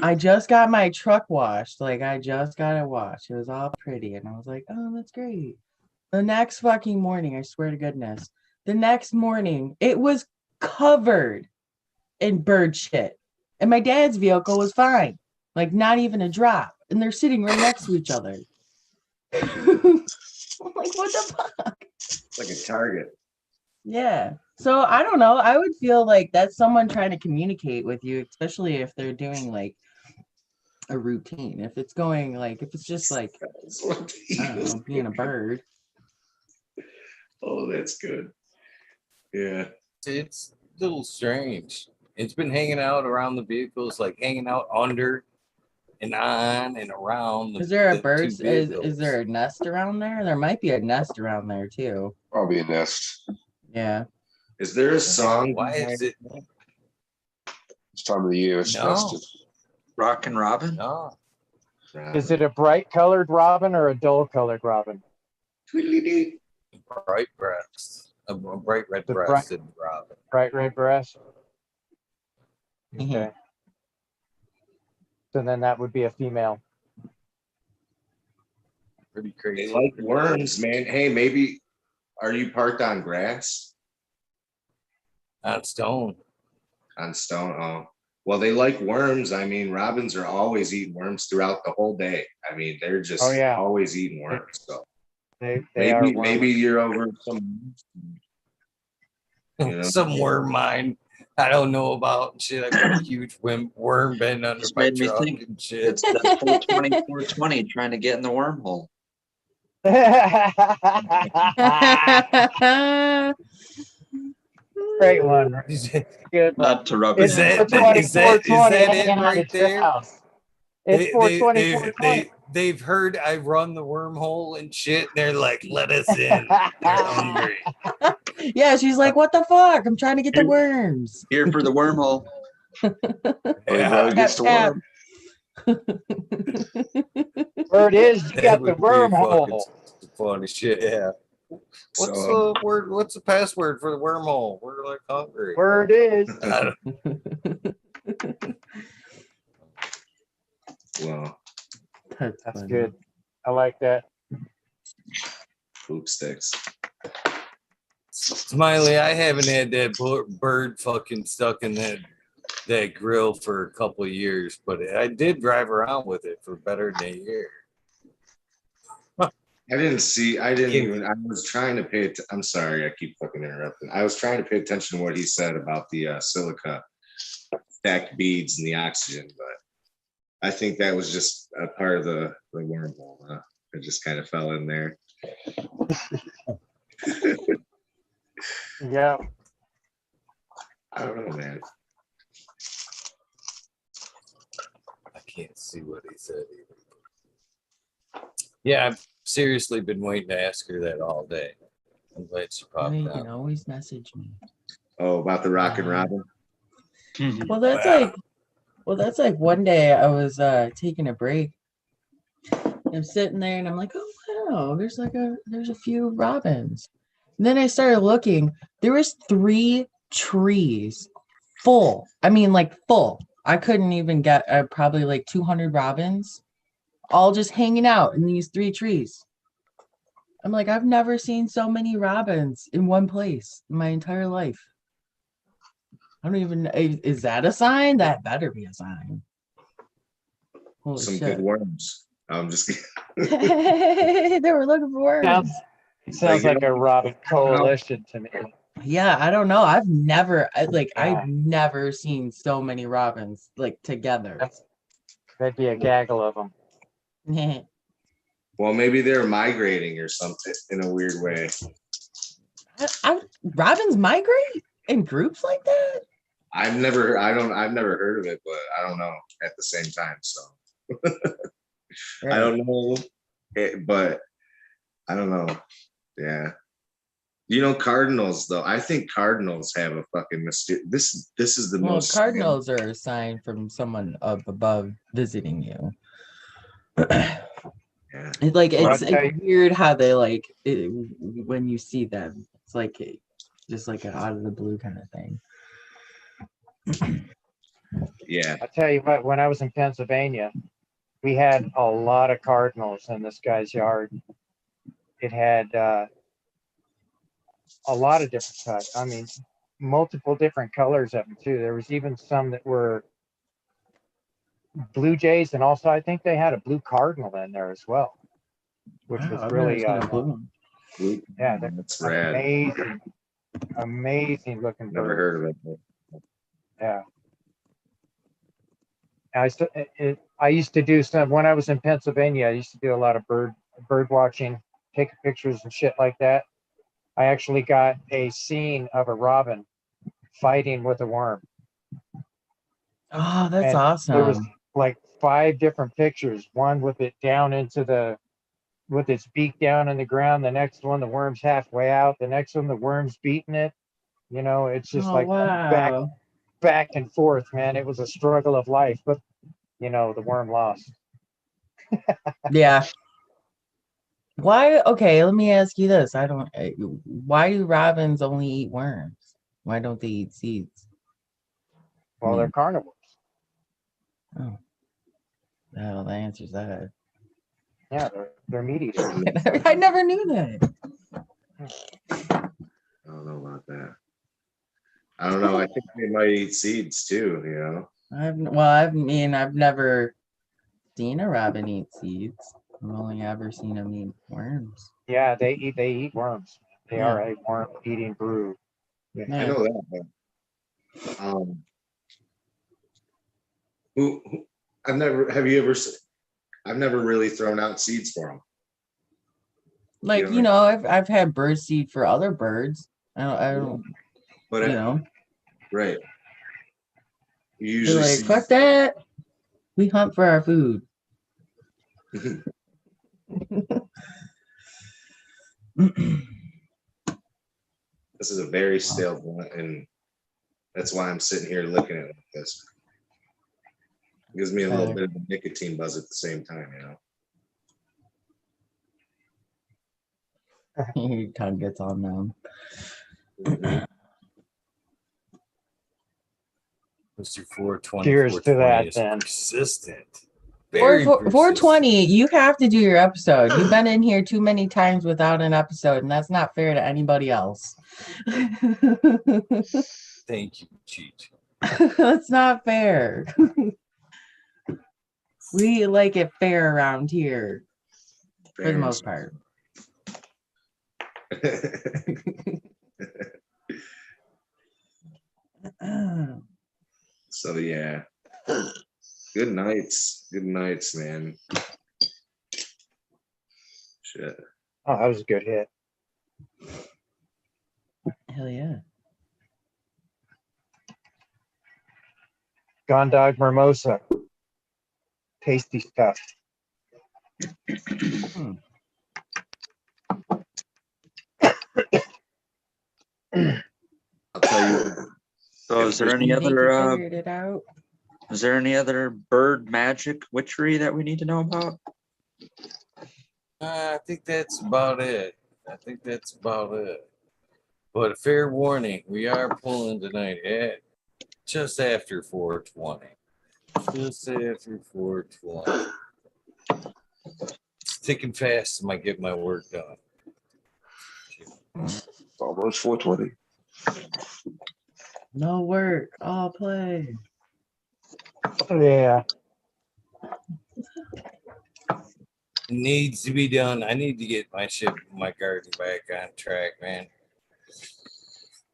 I just got my truck washed. Like, I just got it washed. It was all pretty. And I was like, oh, that's great. The next fucking morning, I swear to goodness, the next morning, it was covered in bird shit. And my dad's vehicle was fine. Like, not even a drop. And they're sitting right next to each other. I'm like, what the fuck? It's like a target. Yeah. So I don't know. I would feel like that's someone trying to communicate with you, especially if they're doing like a routine. If it's going like, if it's just like, I don't know, being a bird. Oh, that's good. Yeah. It's a little strange. It's been hanging out around the vehicles, like hanging out under and on and around. Is there a the bird? two Is vehicles. there a nest around there? There might be a nest around there too. Probably a nest. Yeah. Is there a song? Why is it? It's time of the year. It's No. nested. Rockin' Robin? No. Is it a bright colored robin or a dull colored robin? Tweedledee. Bright breast. A bright red The bright- breasted robin. Bright red breast? Mhm. Okay. So then that would be a female. Pretty They crazy. like worms, man. Hey, maybe are you parked on grass? On stone. On stone? Oh. Well, they like worms. I mean, robins are always eating worms throughout the whole day. I mean, they're just Oh, yeah. always eating worms. So They maybe are maybe you're over some. You know? Some worm mine. I don't know about shit. I got a huge worm bend under Just my made me truck think and shit. It's the 420, 420 trying to get in the wormhole. Great one. Good one. Not to rub It's it Is in. that- is that 420, it hanging out right at your there? house. It's 420, 420. They've heard I run the wormhole and shit. They're like, let us in. They're hungry. Yeah, she's like, what the fuck? I'm trying to get the worms. Here for the wormhole. Everybody gets to Tap, worm. Where it is, you That got the would be fucking wormhole. funny shit. Yeah. What's So, the word? What's the password for the wormhole? We're like hungry. Where it is. I well, That's funny. good. I like that. poop sticks. Smiley, I haven't had that bird fucking stuck in that grill for a couple of years, but I did drive around with it for better than a year. I didn't even, I was trying to pay it. I'm sorry, I keep fucking interrupting. I was trying to pay attention to what he said about the silica stacked beads and the oxygen, but I think that was just a part of the wormhole. It just kind of fell in there. Yeah. I don't know, man. I can't see what he said either. Yeah, I've seriously been waiting to ask her that all day. I'm glad she You popped can out. always message me. Oh, about the Rockin' Robin? Well, that's like one day I was taking a break. I'm sitting there and I'm like, oh wow, there's a few robins. And then I started looking. There was 3 trees full. I mean, like full. I couldn't even get probably like 200 robins, all just hanging out in these 3 trees. I'm like, I've never seen so many robins in one place in my entire life. I don't even know. Is that a sign? That better be a sign. Holy Some shit. good worms. I'm just kidding. They were looking for worms. Sounds like a robin coalition to me. Yeah, I don't know. I've never seen so many robins like together. That'd be a gaggle of them. Well, maybe they're migrating or something in a weird way. Robins migrate in groups like that? I've never heard of it, but I don't know at the same time. So I don't know, but I don't know. Yeah. You know, cardinals though. I think cardinals have a fucking mysterious. This is the most. Cardinals are a sign from someone up above visiting you. Yeah. It's weird how they when you see them, it's like just like an out of the blue kind of thing. Yeah. I'll tell you what, when I was in Pennsylvania, we had a lot of cardinals in this guy's yard. It had a lot of different types. I mean, multiple different colors of them too. There was even some that were blue jays, and also I think they had a blue cardinal in there as well, which was I've really never seen a blue one. yeah, they're That's rad. amazing looking Never bird. heard of it. Yeah. I used to do some when I was in Pennsylvania. I used to do a lot of bird watching, taking pictures and shit like that. I actually got a scene of a robin fighting with a worm. Oh, that's And awesome. like 5 different pictures. One with it down into the, with its beak down in the ground. The next one, the worm's halfway out. The next one, the worm's beating it. You know, it's just Oh like wow. back and forth, man. It was a struggle of life, but you know, the worm lost. Yeah. Why? Okay, let me ask you this. I don't. Why do robins only eat worms? Why don't they eat seeds? Well, they're carnivores. Oh, well, that answers that. Yeah, they're meat eaters. I never knew that. I don't know about that. I don't know. I think they might eat seeds too, you know. I've never seen a robin eat seeds. I've only ever seen them eat worms. Yeah, they eat worms. They Yeah. are a worm eating brood. I Yeah. know that, but who I've never really thrown out seeds for them. Like, You know, I've had bird seed for other birds. I don't, but right. You they're usually like, see fuck that. We hunt for our food. this is a very stale blunt, and that's why I'm sitting here looking at it like this. It gives me a little bit of a nicotine buzz at the same time, you know. Your tongue gets all numb. Mr. 420, Cheers to 420 that, is then. persistent. Very 420, you have to do your episode. You've been in here too many times without an episode, and that's not fair to anybody else. Thank you, Cheech. That's not fair. We like it fair around here, for the most part. So yeah. Good nights, man. Shit. Oh, that was a good hit. Hell yeah. Gondog Mimosa. Tasty stuff. I'll tell you. So is there any You think you other figured it out? is there any other bird magic witchery that we need to know about? I think that's about it. But a fair warning, we are pulling tonight at just after 420. Just after 420. It's ticking fast. I might get my work done. It's almost 420. No work, all play. Yeah. It needs to be done. I need to get my garden back on track, man.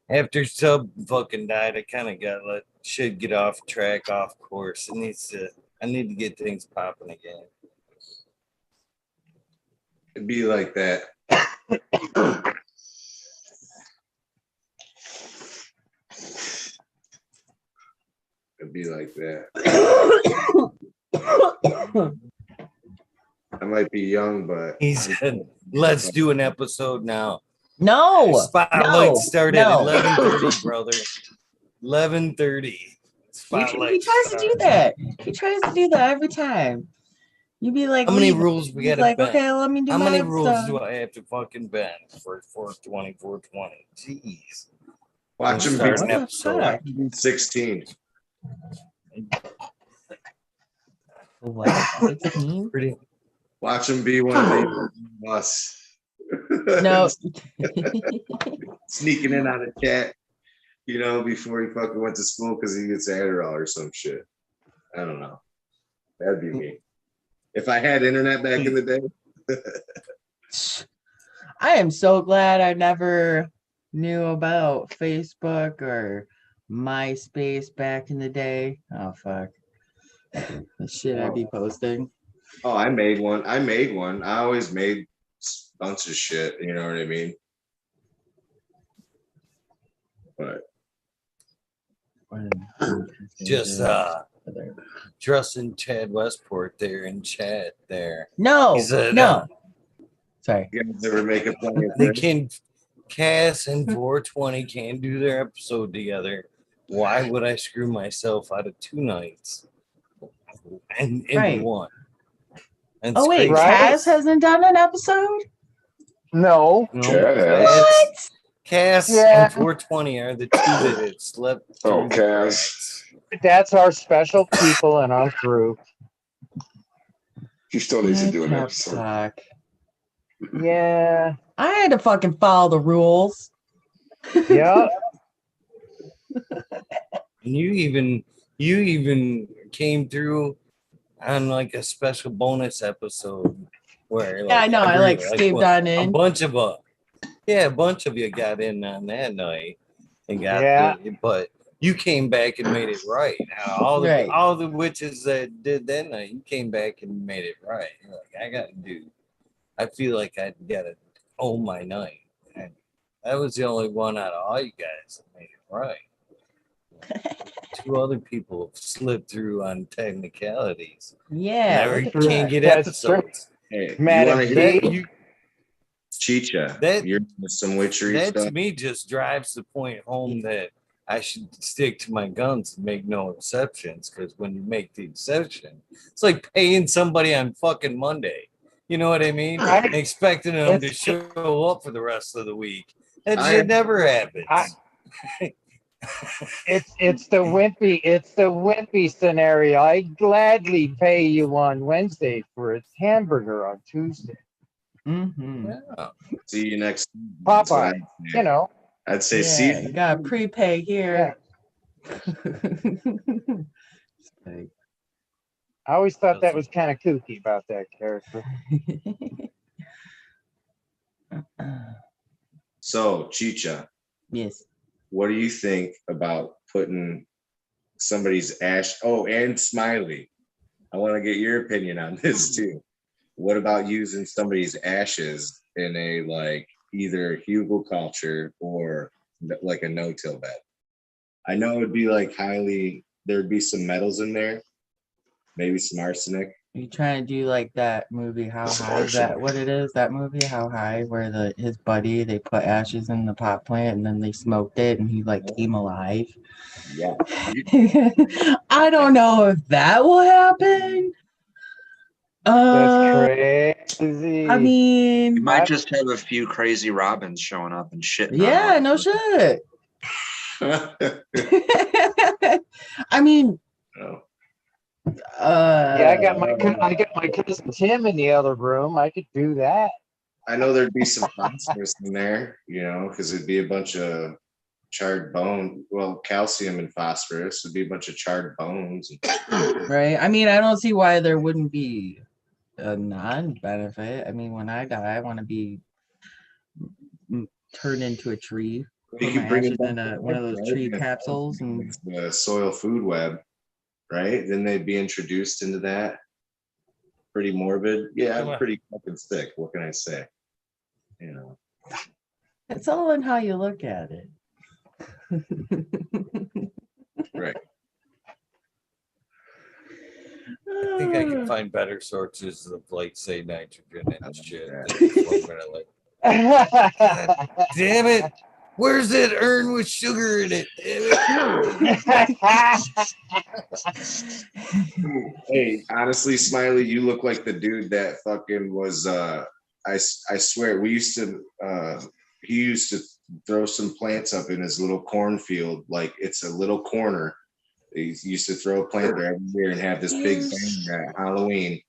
After Sub fucking died, I kind of should get off track, off course. I need to get things popping again. It'd be like that. It'd be like that. I might be young, but He said, let's do an episode now. No. Spotlight started at no. 11:30, brother. 11:30. He Spotlight. tries to do that. He tries to do that every time. You be like, How many leave. rules we He's gotta like, bend? okay, let me do How my many rules episode. do I have to fucking bend for 420, 420? Jeez. watch him Start an be episode. 16. What? 16? Pretty. Watch him be one of us. No. Sneaking in on a chat, you know, before he fucking went to school because he gets Adderall or some shit. I don't know. That'd be me. If I had internet back in the day. I am so glad I never knew about Facebook or MySpace back in the day. Oh, fuck. The shit I'd be posting. Oh, I made one. I always made a bunch of shit. You know what I mean? But Just Justin Chad Westport there in chat there. No, He said, no. Sorry. You guys ever make a plan? They can, Cass and 420 can do their episode together. Why would I screw myself out of 2 nights and into Right. one? And Oh wait, Right. Cass hasn't done an episode? No. Chad has. Cass, Cass Yeah. and 420 are the 2 that had slept Oh, through the Cass. cracks. That's our special people in our group. He still needs to do an That episode. suck. Yeah. I had to fucking follow the rules. Yeah. And you even came through on like a special bonus episode where Yeah, I know. I like escaped on a in. bunch of you got in on that night and got Yeah. but you came back and made it right. Right. All the witches that did that night, you came back and made it right. You're like, I feel like I gotta own my night. And that was the only one out of all you guys that made it right. 2 other people slipped through on technicalities. Yeah. Never look at can't that. get That's true. episodes. Hey, Matt you want to and hear Dave. You, Cheecha? That- You're doing some witchery that stuff. to me just drives the point home that I should stick to my guns and make no exceptions. Because when you make the exception, it's like paying somebody on fucking Monday. You know what I mean? Right. Expecting them to It's- show up for the rest of the week. That I- shit never happens. It's the wimpy scenario. I gladly pay you on Wednesday for a hamburger on Tuesday. Mm-hmm. Yeah. See you next. That's what Popeye, I'd say. you know. I'd say Yeah, see. you gotta prepay here. Like, I always thought that was kind of kooky about that character. So Cheecha, yes. what do you think about putting somebody's ash? Oh, and Smiley, I want to get your opinion on this too. What about using somebody's ashes in a like either hugelkultur or like a no-till bed? I know it would be like there'd be some metals in there, maybe some arsenic. You trying to do like that movie, How Some High? Is that arsenic. what it is? That movie, How High, where his buddy, they put ashes in the pot plant and then they smoked it and he like came alive. Yeah. I don't know if that will happen. That's crazy. I mean, You might just have a few crazy robins showing up and shit. yeah, no shit. I mean, Oh. Yeah, I got my cousin Tim in the other room. I could do that. I know there'd be some phosphorus in there, because it'd be a bunch of charred bone. Well, calcium and phosphorus would be a bunch of charred bones. right? I mean, I don't see why there wouldn't be a non-benefit. I mean, when I die, I want to be turned into a tree. You Put can my bring it ashes back in one of those tree capsules and the soil food web, right? Then they'd be introduced into that. Pretty morbid. Yeah, I'm pretty fucking sick. What can I say? it's all in how you look at it. Right. I think I can find better sources of, like, say, nitrogen and shit. Damn it! Where's that urn with sugar in it? Damn it! Hey, honestly, Smiley, you look like the dude that fucking was. I swear, he used to throw some plants up in his little cornfield, like it's a little corner. He used to throw a plant there every year and have this big bang at Halloween.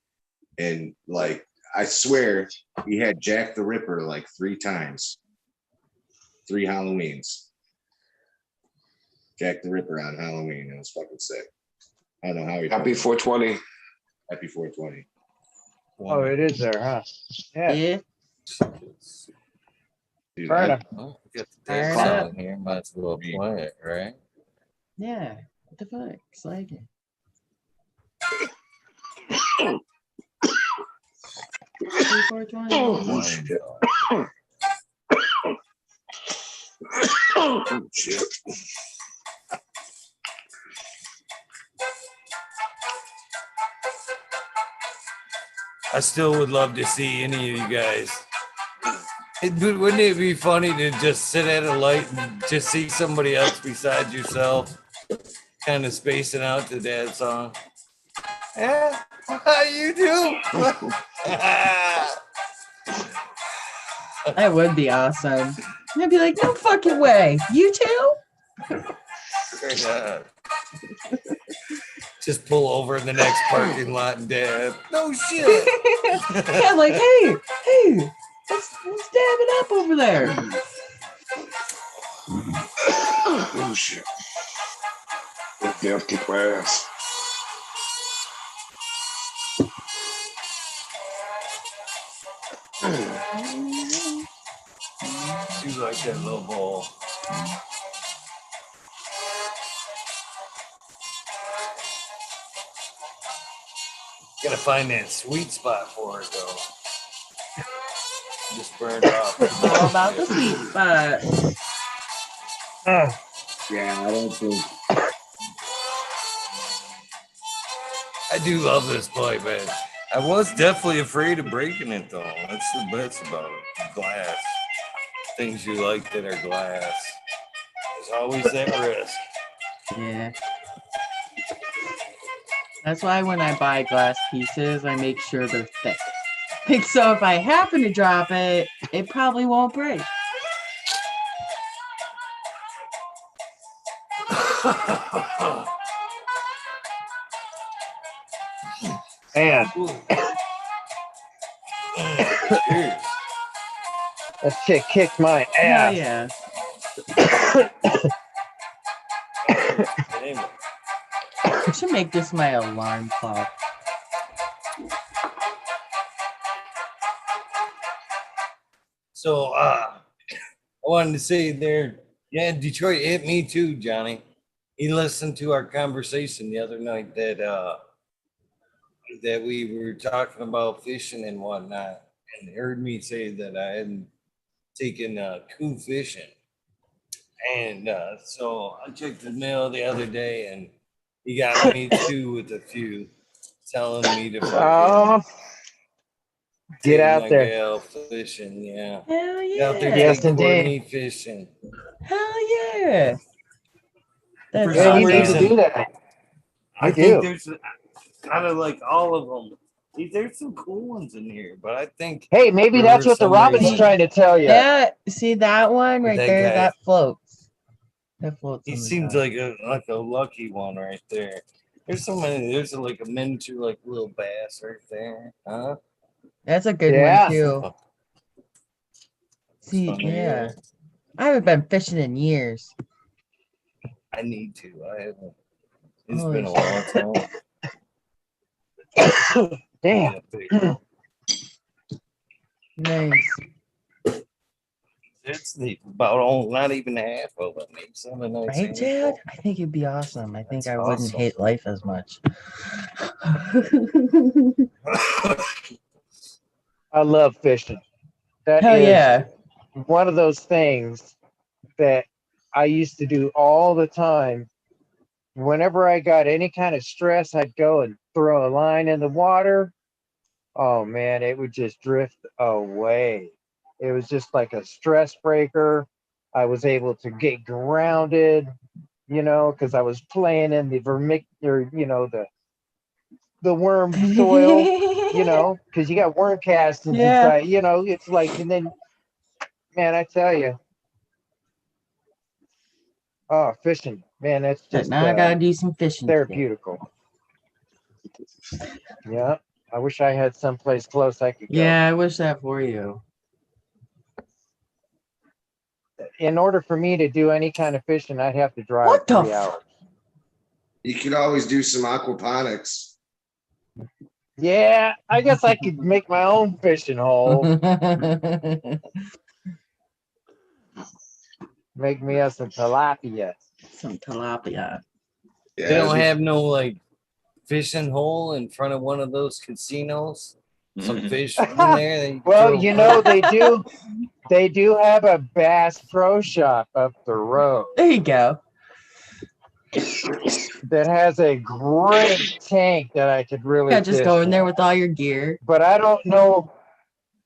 And like, I swear, he had Jack the Ripper like 3 times, 3 Halloweens. Jack the Ripper on Halloween. It was fucking sick. I don't know how he. Happy 420. Happy 420. Oh, it is there, huh? Yeah. Yeah. Dude, Fair I- enough. Well, we got the Fair dance enough. on here. Might as well play it, right? Yeah. What the fuck? It's like it. Oh, shit. Oh, shit. I still would love to see any of you guys. Wouldn't it be funny to just sit at a light and just see somebody else besides yourself, kind of spacing out to that song? Yeah, how you do? That would be awesome. And I'd be like, no fucking way. You too? Just pull over in the next parking lot and dab. No shit. Yeah, like, hey, let's dab it up over there. Oh shit. That death kick my ass. You like that little bowl. Gotta find that sweet spot for it though. Just burned off. It's all about the sweet spot. Yeah, I don't think. I do love this pipe, man. I was definitely afraid of breaking it though. That's the best about it. Glass. Things you like that are glass. There's always that risk. Yeah. That's why when I buy glass pieces, I make sure they're thick. So if I happen to drop it, it probably won't break. Man, that shit kicked my Hell ass. yeah. I should make this my alarm clock. So I wanted to say there, yeah, Detroit hit me too, Johnny. He listened to our conversation the other night that we were talking about fishing and whatnot, and heard me say that I hadn't taken coon fishing. And so I checked the mail the other day, and he got me too with a few, telling me to Oh, get take out my there. gal fishing. Yeah, Hell get out there, yeah. Yes, take indeed. Courtney fishing. Hell yeah. That's For Yeah, some you need to reason, do that. I You think do. there's kind of like all of them. There's some cool ones in here, but I think Hey, maybe for that's what the some Robin's reason- trying to tell you. Yeah, see that one right That there? guy- That floats. That floats. He on the seems top. like a lucky one right there. There's so many. There's like a miniature like little bass right there, huh? That's a good Yeah. one too. See, Funny, yeah. I haven't been fishing in years. I need to. I haven't. It's Holy been a long time. Damn. Yeah, big. Nice. It's about not even half of it. Maybe some of nice Right, Chad? I think it'd be awesome. I think That's I wouldn't awesome. hate life as much. I love fishing. That Hell is yeah. one of those things that I used to do all the time. Whenever I got any kind of stress, I'd go and throw a line in the water. Oh man, it would just drift away. It was just like a stress breaker. I was able to get grounded, because I was playing in the the worm soil, because you got worm castings Yeah. inside, it's like, and then, man, I tell you, oh, fishing, man, that's But just now I gotta do some fishing. today. therapeutical. Yeah, I wish I had someplace close I could go. Yeah, I wish that for you. In order for me to do any kind of fishing, I'd have to drive What the 3 hours. You could always do some aquaponics. Yeah, I guess I could make my own fishing hole. Make me up some tilapia. Some tilapia. Yeah, They don't have no like fishing hole in front of one of those casinos. Some fish in there. that you Well, throw- they do. They do have a Bass Pro Shop up the road. There you go. that has a great tank that I could really Yeah, just fish go in there in. with all your gear. But I don't know.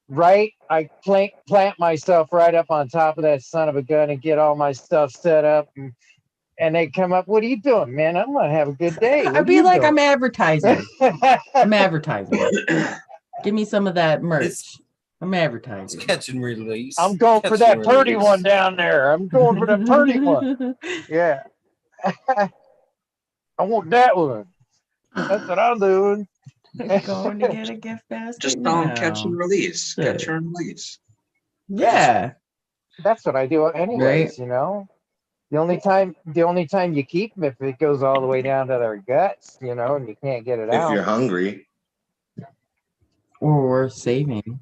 Right, I plant myself right up on top of that son of a gun and get all my stuff set up, and they come up. What are you doing, man? I'm gonna have a good day. What I'd are be you like, doing? I'm advertising. I'm advertising. Give me some of that merch. It's I'm advertising. catch and release. I'm going for Catch that and purdy release. one down there. I'm going for the purdy one. Yeah. I want that one. That's what I'm doing. Going to get a gift basket Just tell them now. catch and release. Shit. Catch and release. Yeah. That's what I do anyways, Right. you know. The only time you keep them if it goes all the way down to their guts, you know, and you can't get it If you're out. hungry. Or worth saving.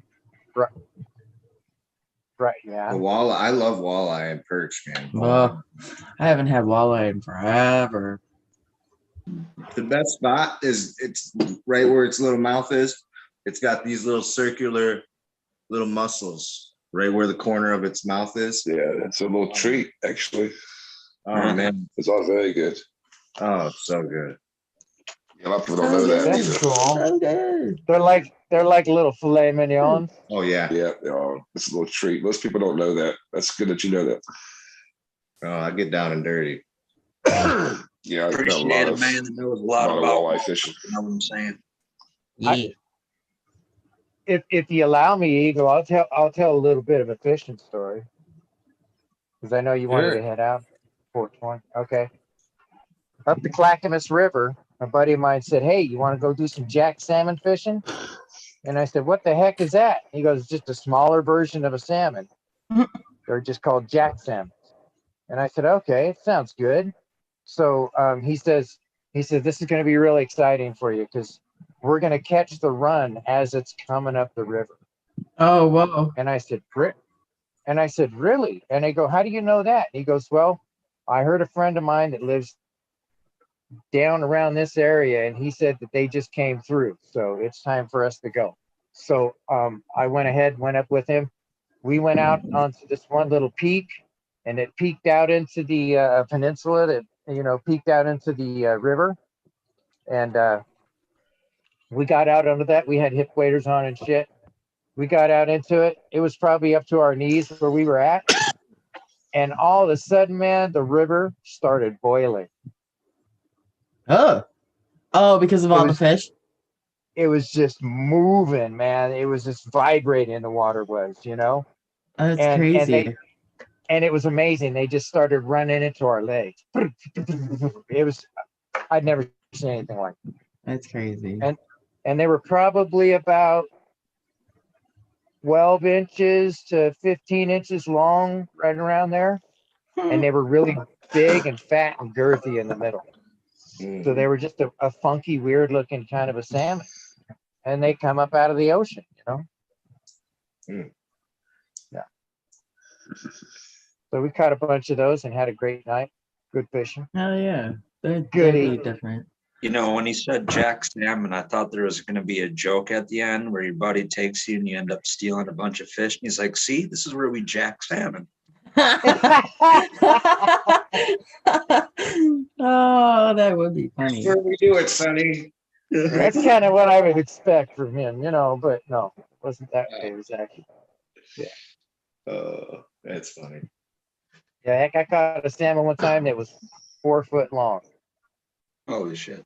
Right, yeah. The walleye, I love walleye and perch, man. Well, I haven't had walleye in forever. The best spot is it's right where its little mouth is. It's got these little circular little muscles right where the corner of its mouth is. Yeah, it's a little treat, actually. Oh man, It's all very good. oh so good. A lot of people don't know that That's either. cool. So good. They're like little filet mignons. Oh yeah. Yeah, it's a little treat. Most people don't know that. That's good that you know that. Oh, I get down and dirty. Yeah, I've got a Appreciate lot a of man that knows a lot about walleye fishing. You know what I'm saying? Yeah. If you allow me, Eagle, I'll tell a little bit of a fishing story. Because I know you wanted Sure. to head out 420. Okay. Up the Clackamas River, a buddy of mine said, "Hey, you want to go do some jack salmon fishing?" And I said, "What the heck is that?" He goes, "Just a smaller version of a salmon. They're just called jack salmon." And I said, "Okay, it sounds good." So he says, "This is going to be really exciting for you because we're going to catch the run as it's coming up the river." Oh, whoa. And I said, "Really?" And they go, "How do you know that?" And he goes, "Well, I heard a friend of mine that lives down around this area, and he said that they just came through. So it's time for us to go." So I went ahead, went up with him. We went out onto this one little peak, and it peeked out into the peninsula that, peeked out into the river. And we got out under that. We had hip waders on and shit. We got out into it. It was probably up to our knees where we were at. And all of a sudden, man, the river started boiling. Oh, because of all the fish? It was just moving, man. It was just vibrating. The water was, Oh, that's and crazy. and it was amazing. They just started running into our legs. It was, I'd never seen anything like it. That's crazy. And they were probably about 12 inches to 15 inches long, right around there. And they were really big and fat and girthy in the middle. So they were just a funky, weird looking kind of a salmon. And they come up out of the ocean, Yeah. So we caught a bunch of those and had a great night. Good fishing. Hell yeah. They're Good deadly eating. different. You know, when he said jack salmon, I thought there was going to be a joke at the end where your buddy takes you and you end up stealing a bunch of fish. And he's like, "See, this is where we jack salmon." Oh, that would be funny. Where we do it, Sonny. That's kind of what I would expect from him, but no, it wasn't that way. It was actually, That's funny. yeah, heck, I caught a salmon one time that was 4 foot long. Holy shit.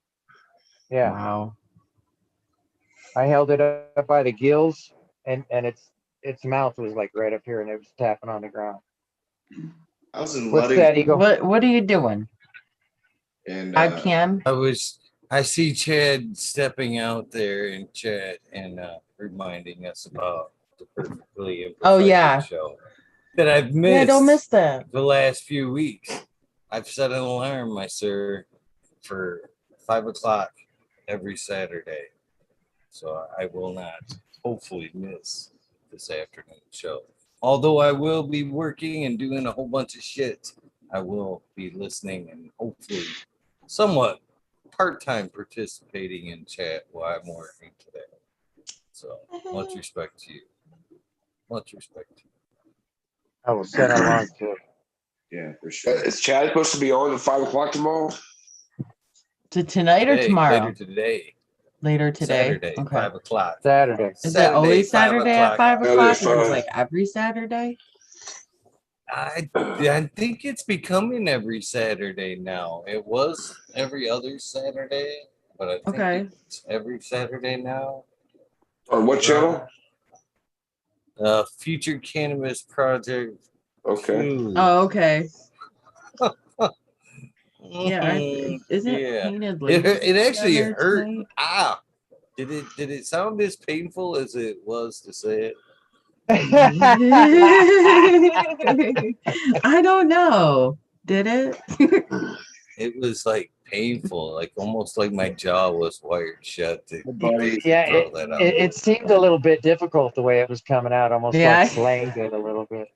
Yeah. Wow. I held it up by the gills, and its mouth was like right up here, and it was tapping on the ground. I was in What's Luding, that, Eagle? What are you doing? and I can. I see Chad stepping out there in chat and reminding us about the Perfectly Imperfect Oh, yeah. show that I've missed. Yeah, don't miss that. The last few weeks. I've set an alarm, my sir, for 5 o'clock every Saturday. So I will not hopefully miss this afternoon show. Although I will be working and doing a whole bunch of shit, I will be listening and hopefully somewhat part-time participating in chat while I'm working today. So much respect to you. Much respect to you. I will set an alarm to it. Yeah, for sure. Is Chad supposed to be on at 5 o'clock tomorrow? To tonight or Hey, tomorrow? later today. Later today. Saturday, Okay. 5 o'clock. Saturday. Is that always Saturday at 5 Saturday, o'clock? Is it fine. like every Saturday? I think it's becoming every Saturday now. It was every other Saturday, but I think Okay. it's every Saturday now. On what channel? Future Cannabis Project. Okay. 2. Oh, okay. Yeah, isn't Yeah. Painted It, Ladies it actually together hurt. tonight? Ah, did it sound as painful as it was to say it? I don't know. Did it? It was like painful, like almost like my jaw was wired shut to Buddy. Yeah, throw that out. it seemed a little bit difficult the way it was coming out, almost Yeah. like slang did a little bit.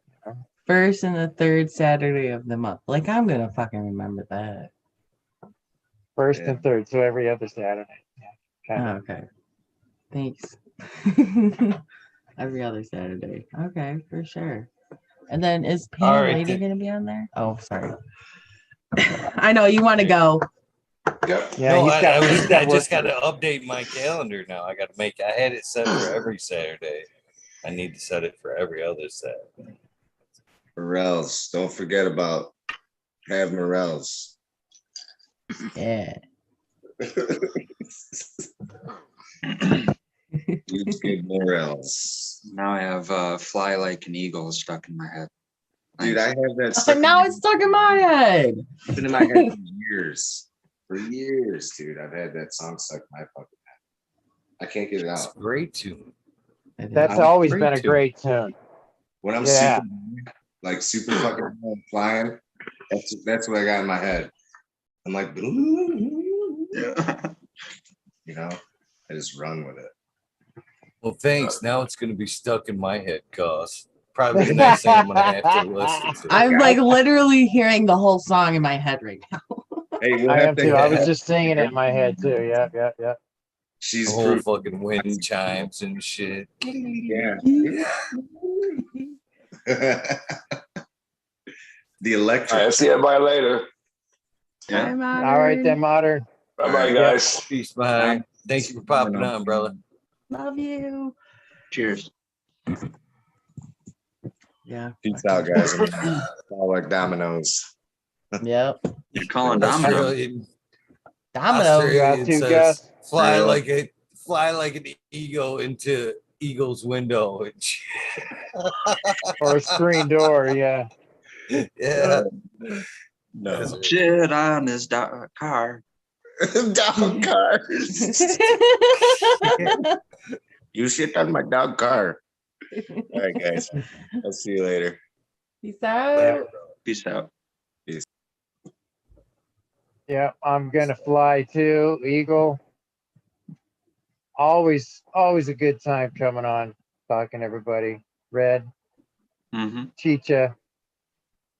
First and the third Saturday of the month. Like, I'm gonna fucking remember that. First Yeah. and third, so every other Saturday. Yeah, kind Oh, of. okay. Thanks. Every other Saturday. Okay, for sure. And then is All Painted right, Lady then. gonna be on there? Oh, sorry. I know you want to go. Yep. Yeah, No, he's got. I just got to update my calendar now. I got to make. I had it set for every Saturday. I need to set it for every other Saturday. Morels. Don't forget about have Morels. Yeah. Use good Morels. Now I have fly like an eagle stuck in my head. Dude, I have that But stuck now it's stuck in my head. it's been in my head for years. For years, dude. I've had that song stuck in my fucking head. I can't get it It's out. a great tune. That's I'm always great been a tune. great tune. When I'm Yeah. super fucking flying, that's what I got in my head. I'm like, you know, I just run with it. Well, thanks. Now it's going to be stuck in my head, cuz. Probably the next thing I'm going to have to listen to. I'm like literally hearing the whole song in my head right now. Hey, we'll I have am to too. I was have- just singing it in my head too. Yeah, yeah, yeah. She's The whole proof. fucking wind chimes and shit. Yeah. The electric. All right, see everybody later. Yeah. I'm All right then, Modern. Bye bye, right. guys. Peace, man. Thank you for popping on, brother. Love you. Cheers. Yeah. Peace out, guys. All like dominoes. Yep. You're calling Domino. Australian, Domino. Australian Two says, guys. fly Yeah. like an eagle into eagle's window. And shit. Or a screen door. Yeah. Yeah. No. Shit on his car. Dog car. You shit on my dog car. All right, guys. I'll see you later. Peace out. Peace out. Yeah, I'm gonna fly too. Eagle. Always a good time coming on, talking to everybody. Red, Mm-hmm. Cheecha.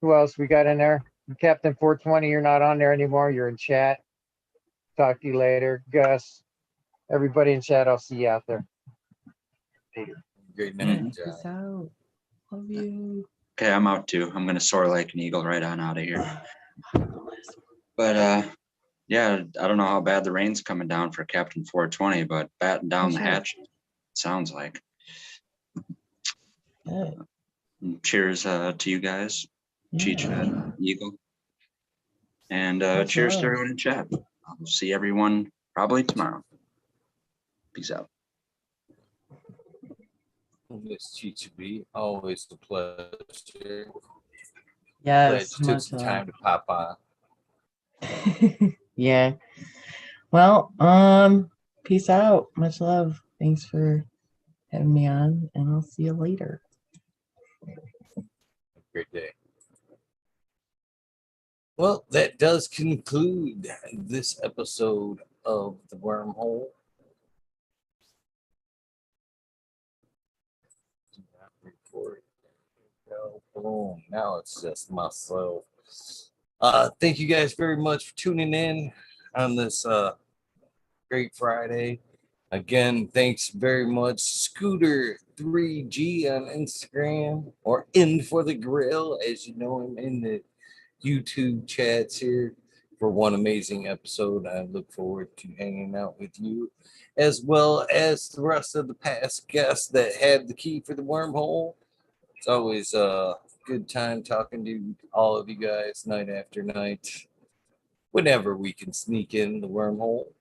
Who else we got in there? Captain 420, you're not on there anymore. You're in chat. Talk to you later. Gus. Everybody in chat, I'll see you out there. Great night, Peace John. out. Love you. Okay, I'm out too. I'm gonna soar like an eagle right on out of here. But yeah, I don't know how bad the rain's coming down for Captain 420, but batten down the Sure. hatch, sounds like. Yeah. Cheers to you guys, Cheecha and Eagle. And Much cheers to love. everyone in chat. I'll see everyone probably tomorrow. Peace out. Miss Cheecha B, always a pleasure. Glad Yes. you took Much some love. time to pop on. Yeah. Well, peace out. Much love. Thanks for having me on, and I'll see you later. Great day. Well, that does conclude this episode of The Wormhole. Do not record. Go. Boom. Now it's just myself. Thank you guys very much for tuning in on this great Friday. Again, thanks very much, Scooter3G on Instagram, or In for the Grill, as you know him in the YouTube chats here for one amazing episode. I look forward to hanging out with you, as well as the rest of the past guests that had the key for the wormhole. It's always a good time talking to all of you guys night after night, whenever we can sneak in the wormhole.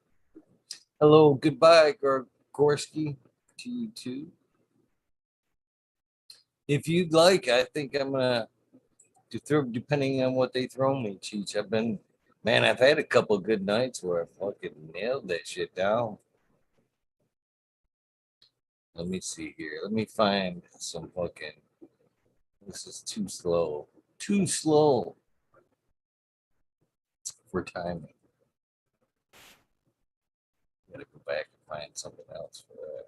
Hello, goodbye, Gorski, to you too. If you'd like, I think I'm gonna throw, depending on what they throw me, Cheech. I've had a couple of good nights where I fucking nailed that shit down. Let me see here. Let me find some fucking. This is too slow. Too slow for timing. Gotta go back and find something else for that.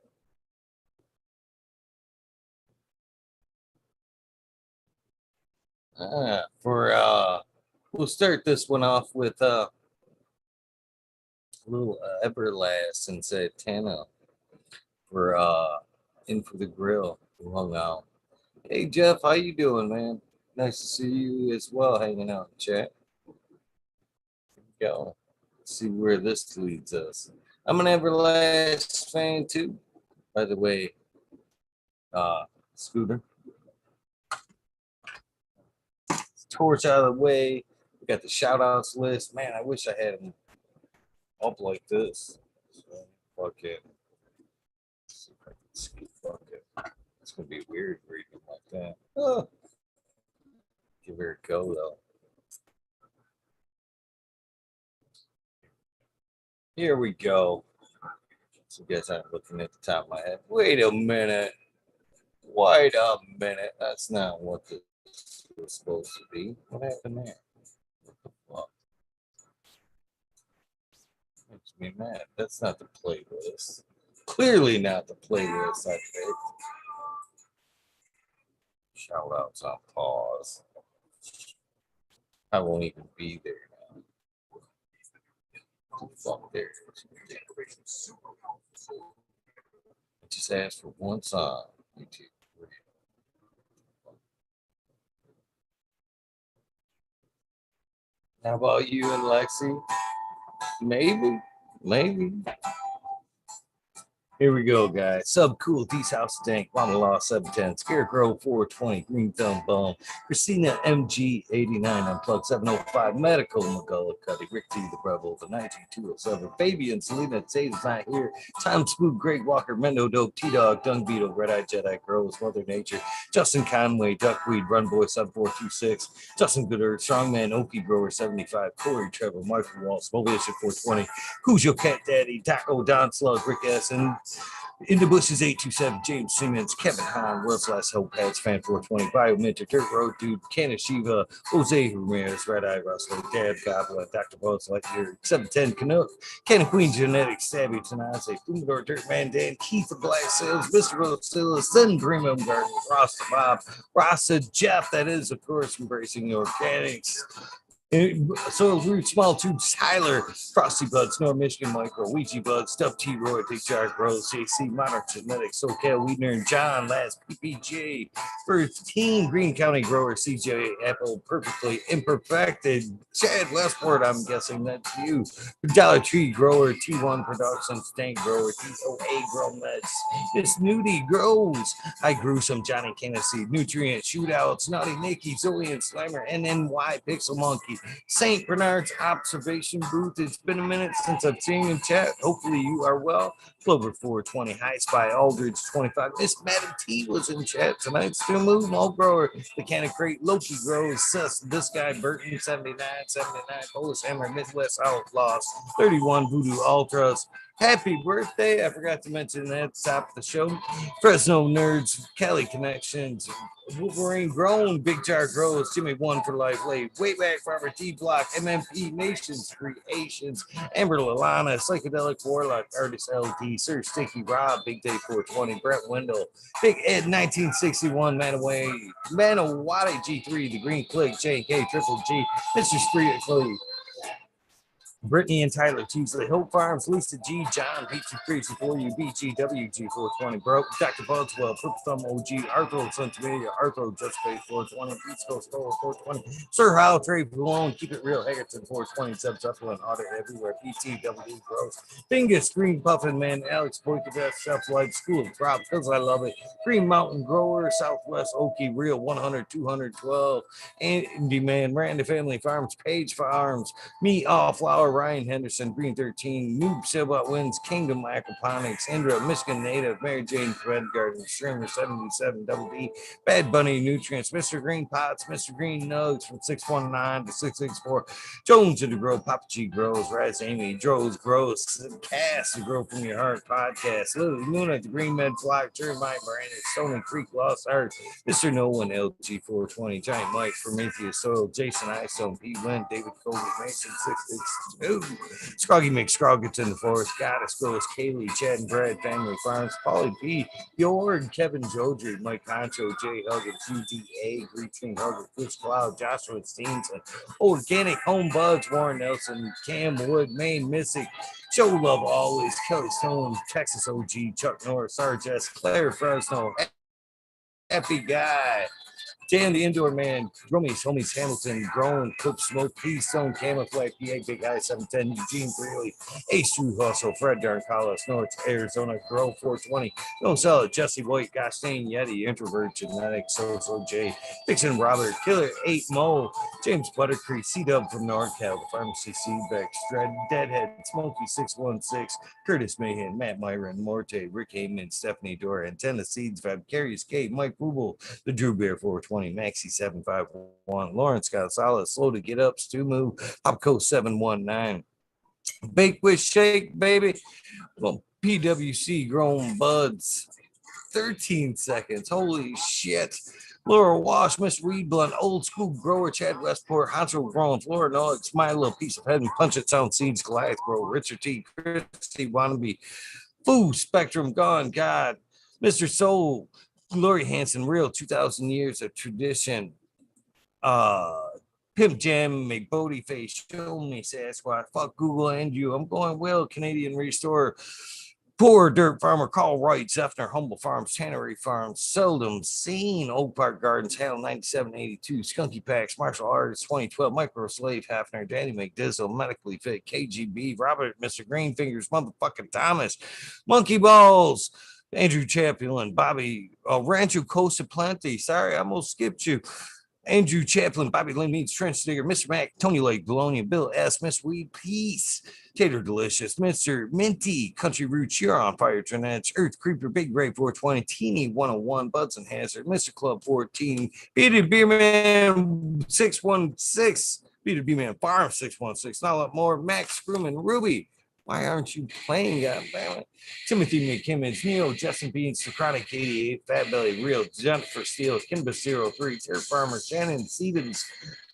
We'll start this one off with a little Everlast and Santana for In for the Grill, who hung out. Hey Jeff, how you doing, man? Nice to see you as well, hanging out in chat. Here we go. Let's see where this leads us. I'm an Everlast fan too, by the way. Scooter. Torch out of the way. We got the shout outs list. Man, I wish I had them up like this. So, fuck it. It's gonna be weird reading them like that. Oh. Give her a go though. Here we go. So you guys aren't looking at the top of my head. Wait a minute. That's not what this was supposed to be. What happened there? What the fuck? Makes me mad. That's not the playlist. Clearly not the playlist I picked. Shout outs on pause. I won't even be there now. Oh, fuck, there it is. I just asked for one song. YouTube. How about you and Lexi? Maybe. Here we go, guys. Sub Cool, D's House Dank, Mama Law 710, Scarecrow 420, Green Thumb Bum, Christina MG89, Unplugged 705, Medical McGullicuddy, Rick T, the Rebel, the 19207, Fabian, Selena Taylor's not here, Tom Spook, Greg Walker, Mendo Dope, T-Dog, Dung Beetle, Red Eye Jedi, Grows, Mother Nature, Justin Conway, Duckweed, Runboy 7426, Justin Gooder, Strongman, Okie Grower 75, Corey Trevor, Michael Wall, Smobish 420, Who's Your Cat Daddy, Taco Don Slug, Rick S. and In the Bushes 827, James Simmons, Kevin Hahn, World's Last Hope, Pads Fan 420, Biomentor, Dirt Road Dude, Canna Shiva, Jose Ramirez, Red Eye Rustler, Dad Goblin, Dr. Bones, Lightyear, 710 Canuck, Canna Queen Genetics, Savvy Tanase, Fumador, Dirt Man Dan, Keith the Black Sales, Mr. Rosilla, Sun Premium Garden, Rasta Bob, Rasta Jeff, that is, of course, Embracing Organics. Soil Root, Small Tubes, Tyler, Frosty Buds, North Michigan Micro, Ouija Buds, Stuff T Roy, Big Jar Grows, JC, Monarch Genetics, SoCal, Weedner, and John, Last PPJ, First Team, Green County Grower, CJ, Apple, Perfectly Imperfected, Chad Westport, I'm guessing that's you, Dollar Tree Grower, T1 Productions, Stank Grower, TOA Grow Meds, Miss Nudie Grows, I Grew Some, Johnny Cannaseed, Nutrient Shootouts, Naughty Nicky, Zoe and Slimer, NNY, Pixel Monkey, St. Bernard's Observation Booth. It's been a minute since I've seen you in chat. Hopefully you are well. Clover 420, High Spy, Aldridge 25. Miss Madam T was in chat tonight. Still Move, Mo Grower, The Canna Crate, Loki Grows, Sus, This Guy, Burton 79, Polish Hammer, Midwest Outlaws, 31, Voodoo Ultras. Happy birthday. I forgot to mention that at the top of the show. Fresno Nerds, Cali Connections, Wolverine Grown, Big Jar Grows, Jimmy One for Life Late, Way Back Robert D Block, MMP Nations Creations, Amber Lalana, Psychedelic Warlock, Artist LD, Sir Sticky Rob, Big Day 420, Brett Wendell, Big Ed 1961, Manaway, Manawati G3, The Green Click, JK, Triple G, Mr. Street Clay, Brittany and Tyler Teasley, Hope Farms, Lisa G, John, Peachy Crazy for you, BGWG 420, Bro, Dr. Bugswell, Purple Thumb OG, Arthur Centimania, Arthur Just Space 420, East Coast Store 420, Sir Howell, Trey Malone, Keep It Real, Haggerton 420, Sub Zuffle and Audit Everywhere, PTW Gross, Bingus, Green Puffin Man, Alex Boyka, Self Life School of Crop, because I love it, Green Mountain Grower, Southwest Okie, Real 100, 212, Andy Man, Randy Family Farms, Page Farms, Me All Flower, Ryan Henderson, Green 13, Noob Silva Wins, Kingdom Aquaponics, Indra, Michigan Native, Mary Jane Thread Garden, Streamer 77, Double D, Bad Bunny Nutrients, Mr. Green Pots, Mr. Green Nugs from 619 to 664, Jones to the Grow, Papa G Grows, Raz Amy, Droz Grows, Cass, the Grow from Your Heart podcast, Lily Luna, the Green Med Flock, Jerry Mike, Brandon, Stony Creek, Lost Art, Mr. No One, LG 420, Giant Mike, Prometheus Soil, Jason Istone, P. Wynn, David Colby, Mason 662, Scroggy McScrog gets in the forest, Goddess Grows, Kaylee, Chad and Brad, Family Farms, Paulie P, Yord, Kevin Jodry, Mike Concho, Jay Huggins, UDA, Green Hugger, Chris Cloud, Joshua Steenson, Organic Home Buds, Warren Nelson, Cam Wood, Maine Mystick, Joe Love Always, Kelly Stone, Texas OG, Chuck Norris, Sarge S, Claire Fresno, Happy Guy, Dan the Indoor Man, Romies, Homies, Hamilton, Grown, Cook Smoke, Keystone, Camouflage, PA, Big Guy 710, Eugene Greeley, Ace True Hustle, Fred Darn Collis, North Arizona, Grow 420, Don't Sell It, Jesse White, Gostain, Yeti, Introvert, Genetics, So J, Dixon Robert, Killer 8 Mo, James Buttercreek, C Dub from NorCal, The Pharmacy Seedback, Deadhead, Smokey 616, Curtis Mahan, Matt Myron, Morte, Rick Heyman, Stephanie Dora, Antenna Seeds, Fabcarious Kate, Mike Rubel, The Drew Bear 420, Maxi 751, Lawrence Gonzalez, Slow to Get Up, Stu Moo, Popco 719, Bake with Shake, baby. Well, PWC Grown Buds, 13 seconds. Holy shit. Laura Wash, Miss Weed Blunt, Old School Grower, Chad Westport, Hansel Grown, Florida Nuggets, My Little Piece of Heaven, Punch It Sound Seeds, Goliath Grow, Richard T, Christy Wannabe, Foo Spectrum, Gone God, Mr. Soul, Glory Hanson, Real 2,000 Years of Tradition, Pimp Jam, McBodie Face, Show Me Sasquatch, Fuck Google and You, I'm Going Well, Canadian Restore, Poor Dirt Farmer, Carl Wright, Zeffner, Humble Farms, Tannery Farms, Seldom Seen, Oak Park Gardens, Hale 9782, Skunky Packs, Martial Arts 2012, Micro Slave, Hafner, Danny McDizzle, Medically Fit, KGB, Robert, Mr. Greenfingers, Motherfucking Thomas, Monkey Balls, Andrew Chaplin, Bobby, Rancho Costa Plenty. Sorry, I almost skipped you. Andrew Chaplin, Bobby Lynn Meets, Trent Stigger, Mr. Mac, Tony Lake, Bologna, Bill S., Miss Weed, Peace, Tater Delicious, Mr. Minty, Country Roots, You're on Fire, Trinets, Earth Creeper, Big Ray 420, Teeny 101, Buds and Hazard, Mr. Club 14, Bearded Beerman 616, Bearded Beerman Farm 616, not a lot more, Max Screwman, Ruby. Why aren't you playing, goddammit? Timothy McKimmons, Neo, Justin Beans, Socratic 88, Fat Belly, Real, Jennifer Steele, Kimba 03, Terry Farmer, Shannon Stevens,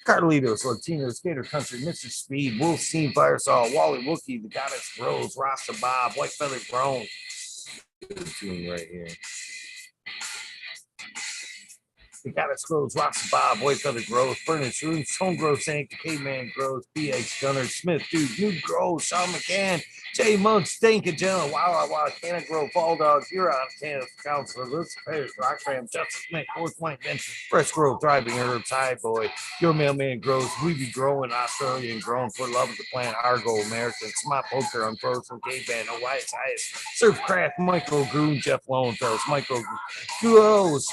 Carlitos, Latinos, Gator Country, Mr. Speed, Wolf Scene, Firesaw, Wally Wookie, The Goddess Rose, Rasta Bob, White Feather Grown. Good tune right here. The Goddess Grows, Rasta Bob, White Feather Grows, Furnace Rooms, Home Grows, Sank, The Caveman Grows, BX Gunner, Smith, Dude, New Grows, Sean McCann, Jay Monk, Stank and General, Wow, Canna Grow, Fall Dogs, You're on Canada Counselor, Lucy Paris, Rock Ram, Justice Smith, 420 Ben, Fresh Grove, Thriving Herbs, High Boy, Your Mailman Grows, We Be Growing, Australian Grown, For Love of the Plant, Argo, American, Smart Poker, Unfrozen, Caveman, Hawaii's Highest, Surfcraft, Michael Groon, Jeff Lowenfels, Michael Grows,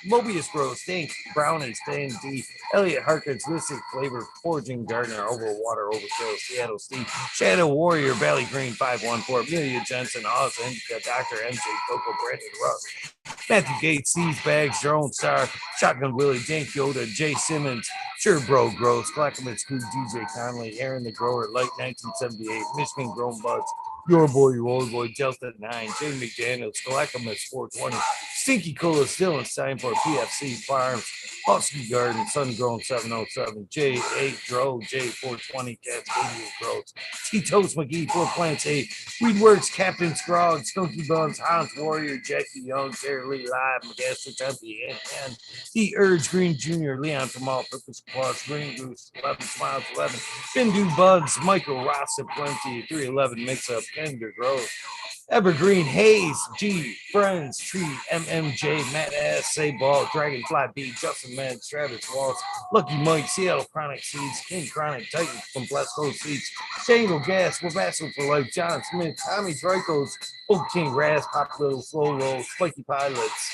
Mobius Grows, Stink, Brownie, Stan D, Elliot Harkins, Mystic Flavor, Forging Gardner, Overwater, Overkill, Seattle Steve, Shadow Warrior, Valley Green 514, Amelia Jensen, Oz Indica, Dr. MJ, Coco, Brandon Russ, Matthew Gates, Steve Bags, Drone Star, Shotgun Willie, Dank Yoda, Jay Simmons, Sure Bro Grows, Clackaman Scoop, DJ Conley, Aaron the Grower, Light 1978, Michigan Grown Buds, Your Boy, Your Old Boy, Delta 9, Jay McDaniels, Clackamas 420, Stinky Cola, Dylan Steinford, PFC Farms, Husky Garden, Sun Grown 707, J8 Dro, J420, Cascadia Grows, T Toast McGee, 4 Plants 8, Weedworks, Captain Scrog, Skunky Buns, Hans Warrior, Jackie Young, Jerry Lee Live, McGasser Tempe, and The Urge Green Jr., Leon from All Purpose Plus, Green Goose, 11 Smiles 11, Bindu Buds, Michael Ross at Plenty, 311 Mix Up, Kender Grove, Evergreen Hayes, G, Friends, Tree, MMJ, Matt S, Say Ball, Dragonfly B, Justin Meds, Travis Waltz, Lucky Mike, Seattle Chronic Seeds, King Chronic, Titan from Blasco Seeds, Shangle Gas, Webasso for Life, John Smith, Tommy Dricos, Oak King Raz, Pop Little, Slow Roll, Spiky Pilots,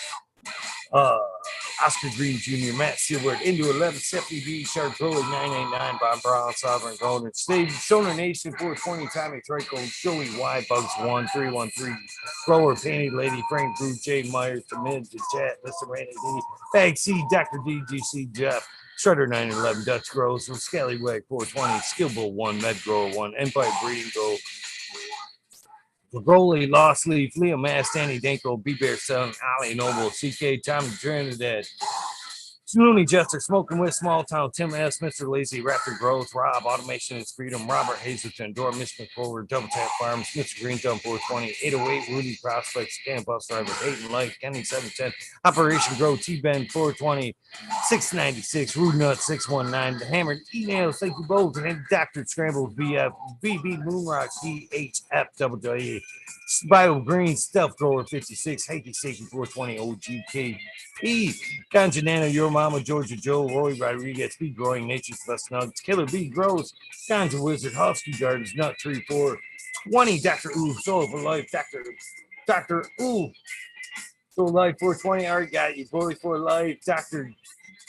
Oscar Green Jr., Matt Seaward, Into 11, Stephanie B, Shark Rolling 989, Bob Brown, Sovereign Golden, Steve, Stoner Nation 420, Tommy Trico, Joey Y, Bugs 1313, Grower, Painted Lady, Frank Brew, Jay Myers, The Mid, The Chat, Mr. Randy D, Bag C, Dr. DGC, Jeff, Shredder 911, Dutch Grows, Scallywag 420, Skillbull 1, Med Grower 1, Empire Breeding Go, Goalie, Lost Leaf, Liam Mass, Danny Danko, B Bear Son, Ali Noble, CK, Tommy Trinidad, Looney Jester, Smoking with Small Town, Tim S, Mr. Lazy, Raptor Growth, Rob, Automation is Freedom, Robert Hazelton, Dora, Michigan Forward, Double Tap Farms, Mr. Green Thumb 420, 808, Rudy Prospects, Camp Bus Driver, Peyton Light, Kenny 710, Operation Grow, T-Ben 420, 696, Rude Nut 619, The Hammered Emails, thank you both, and Dr. Scrambles, BF, BB Moonrock, DHF, WWE, Bio Green, Stealth Grower 56, Hakey Safety 420, OGK, P, Ganja Nano, Your Mama, Georgia Joe, Roy Rodriguez, Speed Growing, Nature's Best Nugs, Killer Bee Grows, Ganja Wizard, Husky Gardens, Nut Tree 420, Dr. Ooh, Soul for Life, Dr. Ooh, Soul Life 420, I already got you, Bully for Life, Dr.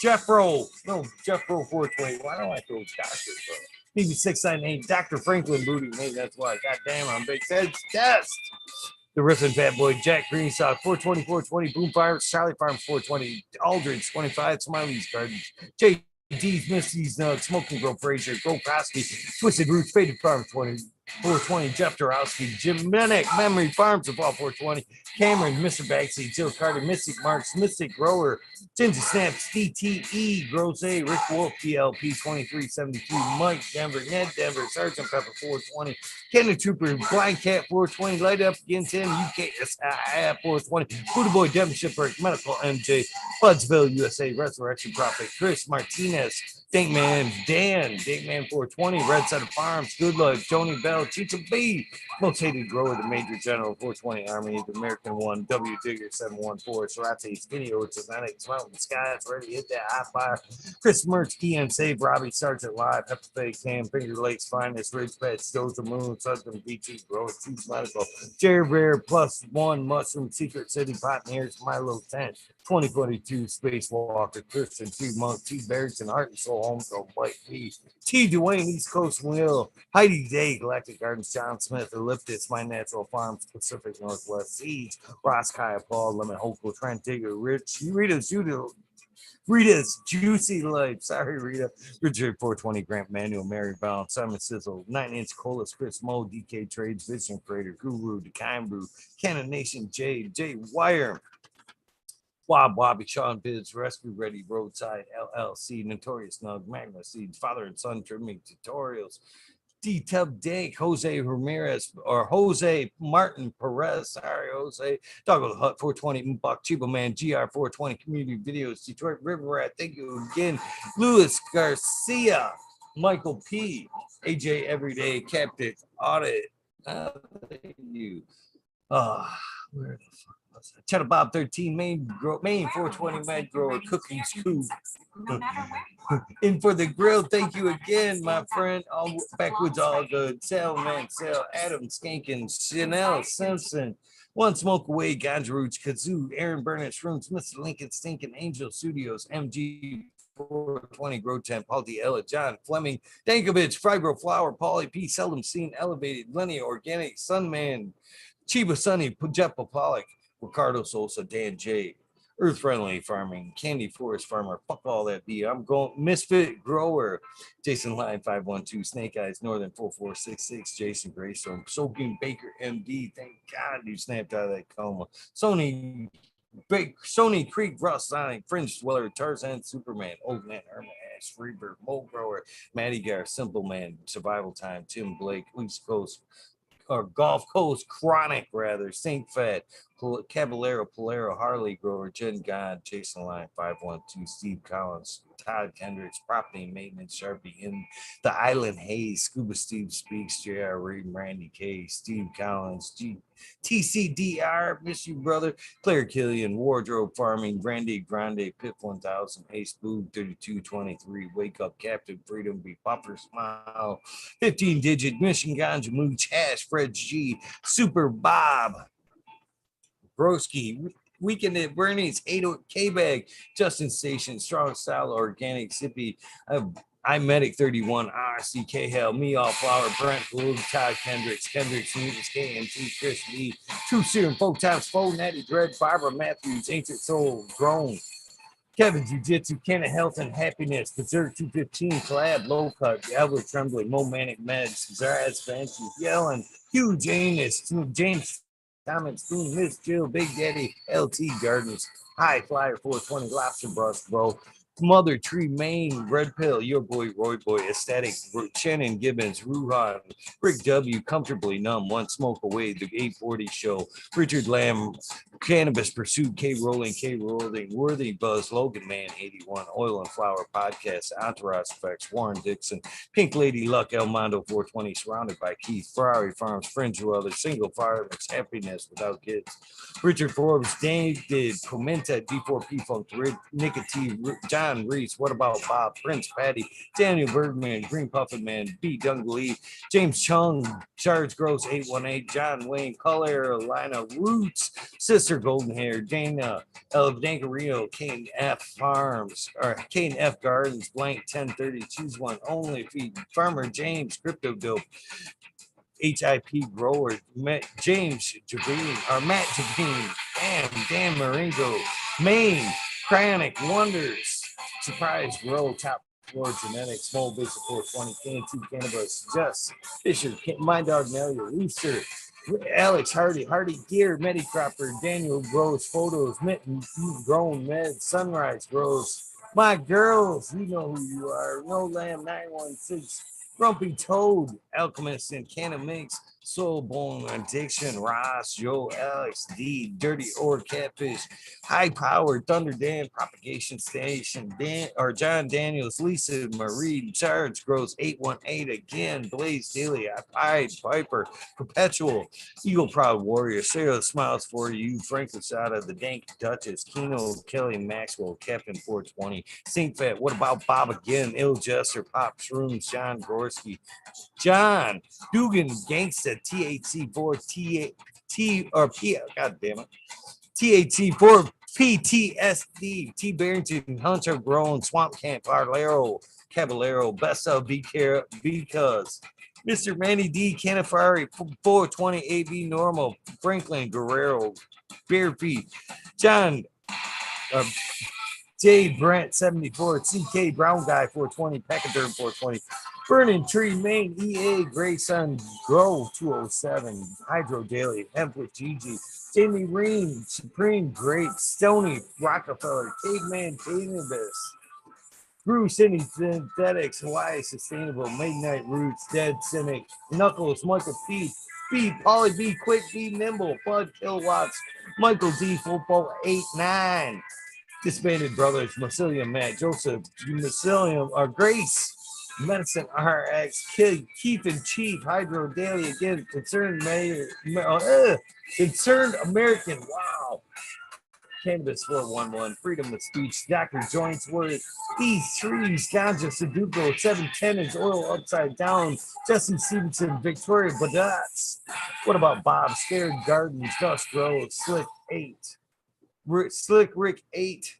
Jeffro, no, Jeffro 420, why don't I throw Dr. bro? Maybe 698, Dr. Franklin Booty, maybe that's why, goddamn, I'm Big Ted's Test. The Riffin' Fat Boy, Jack Greenstock, 420, 420, Boom Farms, Charlie Farms, 420, Aldridge, 25, Smiley's Gardens, JD's, Misty's, Smoking Grow, Frazier, Grow Koski, Twisted Roots, Faded Farm, 20, 420, Jeff Dorowski, Jim Menick, Memory Farms of all 420, Cameron, Mr. Bagsy, Jill Carter, Mystic Marks, Mystic Grower, Ginger Snaps, DTE, Gross A, Rick Wolf, DLP 2372, Mike Denver, Ned Denver, Sergeant Pepper 420, Candy Trooper, Blind Cat 420, Light Up Again 10, UKSI 420, Buddha Boy, Devon Shipwreck, Medical MJ, Budsville, USA, Resurrection Prophet, Chris Martinez, Dinkman, Dan, Dinkman 420, Red Set of Farms, Good Life, Tony Bell, Cheecha B, Most Hated Grower, the Major General 420 Army, the American One, W Digger 714, Sarate, Skinny Oats, Atlantic, Mountain Skies, Ready Hit That Hot Fire, Chris Merch, Ian Save, Robbie Sergeant Live, Hepa Cam, Finger Lakes Finest, Ridge Patch, Doja Moon, Husband, BT, Grower, Chiefs Medical, Jerry Bear, Plus One, Mushroom, Secret City, Pioneers, Milo 10, 2022 Spacewalker, Christian, T Monk, T Barrington, Heart and Soul, Home Girl, White P, T Dwayne, East Coast Will, Heidi Day, Galactic Gardens, John Smith, Elliptis, My Natural Farms, Pacific Northwest Seeds, Ross Kaya, Paul, Lemon, Hopeful, Trent Digger, Rich, Rita's Juicy Life, sorry Rita, Richard 420, Grant Manuel, Mary Brown, Simon Sizzle, 9-inch Colas, Chris Mo, DK Trades, Vision Creator, Guru, Decime Brew, Cannon Nation, Jay Wire, Wobby, Sean Bids, Rescue Ready, Roadside, LLC, Notorious Nug, Magna Seeds, Father and Son Trimming Tutorials, D-Tub Dank, Jose Ramirez, or Jose Martin Perez, sorry, Jose, Doggo Hut 420, Buck Chiba Man, GR 420, Community Videos, Detroit River Rat, thank you again, Luis Garcia, Michael P, AJ Everyday, Captain Audit, thank you. Where the fuck? Cheddar Bob 13, Maine 420, Mad Grower, Cooking Scoop. In for the grill, thank you again, my friend. All backwoods, all good. Sal Mansell, Adam Skankin, Chanel Simpson, One Smoke Away, Ganja Roots, Kazoo, Aaron Burnett, Shrooms, Mr. Lincoln, Stinking Angel Studios, MG 420, Grow Temp, Paul D. Ella, John Fleming, Dankovich, Fibro Flower, Paulie P. Seldom Seen, Elevated, Lenny Organic, Sunman, Chiba Sunny, Jeff Pollock, Ricardo Sosa, Dan J, Earth Friendly Farming, Candy Forest Farmer, fuck all that B. I'm going Misfit Grower, Jason Line 512, Snake Eyes Northern 4466, Jason Greystone, Soaking Baker MD, thank God you snapped out of that coma. Sony Big Sony Creek, Ross Sonic, Fringe Dweller, Tarzan, Superman, Old Man, Herman, Ash, Freebird, Mole Grower, Matty Gar, Simple Man, Survival Time, Tim Blake, East Coast, or Gulf Coast Chronic, rather, Saint Fat, Caballero, Polero, Harley Grower, Jen God, Jason Line, 512, Steve Collins, Todd Kendricks, Property Maintenance, Sharpie, in the Island Haze, Scuba Steve Speaks, J.R. Reed, Randy K, Steve Collins, TCDR, Miss You Brother, Claire Killian, Wardrobe Farming, Brandy Grande, Pip 1000, Ace Boo, 3223, Wake Up, Captain Freedom, Be Popper Smile, 15 Digit, Mission Ganja Mooch, Hash, Fred G, Super Bob, Broski, Weekend at Bernie's, 8 K-Bag, Justin Station, Strong Style, Organic, Zippy, I'm Medic 31, RCK Hell, Me All Flower, Brent Blue, Todd Kendricks, Mutants, KMT, Chris B, True Serum, Folk Times, Fo, Natty Dread, Barbara Matthews, Ancient Soul, Grown, Kevin Jiu-Jitsu, Canna Health and Happiness, Berserk 215, Collab, Low Cut, Albert Trembling, Mo Manic Meds, Zaraz Fancy, Yellen, Huge Anus, James Thomas, Spoon, Miss Jill, Big Daddy, LT Gardens, High Flyer 420, Lobster Brush, Bro, Mother Tree, Maine, Red Pill, Your Boy, Roy Boy, Aesthetic, Shannon Gibbons, Ruhan, Rick W, Comfortably Numb, One Smoke Away, The 840 Show, Richard Lamb, Cannabis Pursuit, K Rolling, Worthy Buzz, Logan Man 81, Oil and Flower Podcast, Entourage Effects, Warren Dixon, Pink Lady Luck, El Mondo 420, Surrounded by Keith, Ferrari Farms, Fringe Weather, Single Fireworks, Happiness Without Kids, Richard Forbes, David Comenta, D4P Funk, Nicotine, John Reese, What About Bob, Prince Patty, Daniel Bergman, Green Puffin Man, B. Dungalee, James Chung, Charles Gross 818, John Wayne, Carolina Roots, Sister Golden Hair, Dana, Dangarino, Kane F Farms, or Kane F Gardens, Blank 1030, Choose One, Only Feed, Farmer James, Crypto Dope, HIP Grower, James Javine, or Matt Javine, Dan Maringo, Maine, Chronic Wonders, Surprise Grow, Top Floor Genetics, Small Business 420, Can2 Cannabis, Just, Fisher, My Dog Nelly, Rooster, Alex Hardy, Hardy Gear, Medicropper, Daniel Grows Photos, Mitten, Grown Med, Sunrise Grows, My Girls, you know who you are, No Lamb 916, Grumpy Toad, Alchemist and Canna Mix, Soul Bone Addiction, Ross, Joe, Alex, D, Dirty Or Catfish, High Power, Thunder Dan, Propagation Station, Dan or John Daniels, Lisa Marie, Charge Grows 818 again, Blaze Daily, Pied Piper, Perpetual, Eagle Proud Warrior, Sarah Smiles for You, Frank Lasada, The Dank Duchess, Kino, Kelly Maxwell, Captain 420, Sink Fat, What About Bob Again, Il Jester, Pop Shrooms, John Gorski, John Dugan, Gangsta, THC4, T or P, God damn it, THC4, PTSD, T Barrington, Hunter Grown, Swamp Camp, Arlero, Caballero, Best of because Mr. Manny D, Canafari, 420 AV Normal, Franklin Guerrero, Bear Feet, John J Brent 74, CK Brown Guy 420, Pachyderm 420, Burning Tree Main, EA Gray Sun Grow 207, Hydro Daily, Hemp with Gigi, Jamie Reen, Supreme Great, Stony Rockefeller, Caveman Cannabis, Bruce City Synthetics, Hawaii Sustainable, Midnight Roots, Dead Cynic, Knuckles, Michael P, B, Polly B, Quick B, Nimble, Bud Kilowatts, Michael D, Football 89, Disbanded Brothers, Mycelium Matt, Joseph, Mycelium, Grace, Medicine RX, Keith and Chief, Hydro Daily again, Concerned American, wow. Cannabis 411, Freedom of Speech, Dr. Joints Worth, These Trees, Ganja Sudoku, 710 is Oil Upside Down, Justin Stevenson, Victoria Badats. What about Bob? Scared Gardens, Dust Rose, Slick 8, Slick Rick 8,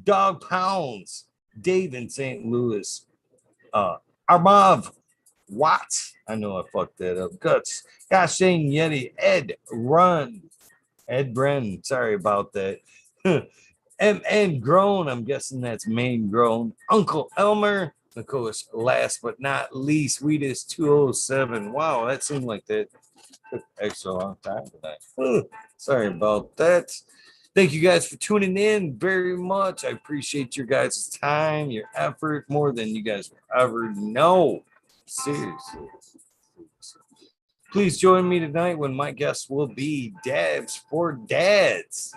Dog Pounds, Dave in St. Louis, Armav Watts, I know I fucked that up, Guts, Gosh Dang Yeti, Ed Bren, sorry about that. MN Grown, I'm guessing that's Main Grown. Uncle Elmer, of course, last but not least, Sweetest 207. Wow, that seemed like that took extra long time for that. Sorry about that. Thank you guys for tuning in very much. I appreciate your guys' time, your effort, more than you guys will ever know. Seriously. Please join me tonight when my guest will be Dabs for Dads,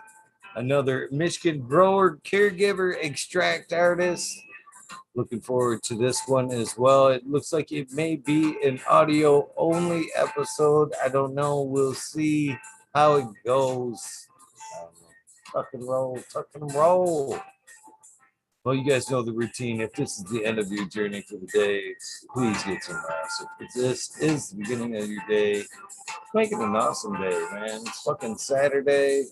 another Michigan grower, caregiver, extract artist. Looking forward to this one as well. It looks like it may be an audio only episode. I don't know. We'll see how it goes. Tuck and roll, tuck and roll. Well, you guys know the routine. If this is the end of your journey for the day, please get some rest. If this is the beginning of your day, make it an awesome day, man. It's fucking Saturday.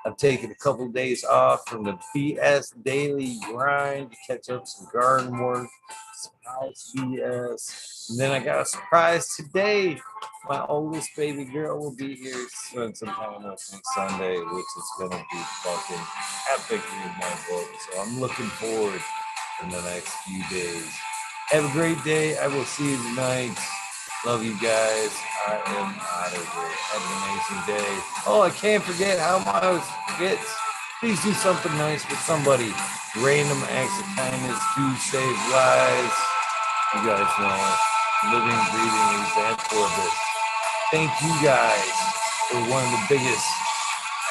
I've taken a couple days off from the BS daily grind to catch up some garden work, some house BS. And then I got a surprise today. My oldest baby girl will be here to spend some time with me Sunday, which is going to be fucking epic in my book. So I'm looking forward in the next few days. Have a great day. I will see you tonight. Love you guys. I am out of here. Have an amazing day. Oh, I can't forget how much forgets. Please do something nice for somebody. Random acts of kindness do save lives. You guys know, living, breathing example of this. Thank you guys for one of the biggest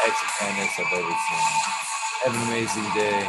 acts of kindness I've ever seen. Have an amazing day.